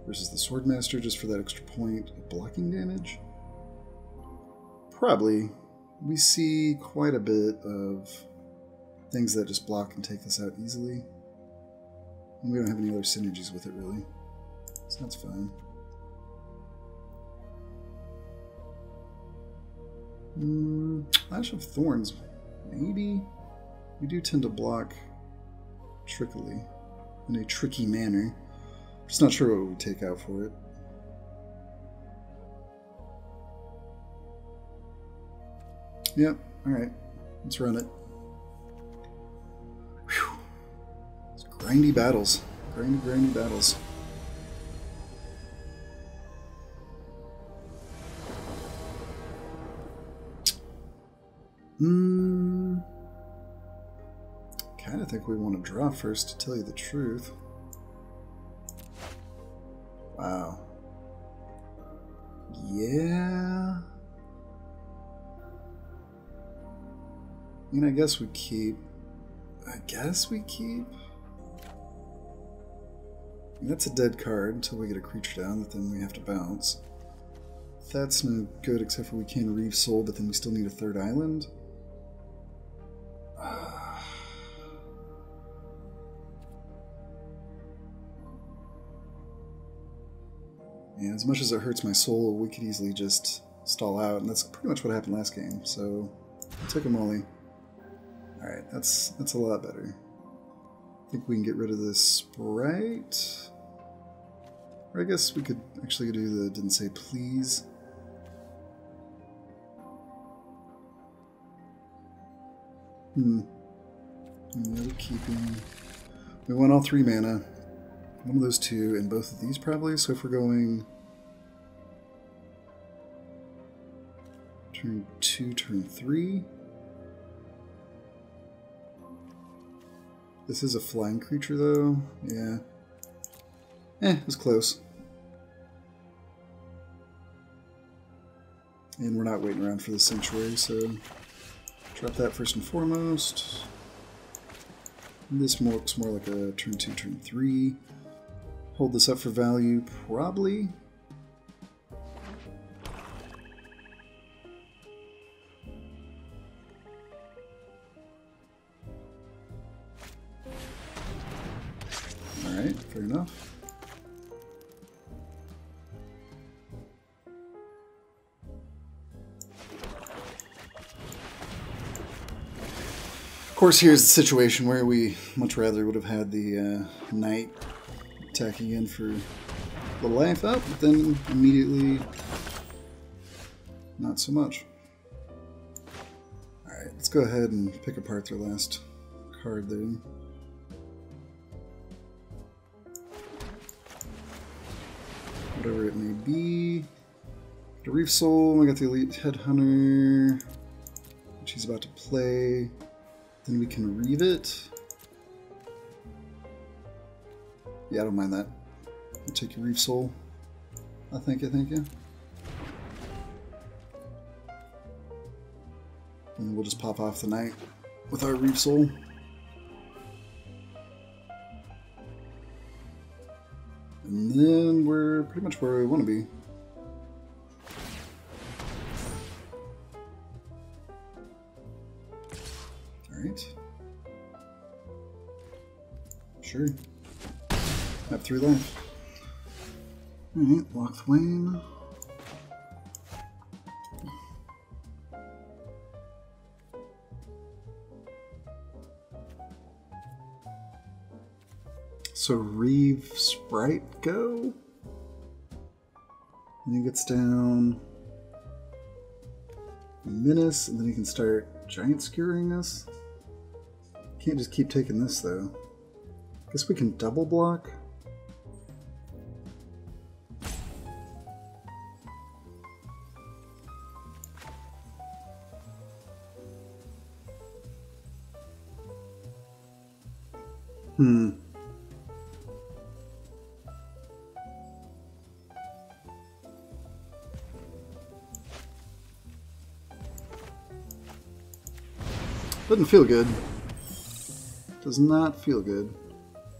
versus the Swordmaster just for that extra point of blocking damage? Probably. We see quite a bit of things that just block and take this out easily. And we don't have any other synergies with it, really. So that's fine. Ash of Thorns. Maybe. We do tend to block trickily, in a tricky manner. Just not sure what we would take out for it. Yep, alright. Let's run it. Whew. It's grindy battles. Grindy battles. I think we want to draw first, to tell you the truth. Wow. Yeah. I mean, I guess we keep. That's a dead card until we get a creature down that then we have to bounce. That's no good except for we can Reeve Soul, but then we still need a 3rd island. Yeah, as much as it hurts my soul, we could easily just stall out, and that's pretty much what happened last game, so I'll take a molly. Alright, that's a lot better. I think we can get rid of this sprite. Or I guess we could actually do the didn't say please. No keeping. We want all 3 mana. One of those 2 and both of these probably. So if we're going turn 2, turn 3. This is a flying creature though. Yeah. It was close. And we're not waiting around for the sanctuary, so drop that first and foremost. This looks more like a turn 2, turn 3. Hold this up for value, probably. Alright, fair enough. Of course, here's the situation where we much rather would have had the knight attacking in for the life up, but then immediately not so much. Alright, let's go ahead and pick apart their last card there. Whatever it may be. The Reef Soul, we got the Elite Headhunter, which he's about to play. Then we can reave it. Yeah, I don't mind that. I'll take your Reef Soul. I think, yeah. And we'll just pop off the knight with our Reef Soul. And then we're pretty much where we want to be. Alright. Sure. Have 3 left. Alright, Lochmere. So Reeve Sprite go. And he gets down Menace, and then he can start Giant Skewering us. Can't just keep taking this though. Guess we can double block. Doesn't feel good. Does not feel good.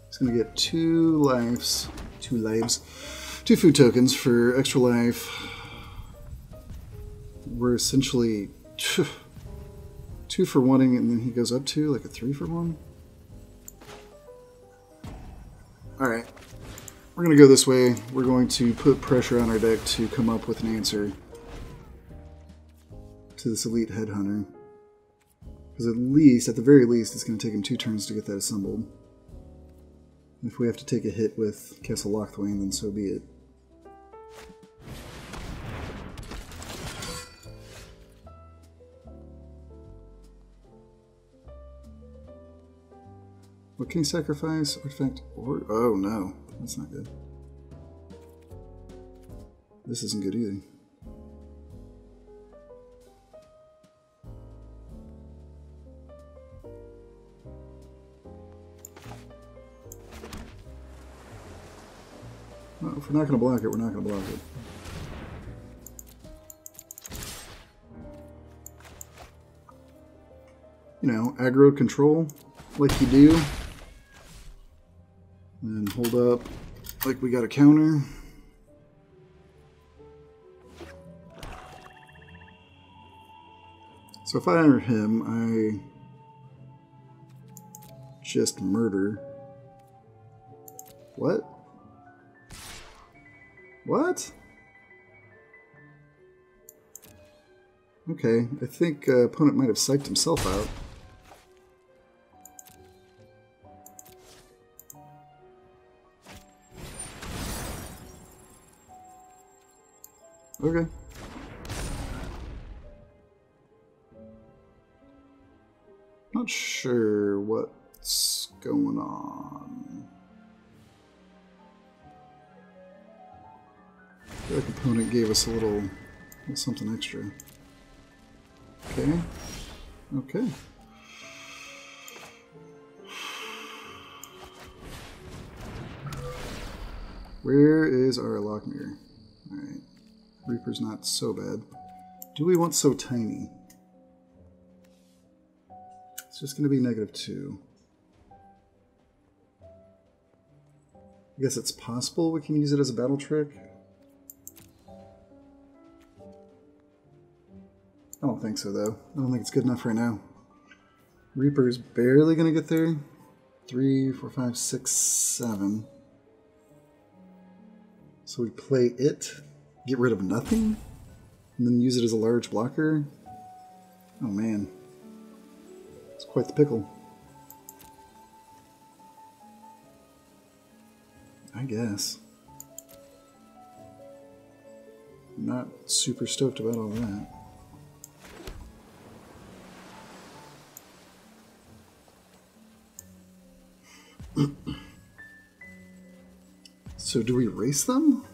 He's gonna get 2 lives. 2 food tokens for extra life. We're essentially 2 for 1, and then he goes up to like a 3 for 1. Alright. We're gonna go this way. We're going to put pressure on our deck to come up with an answer to this Elite Headhunter. Because at the very least, it's going to take him 2 turns to get that assembled. If we have to take a hit with Castle Lochmere, then so be it. What can he sacrifice? Artifact or oh no, that's not good. This isn't good either. Well, if we're not going to block it, we're not going to block it. You know, aggro control like you do. And hold up like we got a counter. So if I enter him, I just murder. What? What? Okay, I think opponent might have psyched himself out. Okay. Not sure what's going on. The opponent gave us a little something extra. Okay. Okay. Where is our Lochmere? Alright. Reaper's not so bad. Do we want so tiny? It's just going to be -2. I guess it's possible we can use it as a battle trick. I don't think so, though. I don't think it's good enough right now. Reaper's barely going to get there. 3, 4, 5, 6, 7. So we play it, get rid of nothing, and then use it as a large blocker. Oh man. It's quite the pickle. I guess. I'm not super stoked about all that. So do we race them?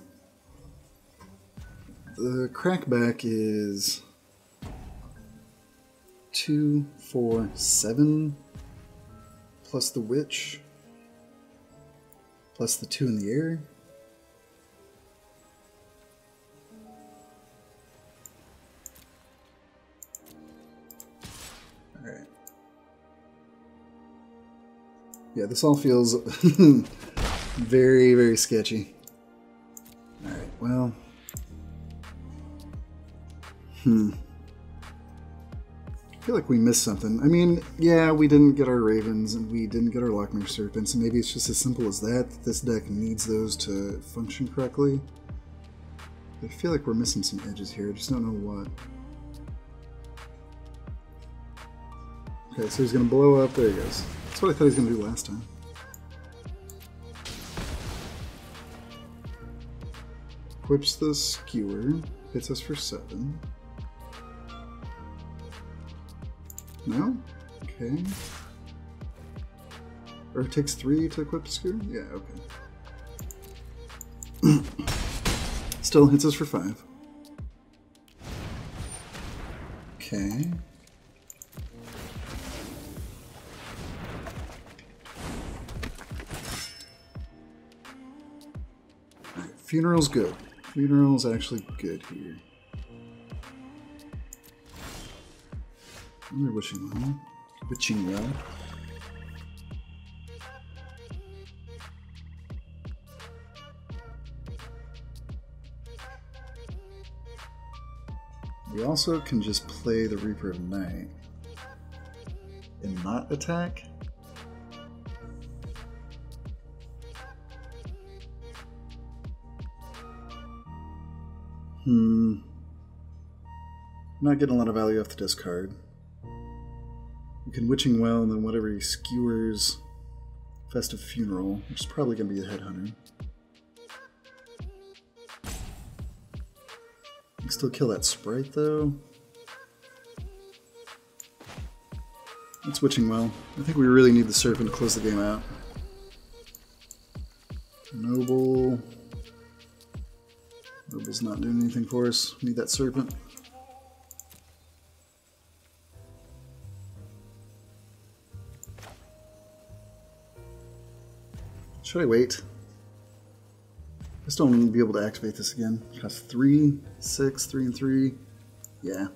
The crackback is 2, 4, 7 plus the witch plus the 2 in the air. Alright. Yeah, this all feels very, very sketchy. Alright, well. I feel like we missed something. I mean, yeah, we didn't get our Ravens and we didn't get our Lochmere Serpents, and maybe it's just as simple as that. This deck needs those to function correctly. I feel like we're missing some edges here. I just don't know what. Okay, so he's going to blow up. There he goes. That's what I thought he was going to do last time. Equips the skewer. Hits us for 7. No? Okay. Or it takes 3 to equip the skewer? Yeah, okay. Still hits us for 5. Okay. Alright, Funeral's good. Funeral's actually good here. Another wishing well. Witching well. We also can just play the Reaper of Night and not attack. Not getting a lot of value off the discard. We can Witching Well, and then whatever he skewers, Festive Funeral, which is probably going to be a Headhunter. We can still kill that Sprite, though. It's Witching Well. I think we really need the Serpent to close the game out. Noble. Noble's not doing anything for us. We need that Serpent. Should I wait? I just don't want to be able to activate this again. Cost 3, 6, 3, and 3. Yeah.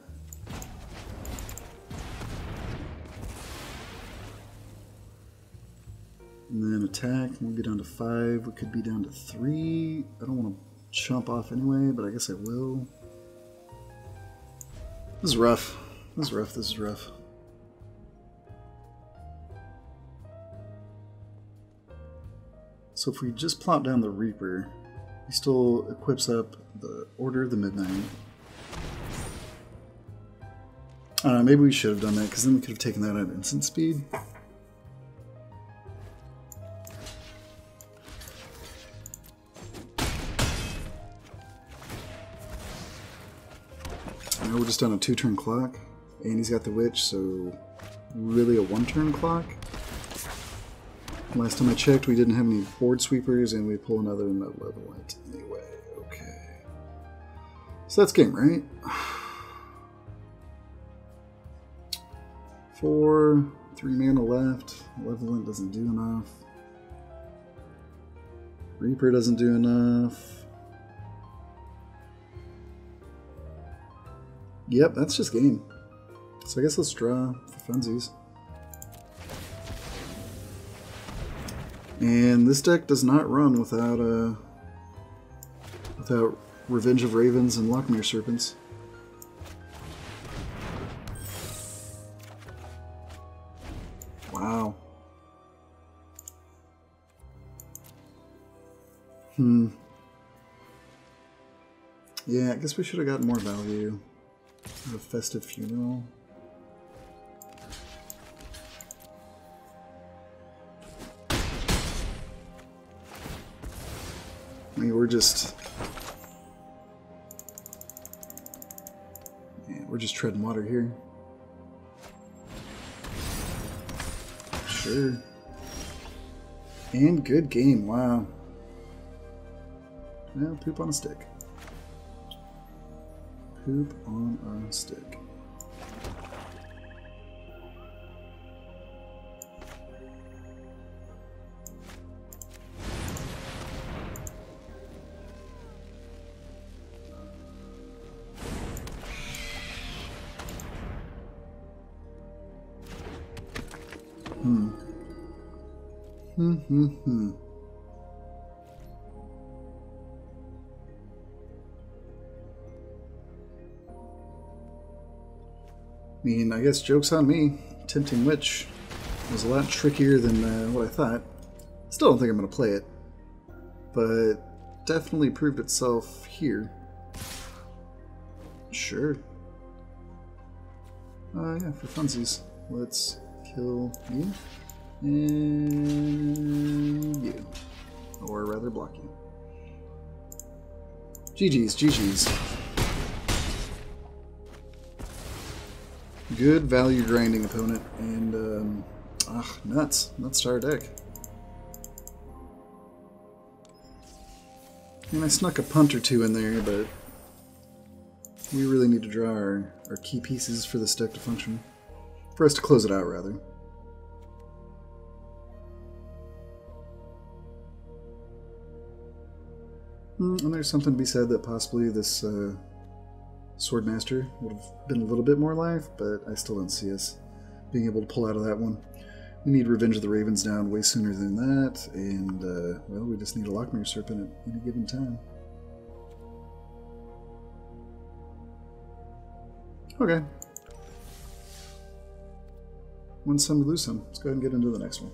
And then attack, we'll be down to 5. We could be down to 3. I don't want to chump off anyway, but I guess I will. This is rough. This is rough. This is rough. So if we just plop down the Reaper, he still equips up the Order of the Midnight. I don't know, maybe we should have done that, because then we could have taken that at instant speed. just on a 2-turn clock, and he's got the Witch, so really a 1-turn clock. Last time I checked, we didn't have any board sweepers, and we pull another Malevolent anyway. Okay. So that's game, right? 4, 3 mana left. Malevolent doesn't do enough. Reaper doesn't do enough. Yep, that's just game. So I guess let's draw for funsies. And this deck does not run without Revenge of Ravens and Lochmere Serpents. Wow. Yeah, I guess we should have gotten more value. A Festive Funeral. I mean, we're just treading water here. Sure. And good game, wow. Well, poop on a stick. Poop on a stick. I mean, I guess joke's on me. Tempting Witch was a lot trickier than what I thought. Still don't think I'm going to play it, but definitely proved itself here. Sure. Yeah, for funsies. Let's kill you. And you. Or rather block you. GG's, GG's. Good value grinding opponent, and nuts. Nuts to our deck. And I snuck a punt or two in there, but we really need to draw our key pieces for this deck to function. For us to close it out, rather. And there's something to be said that possibly this Swordmaster would have been a little bit more life, but I still don't see us being able to pull out of that one. We need Revenge of the Ravens down way sooner than that, and, well, we just need a Lochmere Serpent at any given time. Okay. Win some, we lose some. Let's go ahead and get into the next one.